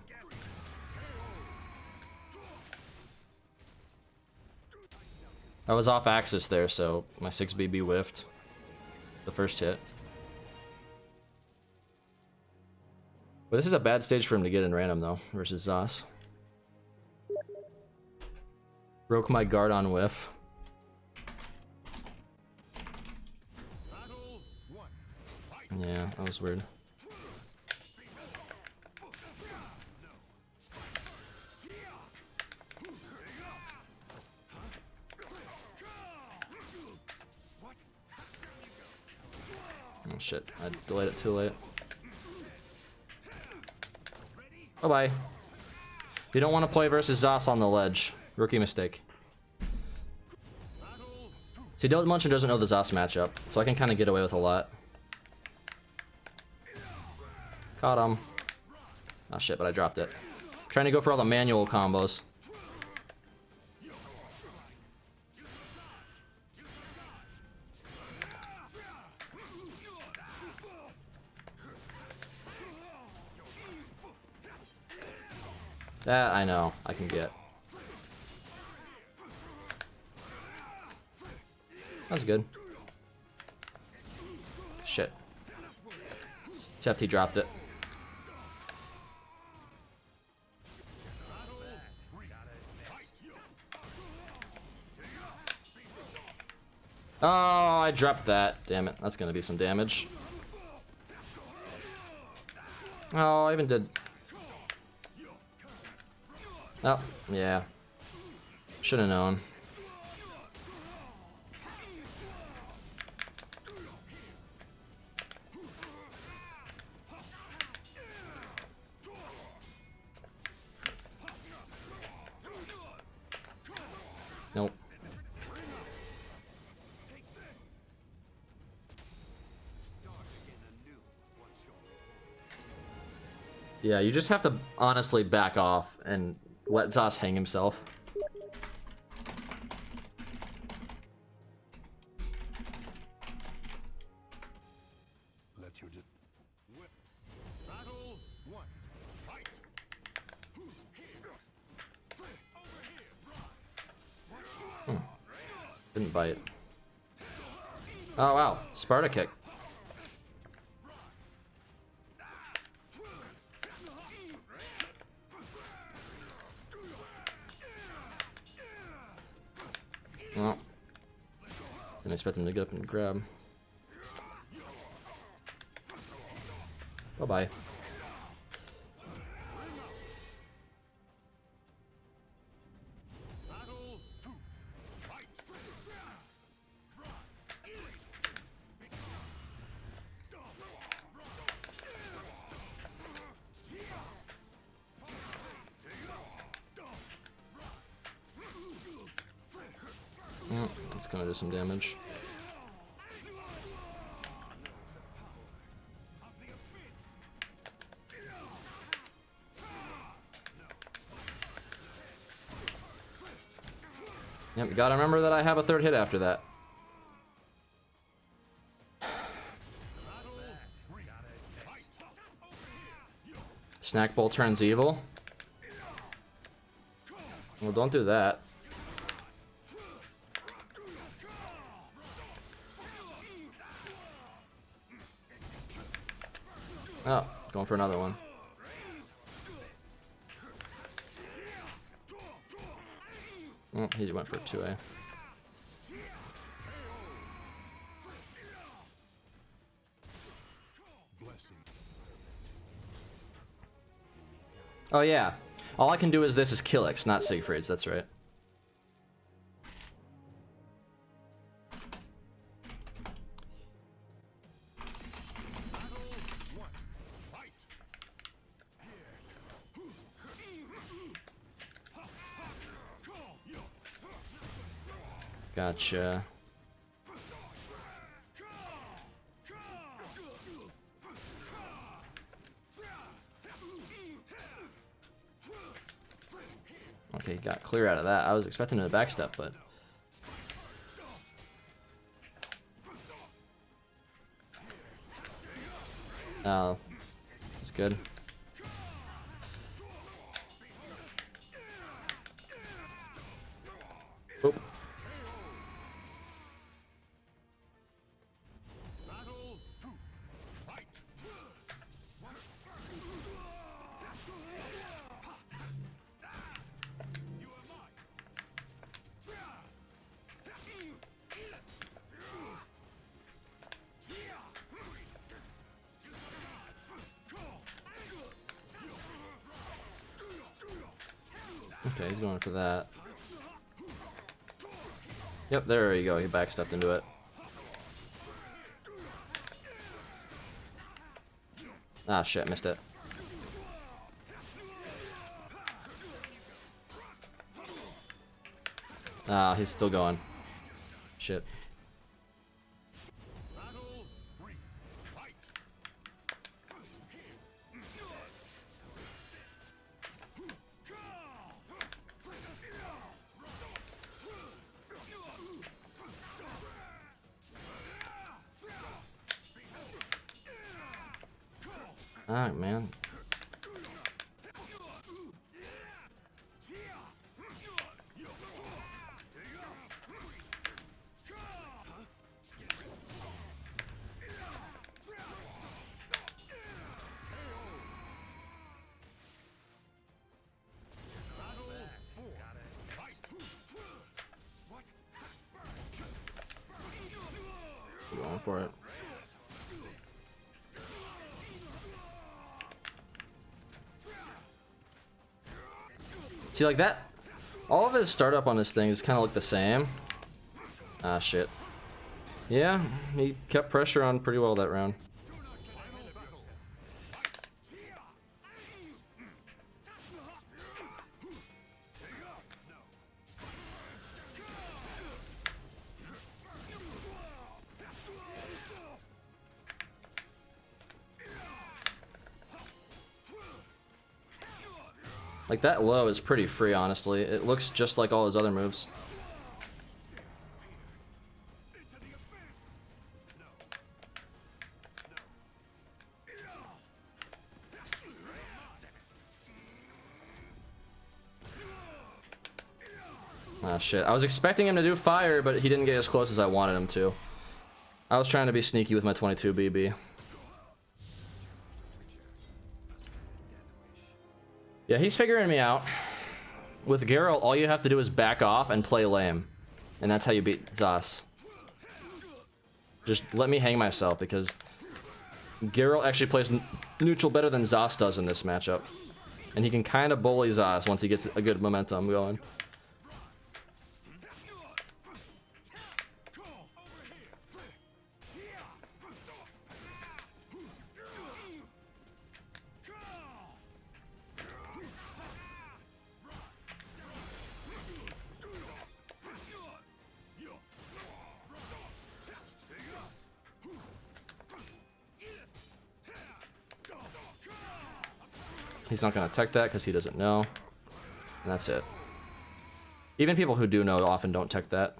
I was off axis there, so my 6BB whiffed the first hit. But this is a bad stage for him to get in random, though, versus Zos. Broke my guard on whiff. Yeah, that was weird. Oh shit, I delayed it too late. Bye-bye. You don't want to play versus Zos on the ledge. Rookie mistake. See, Muncher doesn't know the Zos matchup, so I can kind of get away with a lot. Caught him. Oh shit, but I dropped it. Trying to go for all the manual combos. That I know I can get. That's good. Shit. Except he dropped it. Oh, I dropped that. Damn it. That's gonna be some damage. Oh, I even did. Oh, yeah. Should have known. Nope. Yeah, you just have to honestly back off and let Zos hang himself. Let your battle one. Fight. Didn't bite. Oh wow, Sparta kick. Well, didn't expect him to get up and grab. Bye-bye. It's gonna do some damage. Yep, you gotta remember that I have a third hit after that. Snack Bowl turns evil. Well, don't do that. Oh, going for another one. Oh, he went for 2A. Oh yeah. All I can do is this is Killix, not Siegfried's, that's right. Gotcha. Okay, got clear out of that. I was expecting a backstep, but... Oh, that's good. Okay, he's going for that. Yep, there you go. He backstepped into it. Ah, shit, missed it. Ah, he's still going. Shit. Alright, man. Going for it. See, like that, all of his startup on this thing is kind of look the same. Ah, shit. Yeah, he kept pressure on pretty well that round. Like, that low is pretty free, honestly. It looks just like all his other moves. Ah, shit. I was expecting him to do fire, but he didn't get as close as I wanted him to. I was trying to be sneaky with my 22 BB. Yeah, he's figuring me out. With Geralt, all you have to do is back off and play lame. And that's how you beat Zos. Just let me hang myself, because Geralt actually plays neutral better than Zos does in this matchup. And he can kind of bully Zos once he gets a good momentum going. He's not going to tech that because he doesn't know. And that's it. Even people who do know often don't tech that.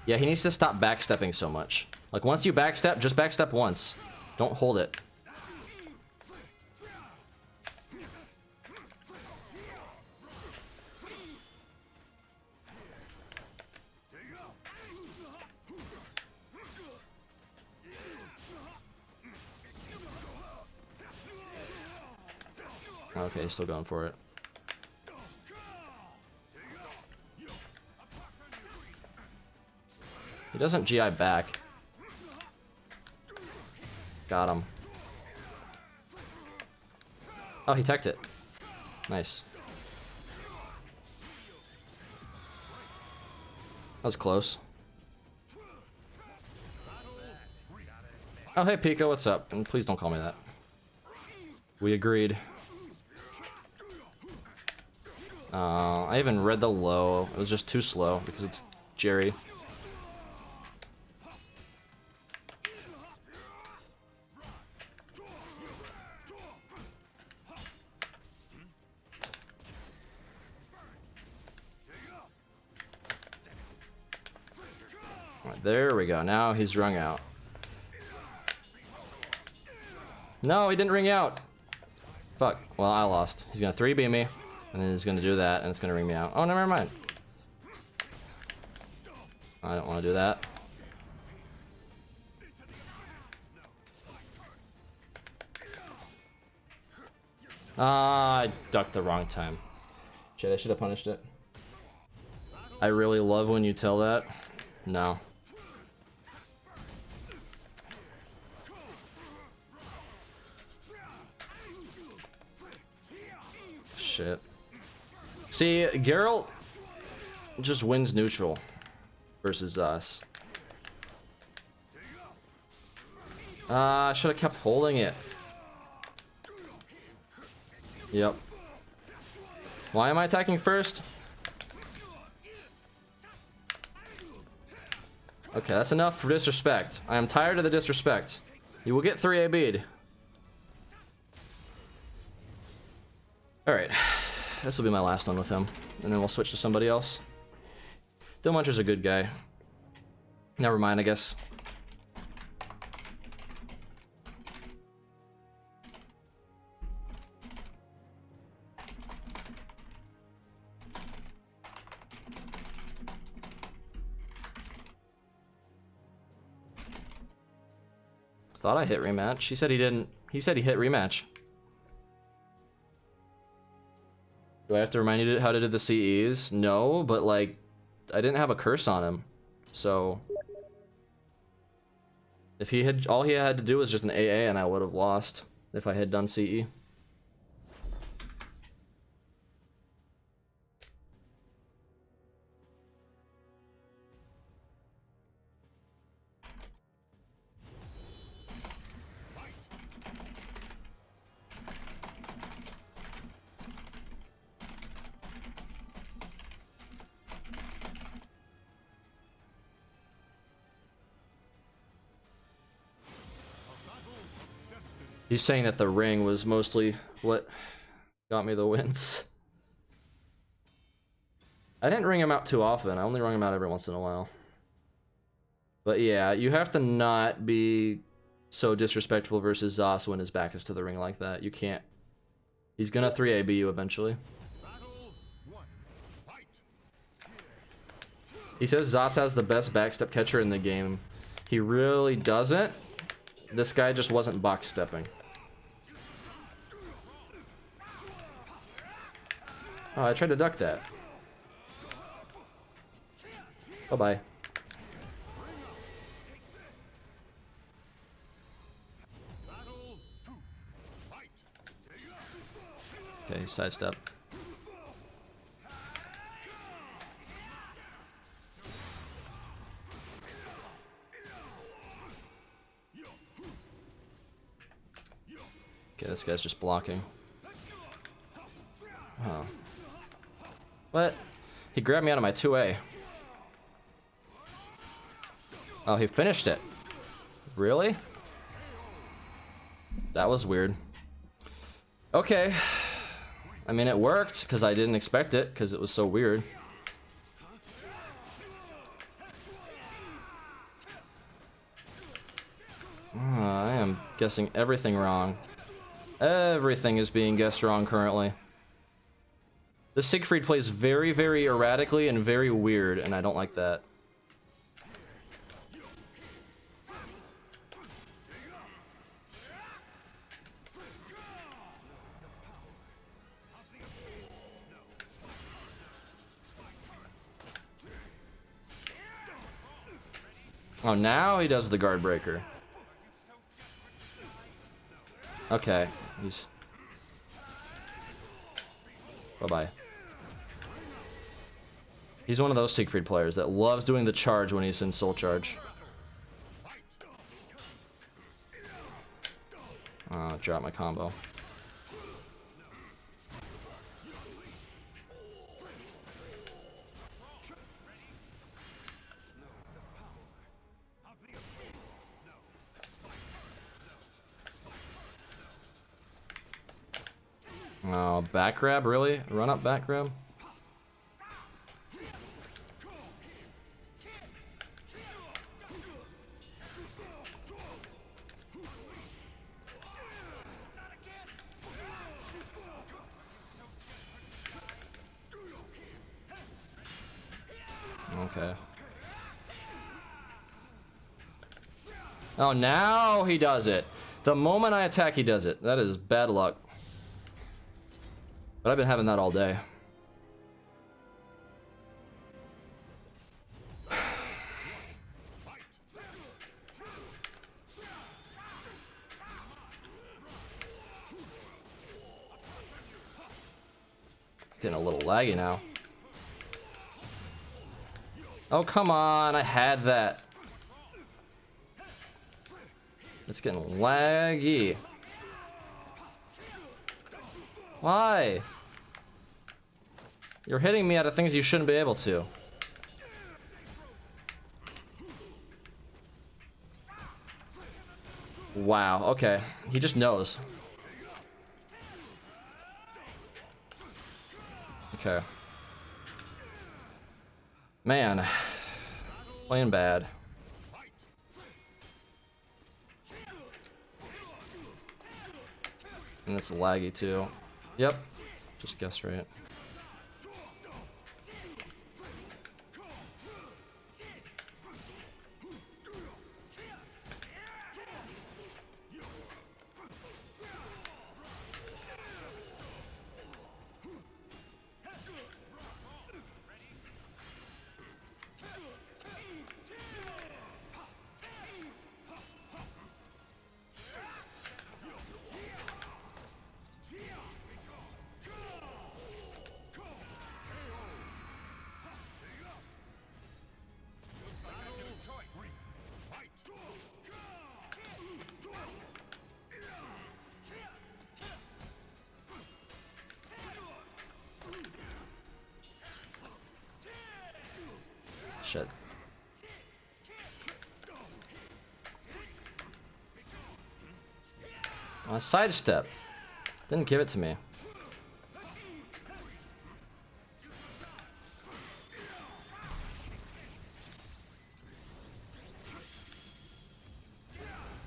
Yeah, he needs to stop backstepping so much. Like, once you backstep, just backstep once. Don't hold it. Okay, he's still going for it. He doesn't GI back. Got him. Oh, he teched it. Nice. That was close. Oh, hey, Pico, what's up? And please don't call me that. We agreed. I even read the low. It was just too slow because it's Jerry. Alright, there we go. Now he's rung out. No, he didn't ring out. Fuck. Well, I lost. He's gonna 3B me. And then he's gonna do that, and it's gonna ring me out. Oh, never mind. I don't want to do that. Ah, I ducked the wrong time. Shit, I should have punished it. I really love when you tell that. No. shit. See, Geralt just wins neutral versus us. I should have kept holding it. Yep. Why am I attacking first? Okay, that's enough for disrespect. I am tired of the disrespect. You will get 3 AB'd. Alright. This will be my last one with him. And then we'll switch to somebody else. Dillmuncher's a good guy. Never mind, I guess. Thought I hit rematch. He said he didn't. He said he hit rematch. Do I have to remind you how to do the CEs? No, but like, I didn't have a curse on him. So, if he had, all he had to do was just an AA and I would have lost if I had done CE. He's saying that the ring was mostly what got me the wins. I didn't ring him out too often. I only rung him out every once in a while. But yeah, you have to not be so disrespectful versus Zos when his back is to the ring like that. You can't. He's gonna 3AB you eventually. He says Zos has the best backstep catcher in the game. He really doesn't. This guy just wasn't box stepping. Oh, I tried to duck that. Bye-bye. Okay, sidestep. Okay, this guy's just blocking. Oh. What? He grabbed me out of my 2A. Oh, he finished it. Really? That was weird. Okay. I mean, it worked, because I didn't expect it, because it was so weird. I am guessing everything wrong. Everything is being guessed wrong currently. The Siegfried plays very, very erratically and very weird, and I don't like that. Oh, now he does the guard breaker. Okay, he's... Bye-bye. He's one of those Siegfried players that loves doing the charge when he's in soul charge. Oh, drop my combo. Oh, back grab, really? Run up back grab? Okay. Oh, now he does it. The moment I attack, he does it. That is bad luck. But I've been having that all day. Getting a little laggy now. Oh, come on. I had that. It's getting laggy. Why? You're hitting me out of things you shouldn't be able to. Wow, okay. He just knows. Okay. Man. Playing bad. And it's laggy too. Yep. Just guessed right. Shit. A sidestep. Didn't give it to me.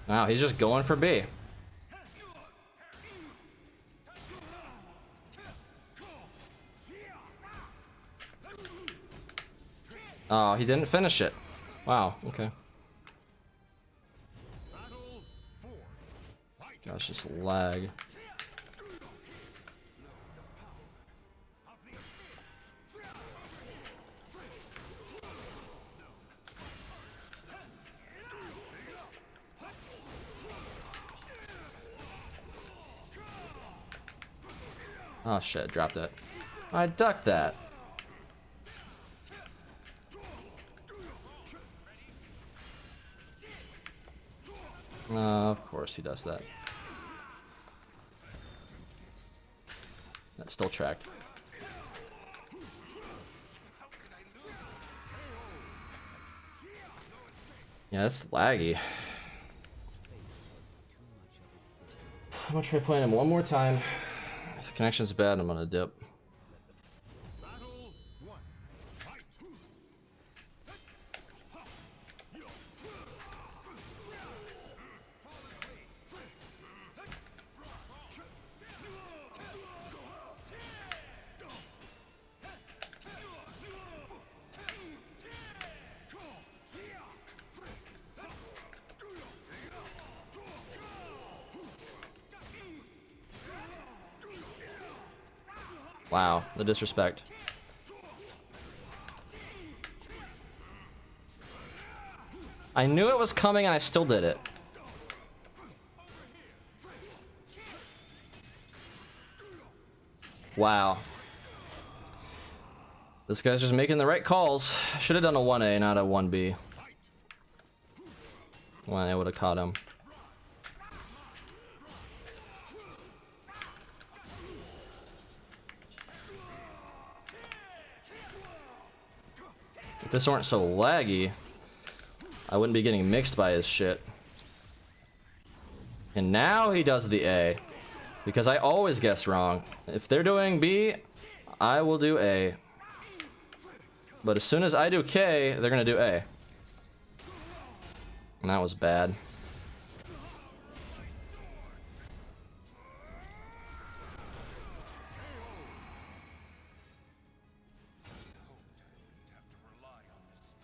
Wow, he's just going for B. Oh, he didn't finish it. Wow, okay. Gosh, just lag. Oh shit, dropped it. I ducked that. Of course he does that. That's still tracked. Yeah, it's laggy. I'm gonna try playing him one more time. If the connection's bad, I'm gonna dip. Wow, the disrespect. I knew it was coming and I still did it. Wow. This guy's just making the right calls. Should have done a 1A, not a 1B. 1A would have caught him. If this weren't so laggy, I wouldn't be getting mixed by his shit. And now he does the A. Because I always guess wrong. If they're doing B, I will do A. But as soon as I do K, they're gonna do A. And that was bad.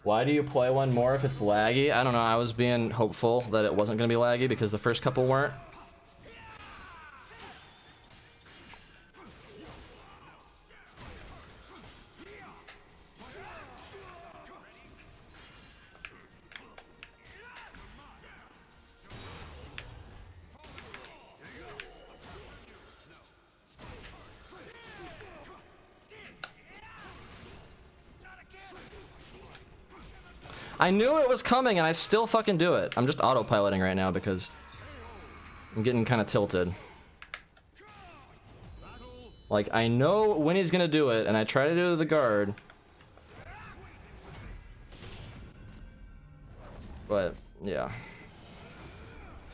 Why do you play one more if it's laggy? I don't know, I was being hopeful that it wasn't gonna be laggy because the first couple weren't. I knew it was coming and I still fucking do it. I'm just autopiloting right now because I'm getting kind of tilted. Like, I know when he's gonna do it and I try to do the guard. But, yeah.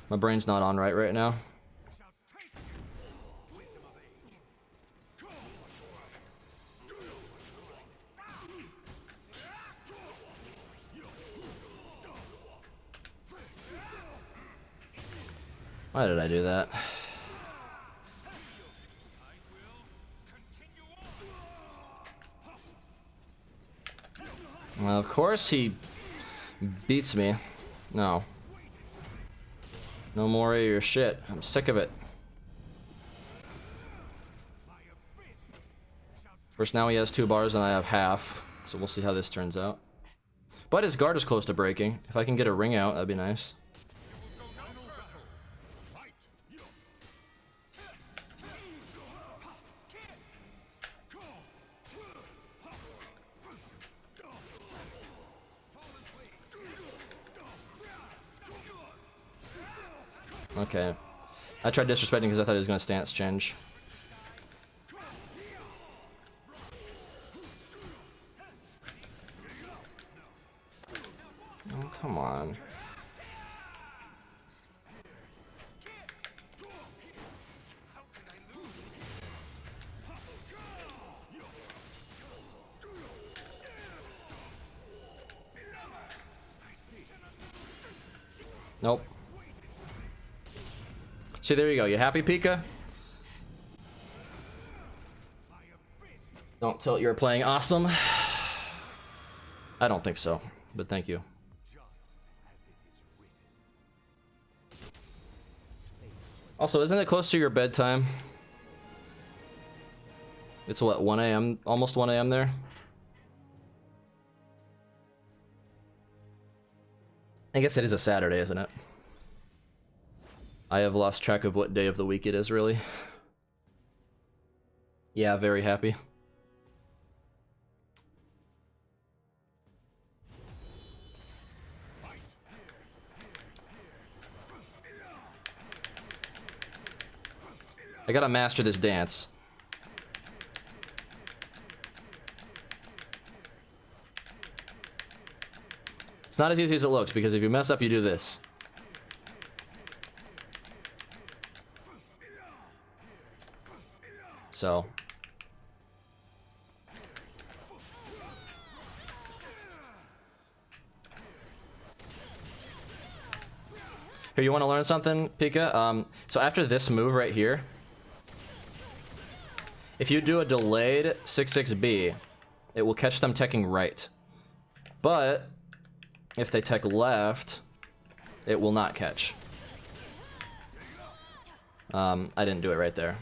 My brain's not on right now. Why did I do that? Well, of course he beats me. No. No more of your shit. I'm sick of it. First, now he has 2 bars and I have half. So we'll see how this turns out. But his guard is close to breaking. If I can get a ring out, that'd be nice. Okay. I tried disrespecting because I thought he was going to stance change. Oh, come on. Nope. See, there you go. You happy, Pika? Don't tell it you're playing awesome. I don't think so, but thank you. Also, isn't it close to your bedtime? It's what, 1 a.m.? Almost 1 a.m. there? I guess it is a Saturday, isn't it? I have lost track of what day of the week it is, really. Yeah, very happy. I gotta master this dance. It's not as easy as it looks, because if you mess up, you do this. So. Here, you want to learn something, Pika? So after this move right here, if you do a delayed 6-6B, it will catch them teching right. But if they tech left, it will not catch. I didn't do it right there.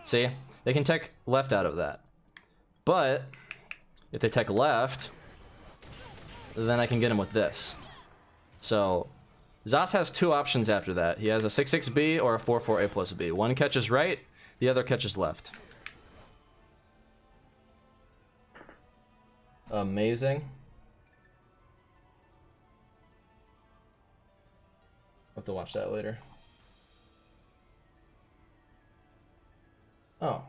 See? They can tech left out of that. But if they tech left, then I can get him with this. So Zas has 2 options after that. He has a 6-6B or a 4-4 A plus B. One catches right, the other catches left. Amazing. I'll have to watch that later. Oh.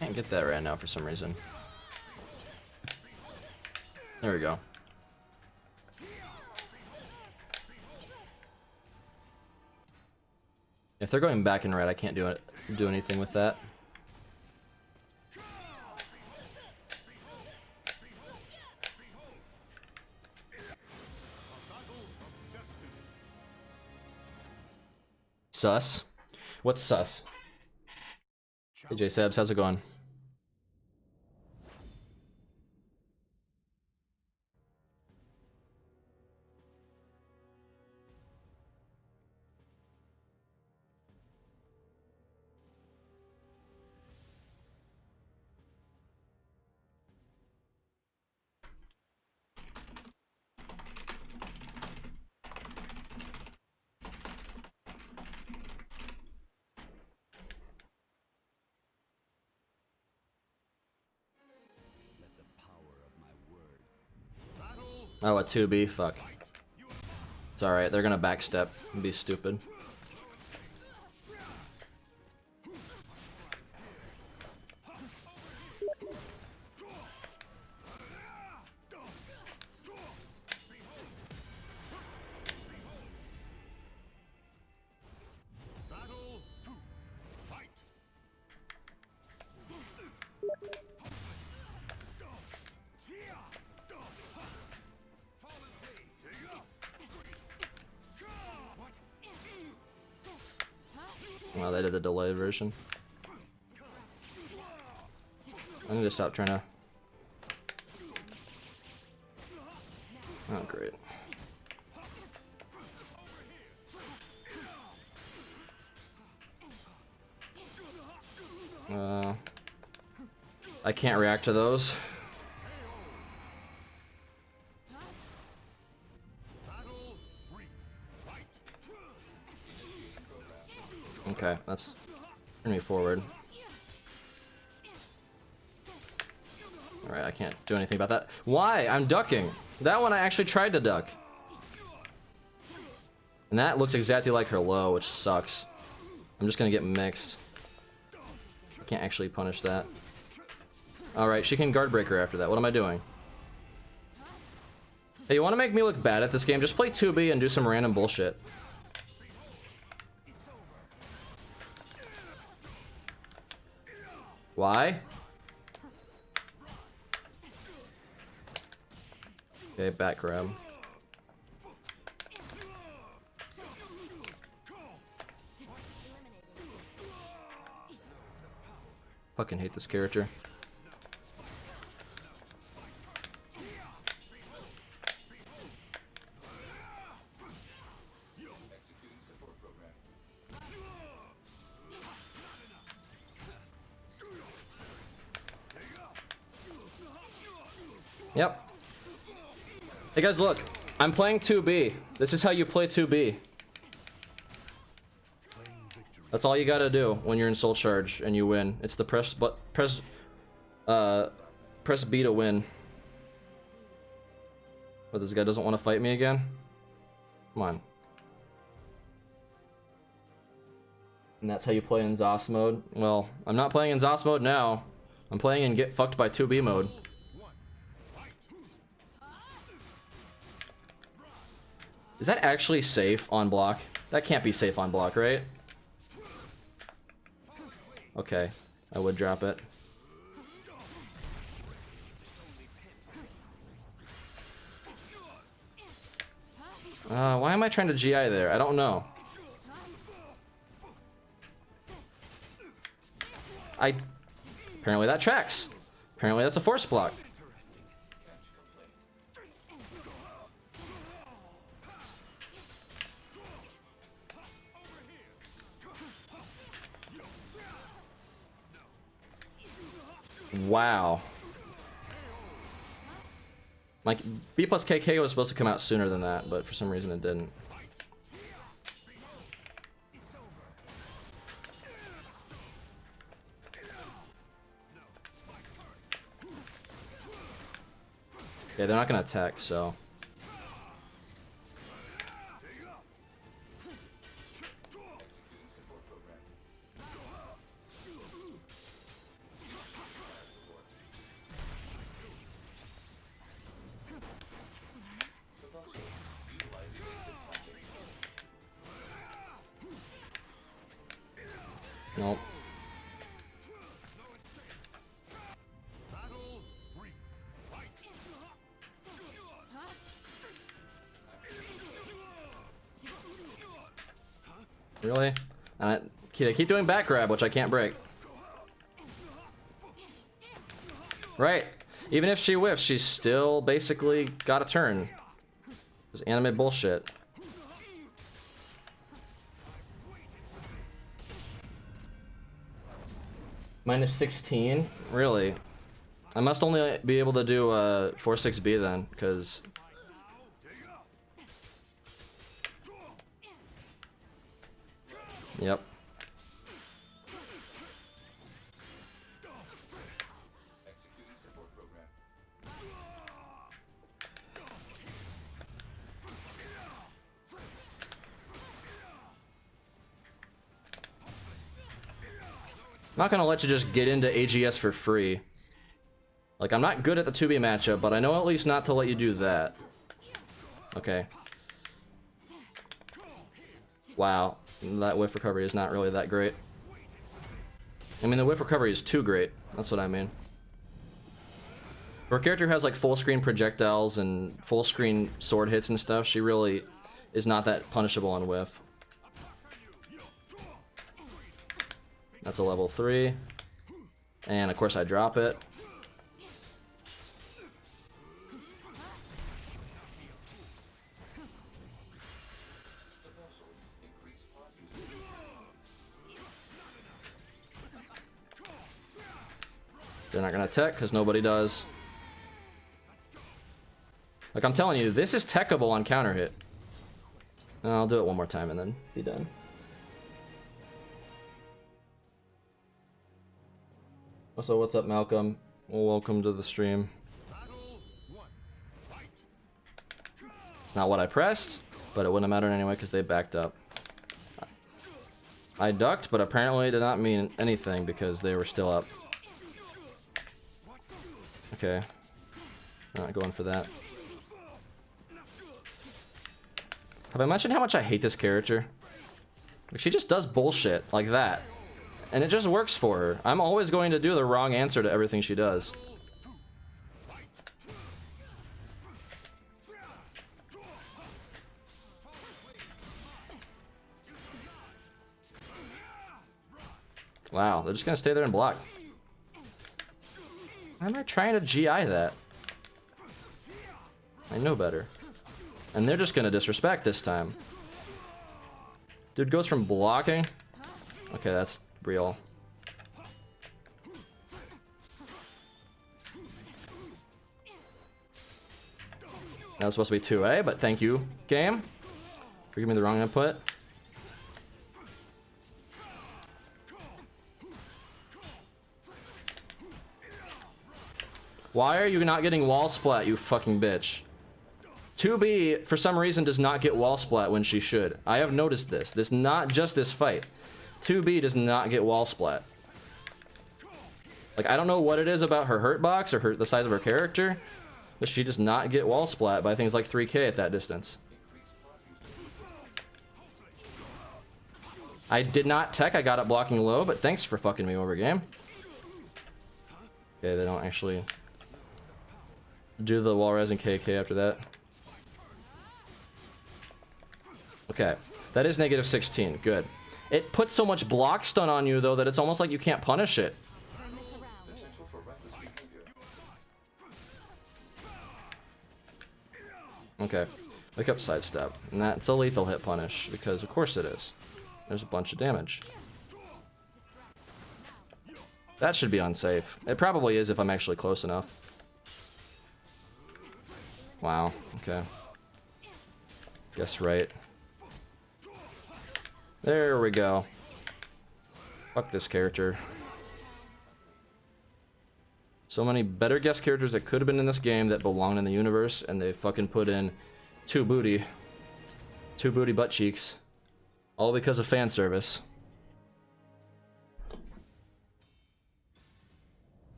Can't get that right now for some reason. There we go. If they're going back and right, I can't do anything with that. Sus? What's sus? Hey J Sabs, how's it going? Oh, a 2B? Fuck. It's alright, they're gonna backstep and be stupid. Well, they did the delayed version. I need to stop trying to... Oh, great. I can't react to those. Okay, that's turn me forward. Alright, I can't do anything about that. Why? I'm ducking. That one I actually tried to duck. And that looks exactly like her low, which sucks. I'm just gonna get mixed. I can't actually punish that. Alright, she can guard breaker after that. What am I doing? Hey, you wanna make me look bad at this game? Just play 2B and do some random bullshit. Why? Okay, back grab. Fucking hate this character. Yep. Hey guys, look. I'm playing 2B. This is how you play 2B. That's all you gotta do when you're in Soul Charge and you win. It's the press B to win. But this guy doesn't want to fight me again? Come on. And that's how you play in ZOS mode? Well, I'm not playing in ZOS mode now. I'm playing in Get Fucked by 2B mode. Is that actually safe on block? That can't be safe on block, right? Okay, I would drop it. Why am I trying to GI there? I don't know. Apparently that tracks. Apparently that's a force block. Wow. Like, B plus KK was supposed to come out sooner than that, but for some reason it didn't. Yeah, they're not gonna attack, so. Nope. Really? They keep doing back grab, which I can't break. Right. Even if she whiffs, she's still basically got a turn. It's anime bullshit. Minus 16? Really? I must only be able to do 4-6B then, because... Yep. not gonna let you just get into AGS for free. Like, I'm not good at the 2B matchup, but I know at least not to let you do that. Okay. Wow, that whiff recovery is not really that great. I mean, the whiff recovery is too great. That's what I mean. For a character who has like full screen projectiles and full screen sword hits and stuff, she really is not that punishable on whiff. That's a level 3. And of course I drop it. They're not gonna tech because nobody does. Like, I'm telling you, this is techable on counter hit. I'll do it one more time and then be done. Also, what's up, Malcolm? Well, welcome to the stream. It's not what I pressed, but it wouldn't have mattered anyway because they backed up. I ducked, but apparently it did not mean anything because they were still up. Okay. Not going for that. Have I mentioned how much I hate this character? Like, she just does bullshit like that. And it just works for her. I'm always going to do the wrong answer to everything she does. Wow, they're just gonna stay there and block. Why am I trying to GI that? I know better. And they're just gonna disrespect this time. Dude goes from blocking. Okay, that's real. That was supposed to be 2A, but thank you, game, for giving me the wrong input. Why are you not getting wall splat, you fucking bitch? 2B, for some reason, does not get wall splat when she should. I have noticed this. This not just this fight. 2B does not get wall splat. Like, I don't know what it is about her hurt box or the size of her character, but she does not get wall splat by things like 3K at that distance. I did not tech, I got it blocking low, but thanks for fucking me over, game. Okay, they don't actually do the wall res and KK after that. Okay, that is negative 16, good. It puts so much block stun on you though that it's almost like you can't punish it. Okay, wake up sidestep, and that's a lethal hit punish because of course it is. There's a bunch of damage. That should be unsafe. It probably is if I'm actually close enough. Wow, okay. Guess right. There we go. Fuck this character. So many better guest characters that could have been in this game that belong in the universe, and they fucking put in two booty butt cheeks. All because of fan service.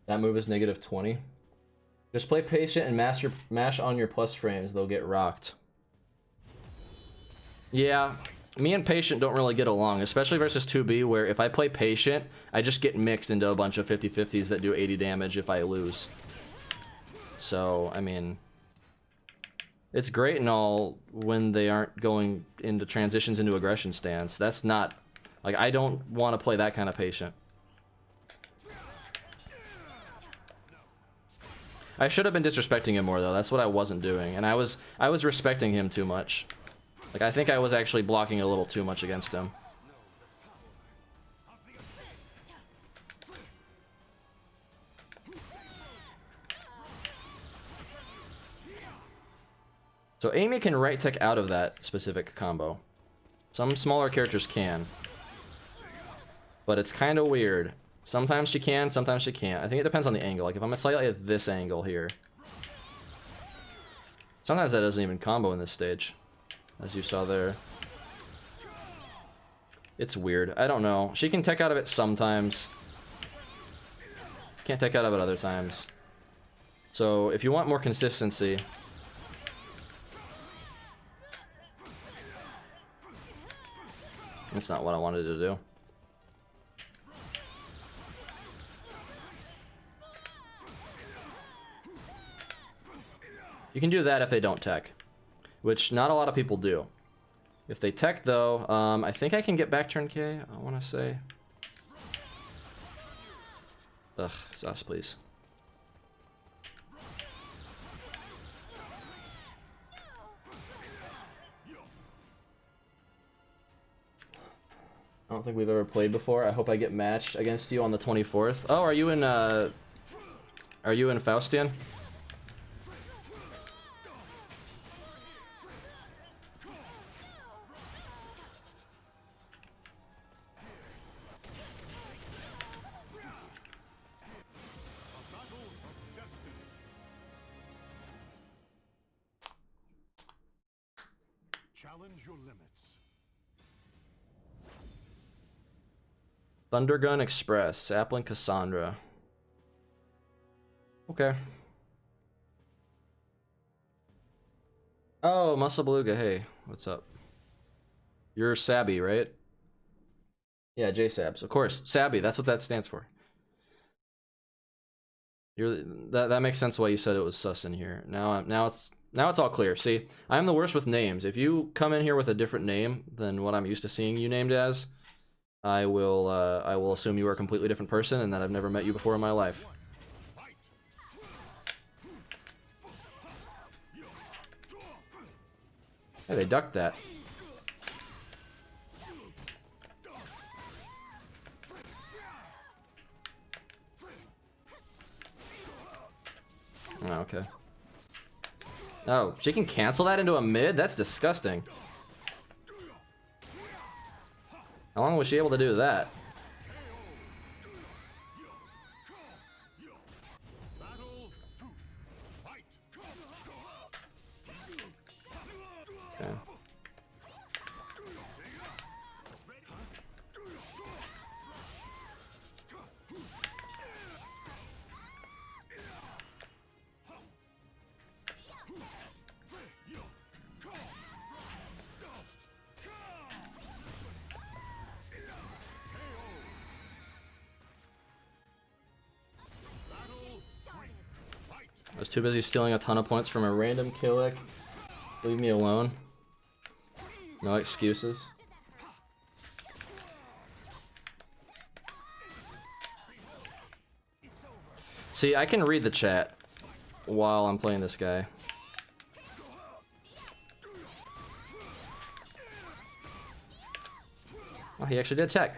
That move is negative 20. Just play patient and mash on your plus frames. They'll get rocked. Yeah, me and patient don't really get along, especially versus 2B, where if I play patient, I just get mixed into a bunch of 50-50s that do 80 damage if I lose. So, I mean, it's great and all when they aren't going into transitions into aggression stance. That's not, like, I don't want to play that kind of patient. I should have been disrespecting him more though. That's what I wasn't doing, and I was respecting him too much. Like, I think I was actually blocking a little too much against him. So Amy can right tech out of that specific combo. Some smaller characters can, but it's kind of weird. Sometimes she can, sometimes she can't. I think it depends on the angle. Like, if I'm slightly at this angle here, sometimes that doesn't even combo in this stage, as you saw there. It's weird. I don't know. She can tech out of it sometimes. Can't tech out of it other times. So if you want more consistency, that's not what I wanted to do. You can do that if they don't tech, which not a lot of people do. If they tech though, I think I can get back turn K, I want to say. Ugh, sauce please. I don't think we've ever played before. I hope I get matched against you on the 24th. Oh, are you in Faustian? Challenge your limits. Thundergun Express, Sapling Cassandra. Okay. Oh, Muscle Beluga, hey, what's up? You're Sabby, right? Yeah, J-Sabs, of course. Sabby, that's what that stands for. That makes sense why you said it was sus in here. Now it's all clear. See, I'm the worst with names. If you come in here with a different name than what I'm used to seeing you named as, I will assume you are a completely different person and that I've never met you before in my life. Hey, they ducked that. Oh, okay. Oh, she can cancel that into a mid? That's disgusting. How long was she able to do that? Okay. I was too busy stealing a ton of points from a random killick. Leave me alone. No excuses. See, I can read the chat while I'm playing this guy. Oh, he actually did tech.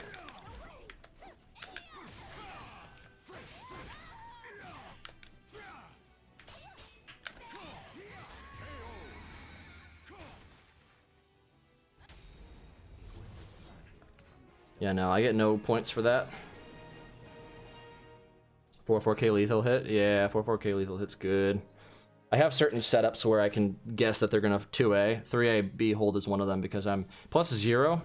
Yeah, no, I get no points for that. 4-4K lethal hit? Yeah, 4-4K lethal hit's good. I have certain setups where I can guess that they're gonna 2A. 3A B hold is one of them because I'm plus 0.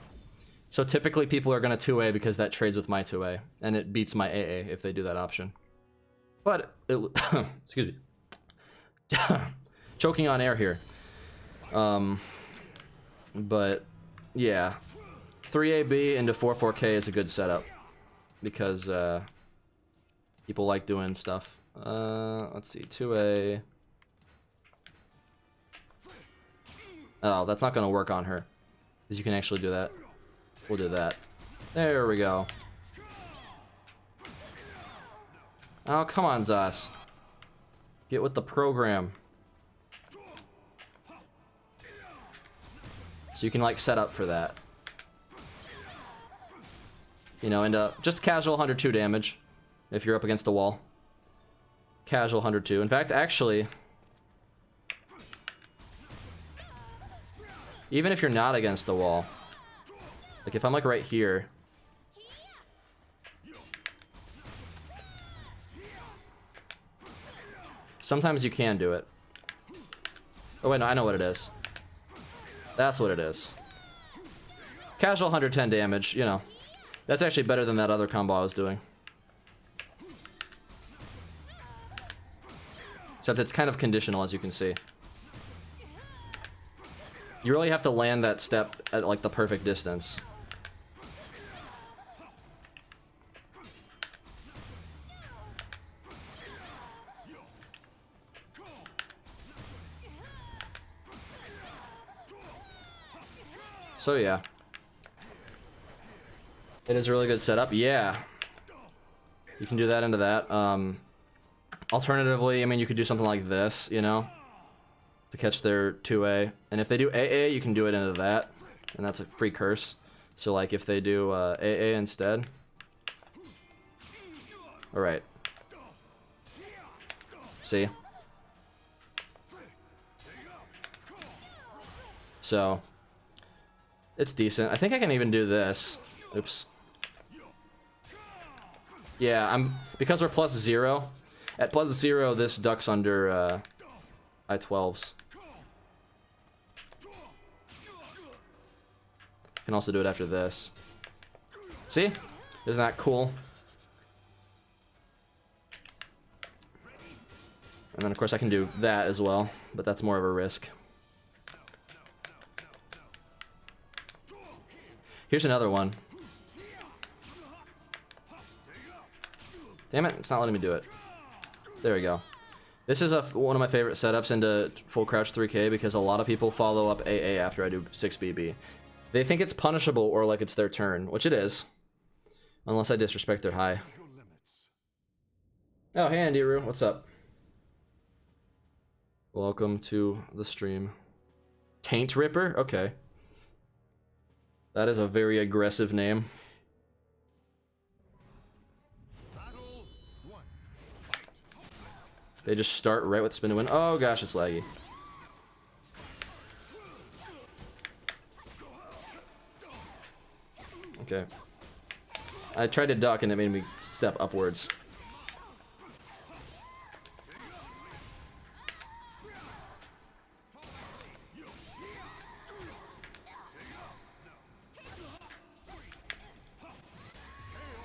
So typically people are gonna 2A because that trades with my 2A. And it beats my AA if they do that option. But, excuse me. Choking on air here. But, yeah. 3AB into 4-4K is a good setup because people like doing stuff. Let's see, 2A. Oh, that's not gonna work on her because you can actually do that. We'll do that. There we go. Oh, come on, Zas. Get with the program. So you can like set up for that. You know, and just casual 102 damage if you're up against the wall. Casual 102. In fact, actually, even if you're not against the wall, like if I'm like right here, sometimes you can do it. Oh wait, no, I know what it is. That's what it is. Casual 110 damage, you know. That's actually better than that other combo I was doing. Except it's kind of conditional, as you can see. You really have to land that step at like the perfect distance. So yeah. It is a really good setup. Yeah. You can do that into that. Alternatively, I mean, you could do something like this, you know, to catch their 2A. And if they do AA, you can do it into that. And that's a free curse. So, like, if they do AA instead. Alright. See? So, it's decent. I think I can even do this. Oops. Yeah, because we're plus 0. At plus 0, this ducks under I-12s. Can also do it after this. See? Isn't that cool? And then, of course, I can do that as well, but that's more of a risk. Here's another one. Damn it, it's not letting me do it. There we go. This is one of my favorite setups into full crouch 3K because a lot of people follow up AA after I do 6BB. They think it's punishable or like it's their turn, which it is. Unless I disrespect their high. Oh, hey Andiru, what's up? Welcome to the stream. Taint Ripper? Okay. That is a very aggressive name. They just start right with spin to win. Oh gosh, it's laggy. Okay. I tried to duck and it made me step upwards.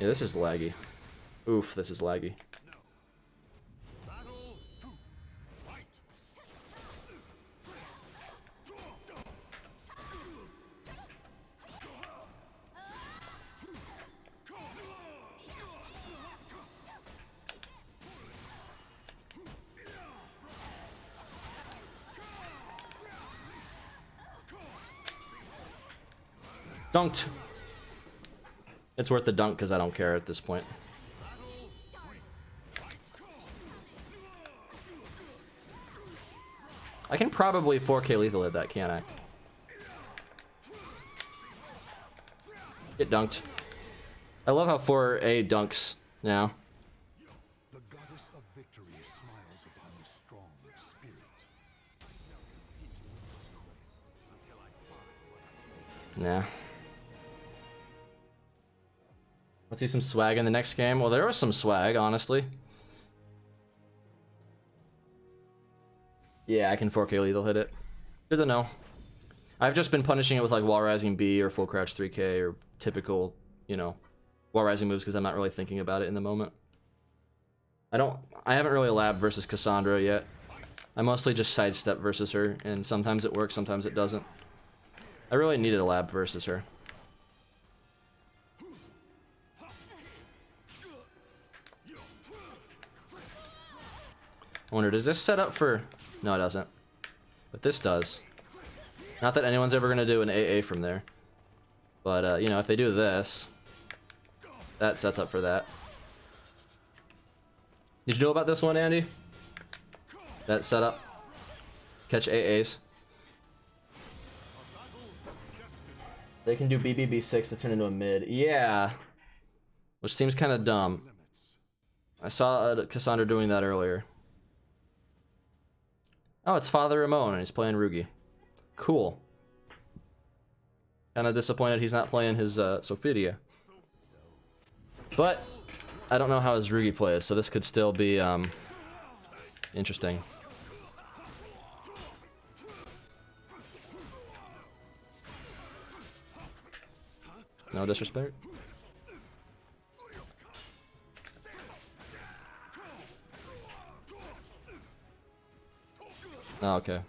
Yeah, this is laggy. Oof, this is laggy. Dunked. It's worth the dunk because I don't care at this point. I can probably 4K lethal hit that, can't I? Get dunked. I love how 4A dunks now. The goddess of victory smiles upon the strong of spirit. Nah. Let's see some swag in the next game. Well, there was some swag, honestly. Yeah, I can 4K lethal hit it. Good to know. I've just been punishing it with like wall rising B or full crouch 3K or typical, you know, wall rising moves because I'm not really thinking about it in the moment. I haven't really labbed versus Cassandra yet. I mostly just sidestep versus her, and sometimes it works, sometimes it doesn't. I really needed a lab versus her. I wonder, does this set up for... No, it doesn't. But this does. Not that anyone's ever going to do an AA from there. But, you know, if they do this, that sets up for that. Did you know about this one, Andy? That setup? Catch AAs. They can do BBB6 to turn into a mid. Yeah. Which seems kind of dumb. I saw Cassandra doing that earlier. Oh, it's Father Ramon, and he's playing Rugi. Cool. Kind of disappointed he's not playing his Sophidia. But I don't know how his Rugi plays, so this could still be interesting. No disrespect. Oh, okay.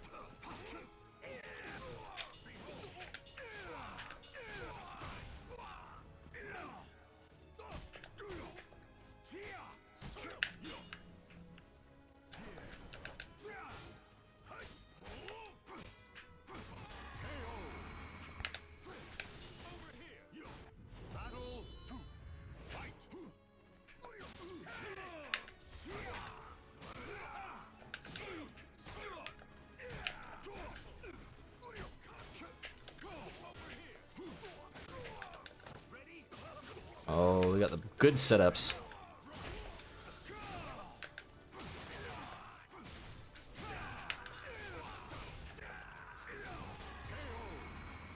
Oh, we got the good setups.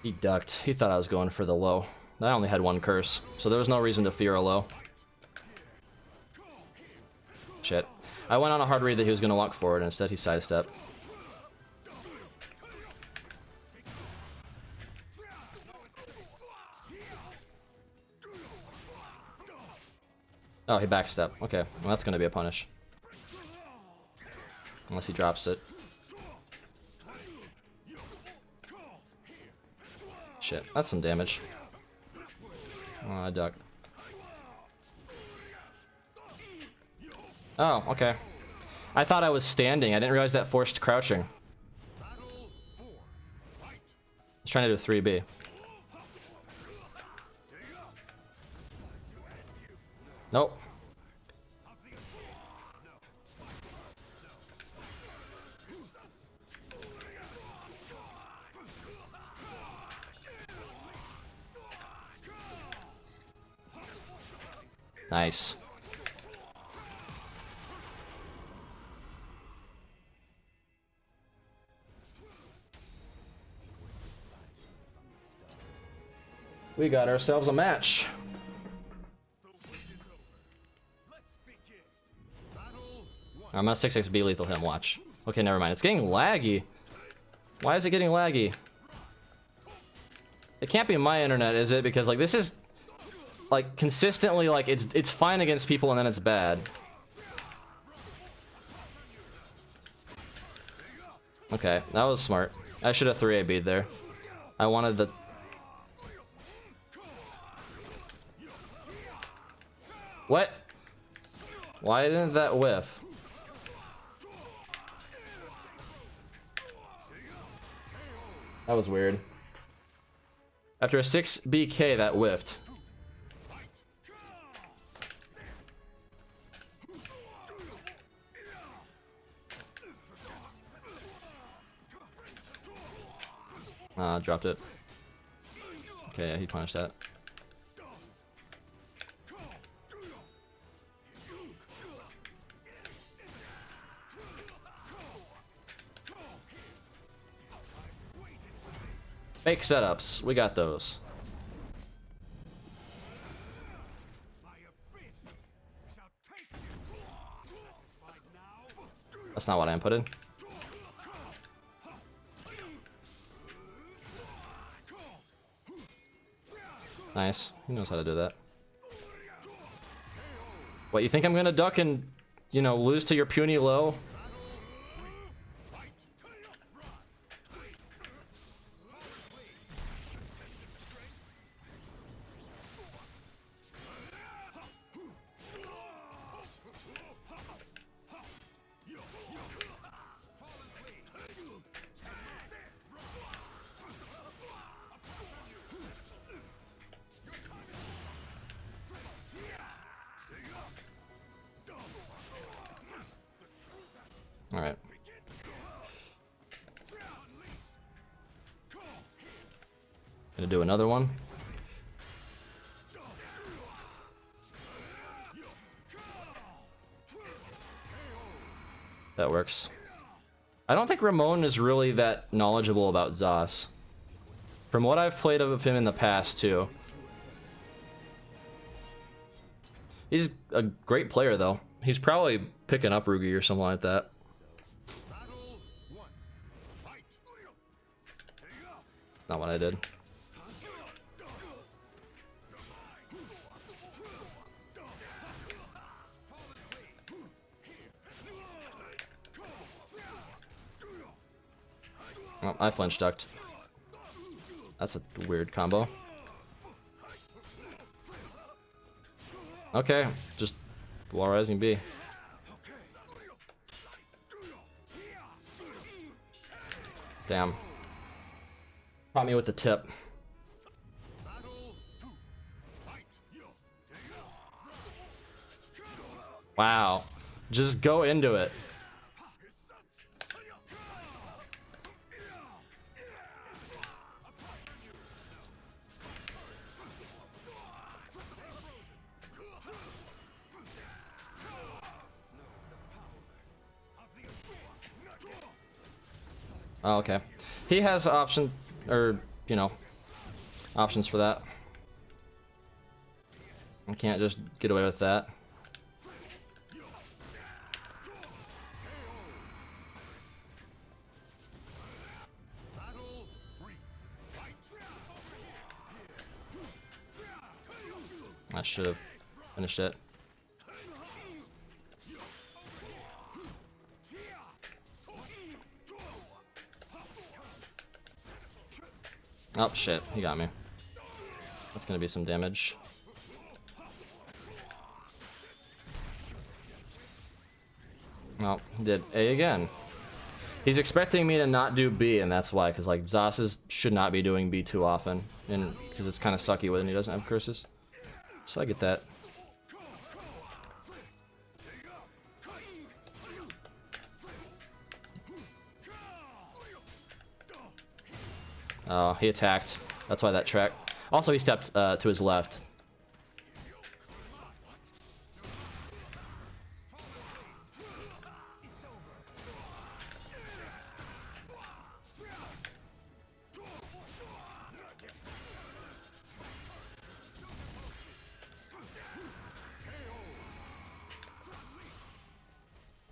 He ducked. He thought I was going for the low. I only had one curse, so there was no reason to fear a low. Shit. I went on a hard read that he was going to walk forward, and instead he sidestepped. Oh, he backstepped. Okay, well, that's going to be a punish. Unless he drops it. Shit, that's some damage. Oh, I ducked. Oh, okay. I thought I was standing. I didn't realize that forced crouching. I was trying to do a 3B. Nope. Nice. We got ourselves a match. I'm gonna 6xB lethal him, watch. Okay, never mind. It's getting laggy. Why is it getting laggy? It can't be my internet, is it? Because like this is like consistently like it's fine against people and then it's bad. Okay, that was smart. I should have 3AB'd there. I wanted the... What? Why didn't that whiff? That was weird. After a 6BK, that whiffed. Dropped it. Okay, yeah, he punished that. Fake setups, we got those. That's not what I inputted. Nice. He knows how to do that. What, you think I'm gonna duck and, you know, lose to your puny low? Alright. Gonna do another one. That works. I don't think Ramon is really that knowledgeable about Zos. From what I've played of him in the past, too. He's a great player, though. He's probably picking up Rugi or something like that. Not what I did. I flinch ducked. That's a weird combo. Okay, just wall rising B. Damn. Caught me with the tip. Wow. Just go into it. Oh, okay. He has option, or, you know, options for that. I can't just get away with that. I should have finished it. Oh shit, he got me. That's gonna be some damage. Oh, he did A again. He's expecting me to not do B, and that's why, because like Zos's should not be doing B too often, and because it's kind of sucky when he doesn't have curses. So I get that. Oh, he attacked. That's why that track. Also, he stepped to his left.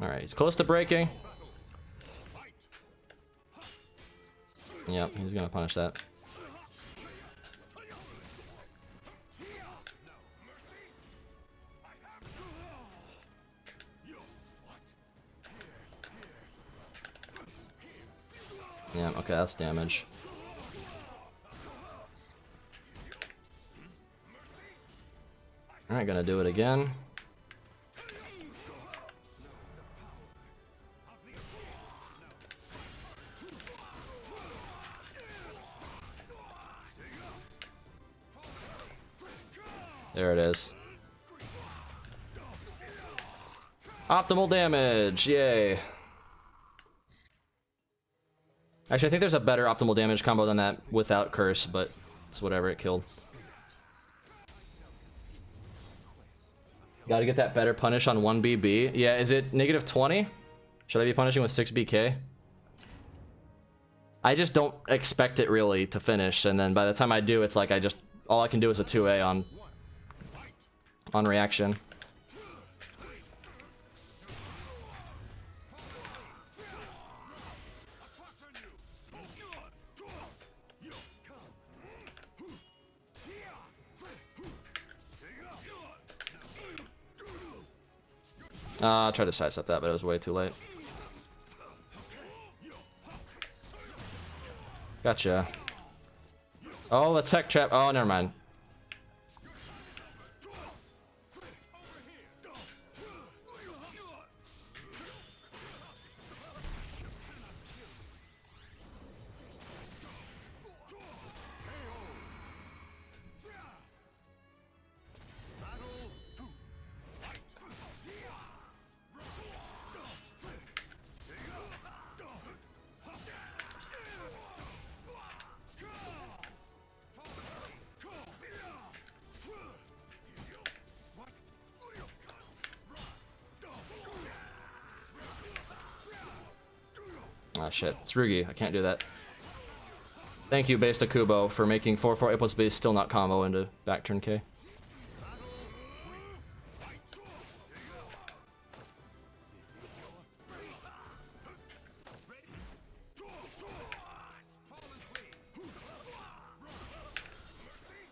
Alright, he's close to breaking. Yep, he's gonna punish that. Yeah, okay, that's damage. Alright, gonna do it again. There it is. Optimal damage, yay. Actually, I think there's a better optimal damage combo than that without curse, but it's whatever, it killed. Gotta get that better punish on 1BB. Yeah, is it negative 20? Should I be punishing with 6BK? I just don't expect it really to finish, and then by the time I do, it's like all I can do is a 2A on reaction. I tried to sidestep that, but it was way too late. Gotcha. Oh, the tech trap. Oh, never mind. Ah, shit. It's Rugi. I can't do that. Thank you, Base to Kubo, for making 4/4 A plus B still not combo into back turn K.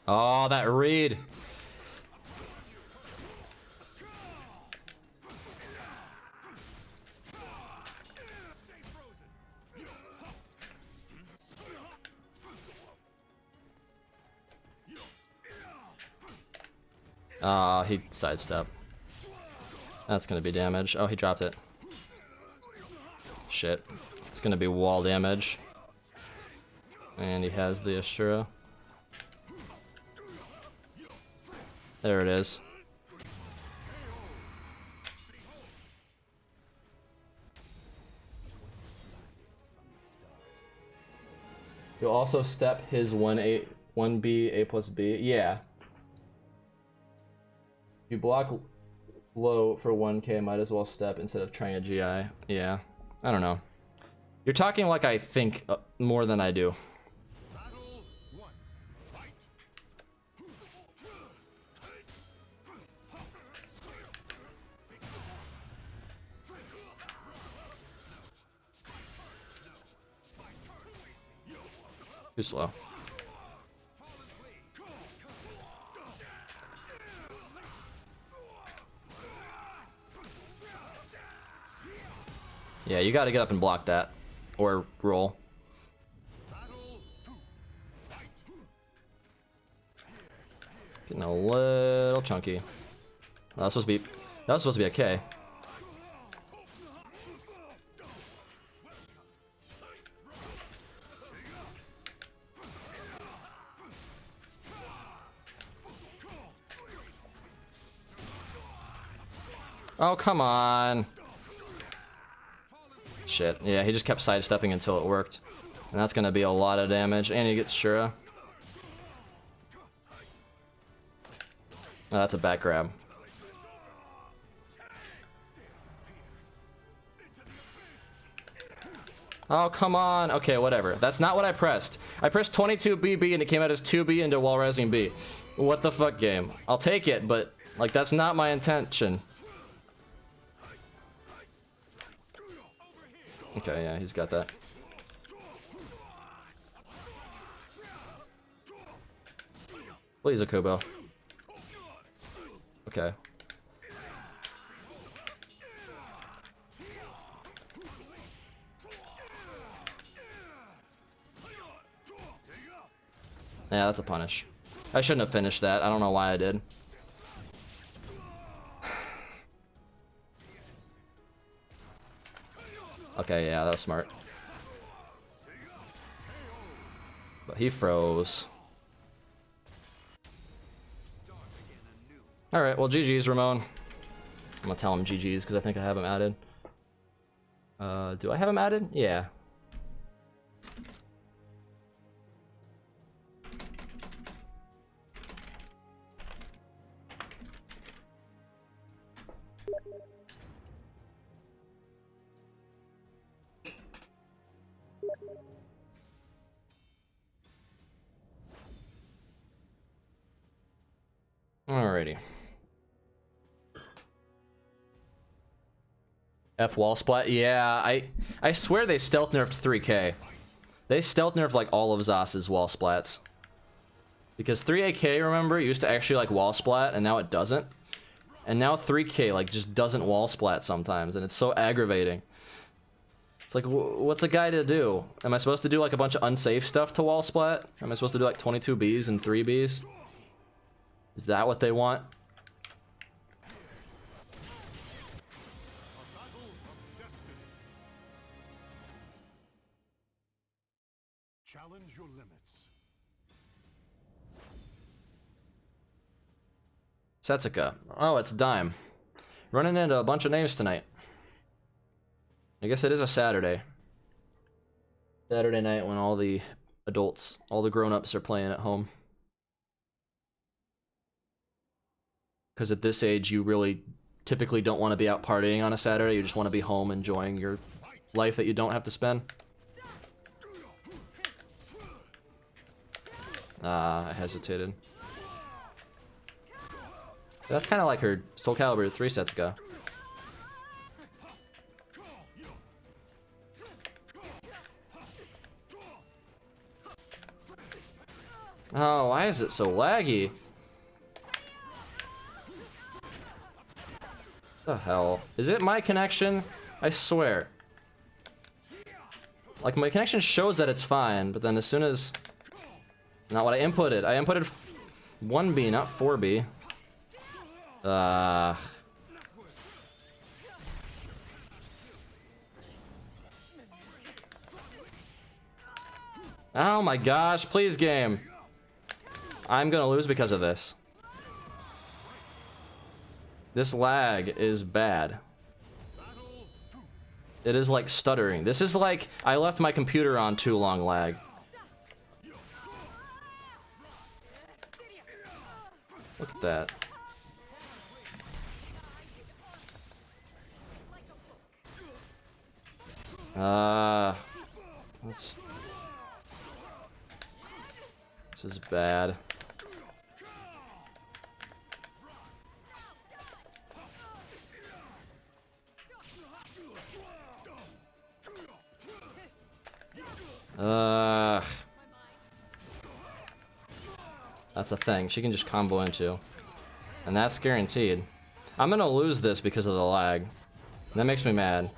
Oh, that read. Ah, he sidestepped. That's gonna be damage. Oh, he dropped it. Shit. It's gonna be wall damage. And he has the Ashura. There it is. You'll also step his 1B, A plus B. Yeah. You block low for 1k, might as well step instead of trying a GI. Yeah. I don't know. You're talking like I think more than I do. Too slow. Yeah, you gotta get up and block that. Or roll. Getting a little chunky. That was supposed to be a K. Oh, come on. Shit. Yeah, he just kept sidestepping until it worked. And that's gonna be a lot of damage. And he gets Shura. Oh, that's a back grab. Oh, come on. Okay, whatever. That's not what I pressed. I pressed 22 BB and it came out as 2B into wall rising B. What the fuck, game? I'll take it, but, like, that's not my intention. Okay, yeah, he's got that. Please, a Kubo. Okay. Yeah, that's a punish. I shouldn't have finished that. I don't know why I did. Okay, yeah, that was smart. But he froze. Alright, well, GG's, Ramon. I'm gonna tell him GG's because I think I have him added. Do I have him added? Yeah. Alrighty. F wall splat? Yeah, I swear they stealth nerfed 3k. They stealth nerfed like all of Zos's wall splats. Because 3AK, remember, used to actually like wall splat, and now it doesn't. And now 3K like just doesn't wall splat sometimes, and it's so aggravating. It's like, what's a guy to do? Am I supposed to do like a bunch of unsafe stuff to wall splat? Am I supposed to do like 22 Bs and 3 Bs? Is that what they want? Challenge your limits. Setsuka. Oh, it's Dime. Running into a bunch of names tonight. I guess it is a Saturday. Saturday night when all the adults, all the grown-ups are playing at home. Because at this age, you really typically don't want to be out partying on a Saturday. You just want to be home enjoying your life that you don't have to spend. I hesitated. That's kind of like her Soul Calibur 3 sets ago. Oh, why is it so laggy? The hell? Is it my connection? I swear. Like, my connection shows that it's fine, but then as soon as... Not what I inputted. I inputted 1B, not 4B. Oh my gosh, please game. I'm gonna lose because of this. This lag is bad. It is like stuttering. This is like I left my computer on too long lag. Look at that. This is bad. That's a thing. She can just combo into. And that's guaranteed. I'm gonna lose this because of the lag. That makes me mad.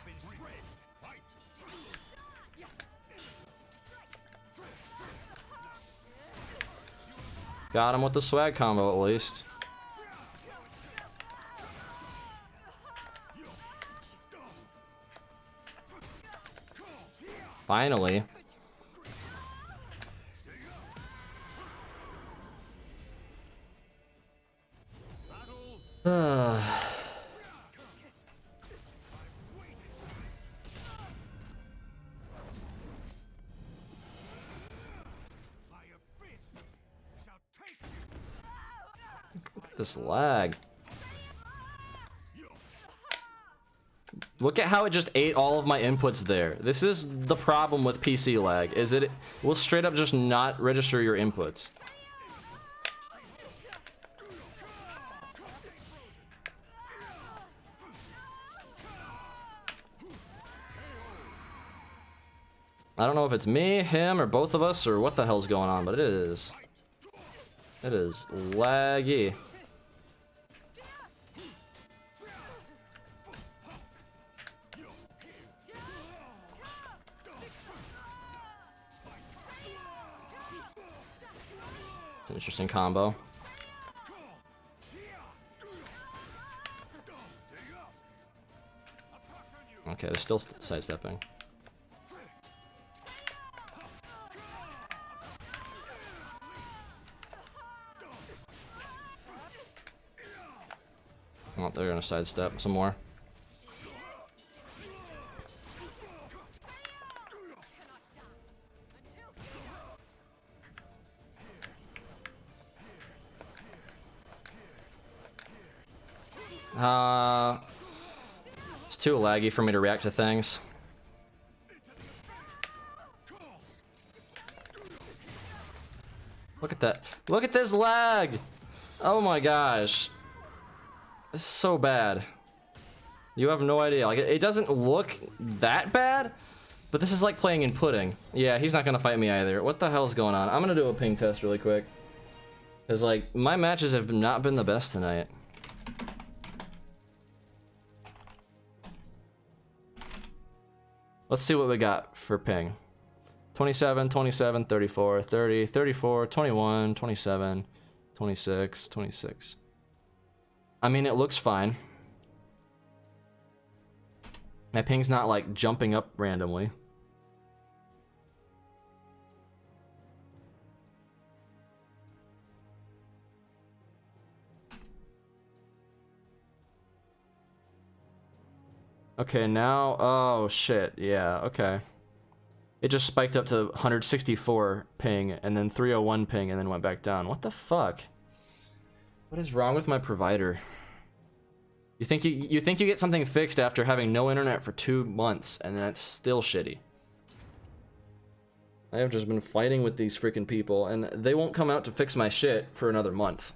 Got him with the swag combo at least. Finally. Look at this lag. Look at how it just ate all of my inputs there. This is the problem with PC lag, is it will straight up just not register your inputs. I don't know if it's me, him, or both of us, or what the hell's going on, but it is. It is laggy. It's an interesting combo. Okay, they're still sidestepping. Oh, they're gonna sidestep some more. It's too laggy for me to react to things. Look at that. Look at this lag! Oh my gosh. This is so bad. You have no idea. Like, it doesn't look that bad, but this is like playing in pudding. Yeah, he's not gonna fight me either. What the hell's going on? I'm gonna do a ping test really quick. Because, like, my matches have not been the best tonight. Let's see what we got for ping. 27, 27, 34, 30, 34, 21, 27, 26, 26. I mean, it looks fine. My ping's not, like, jumping up randomly. Okay, now... Oh, shit. Yeah, okay. It just spiked up to 164 ping, and then 301 ping, and then went back down. What the fuck? What is wrong with my provider? You think you get something fixed after having no internet for 2 months, and then it's still shitty. I have just been fighting with these freaking people, and they won't come out to fix my shit for another month.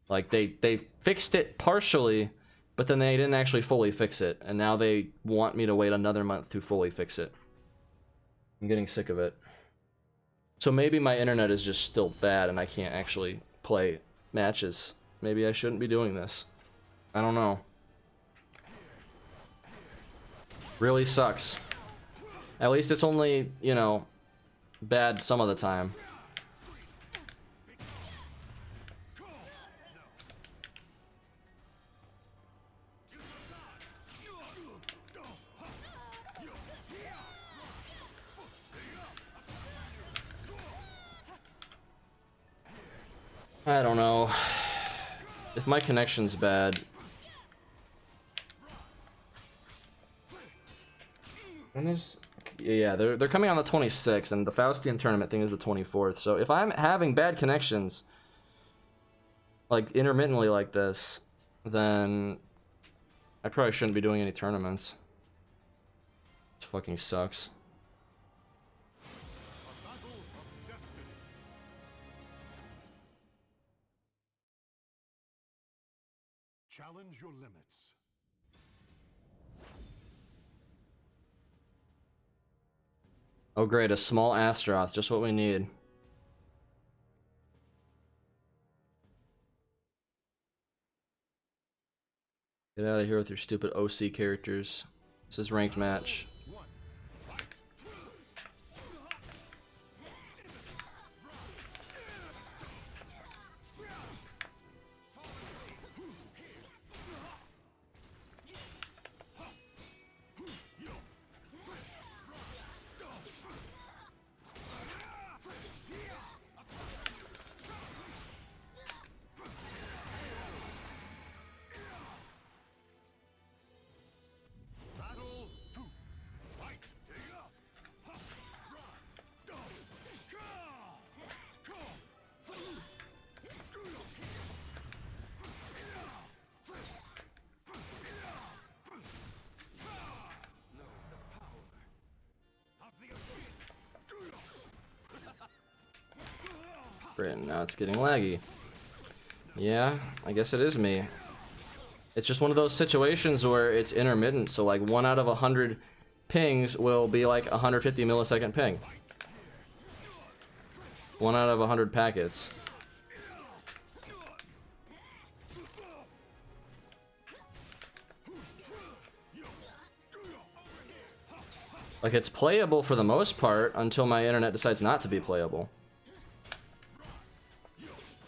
Like, they fixed it partially, but then they didn't actually fully fix it, and now they want me to wait another month to fully fix it. I'm getting sick of it. So maybe my internet is just still bad, and I can't actually play matches. Maybe I shouldn't be doing this. I don't know. Really sucks. At least it's only, you know, bad some of the time. I don't know. If my connection's bad. When is... Yeah, they're coming on the 26th, and the Faustian tournament thing is the 24th. So if I'm having bad connections, like intermittently like this, then I probably shouldn't be doing any tournaments. It fucking sucks. Challenge your limits. Oh great, a small Astroth, just what we need. Get out of here with your stupid OC characters. This is ranked match. And now it's getting laggy. Yeah, I guess it is me. It's just one of those situations where it's intermittent, so like 1 out of 100 pings will be like 150 millisecond ping. 1 out of 100 packets. Like, it's playable for the most part until my internet decides not to be playable.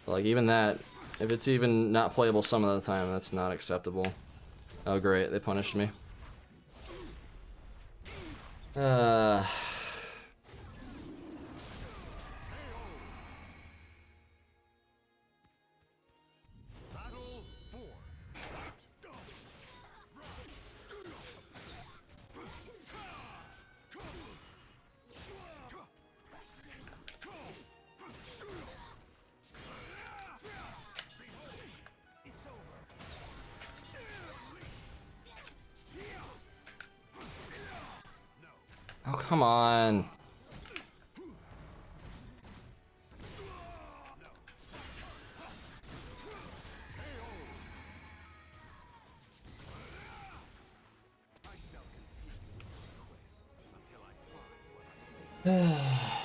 Like, even that, if it's even not playable some of the time, that's not acceptable. Oh great, they punished me. Oh, come on.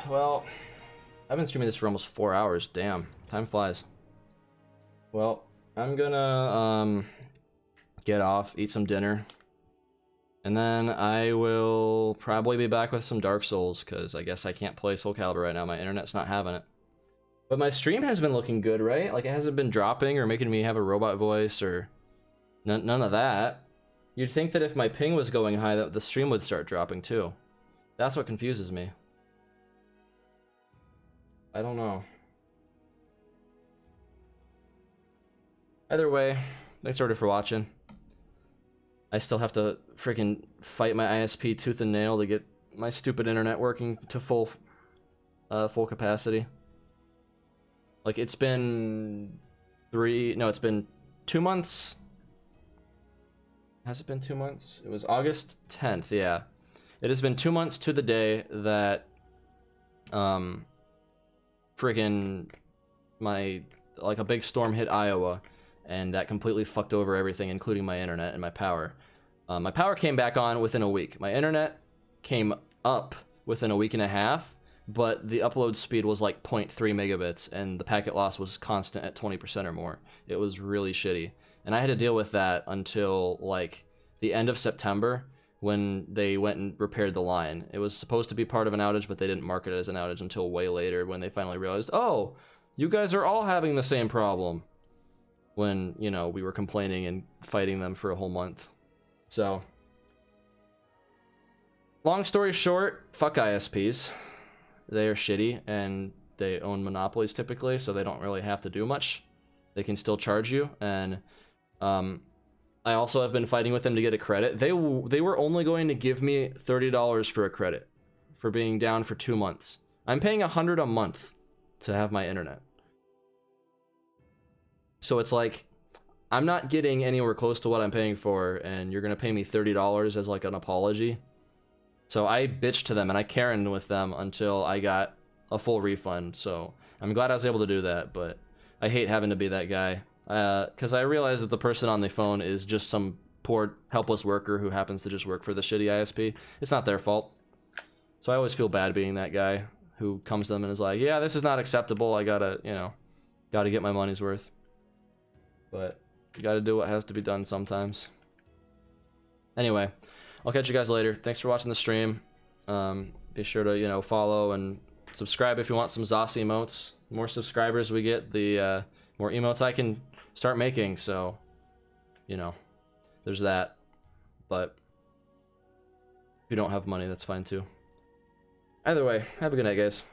Well, I've been streaming this for almost 4 hours. Damn, time flies. Well, I'm gonna get off, eat some dinner, and then I will probably be back with some Dark Souls, because I guess I can't play Soul Calibur right now. My internet's not having it. But my stream has been looking good, right? Like, it hasn't been dropping or making me have a robot voice or none of that. You'd think that if my ping was going high, that the stream would start dropping too. That's what confuses me. I don't know. Either way, thanks everybody for watching. I still have to freaking fight my ISP tooth and nail to get my stupid internet working to full capacity. Like, it's been it's been 2 months. Has it been 2 months? It was August 10th, yeah. It has been 2 months to the day that friggin' a big storm hit Iowa, and that completely fucked over everything, including my internet and my power. My power came back on within a week. My internet came up within a week and a half, but the upload speed was like 0.3 megabits, and the packet loss was constant at 20% or more. It was really shitty. And I had to deal with that until like the end of September, when they went and repaired the line. It was supposed to be part of an outage, but they didn't mark it as an outage until way later, when they finally realized, oh, you guys are all having the same problem. When, you know, we were complaining and fighting them for a whole month. So, long story short, fuck ISPs. They are shitty, and they own monopolies typically, so they don't really have to do much. They can still charge you, and I also have been fighting with them to get a credit. They were only going to give me $30 for a credit for being down for 2 months. I'm paying $100 a month to have my internet. So it's like, I'm not getting anywhere close to what I'm paying for, and you're gonna pay me $30 as like an apology. So I bitched to them and I Karened with them until I got a full refund. So I'm glad I was able to do that, but I hate having to be that guy. Because I realize that the person on the phone is just some poor, helpless worker who happens to just work for the shitty ISP. It's not their fault. So I always feel bad being that guy who comes to them and is like, yeah, this is not acceptable. I gotta, you know, gotta get my money's worth. But you gotta do what has to be done sometimes. Anyway, I'll catch you guys later. Thanks for watching the stream. Be sure to, you know, follow and subscribe if you want some Zos emotes. The more subscribers we get, the more emotes I can start making. So, you know, there's that. But if you don't have money, that's fine too. Either way, have a good night, guys.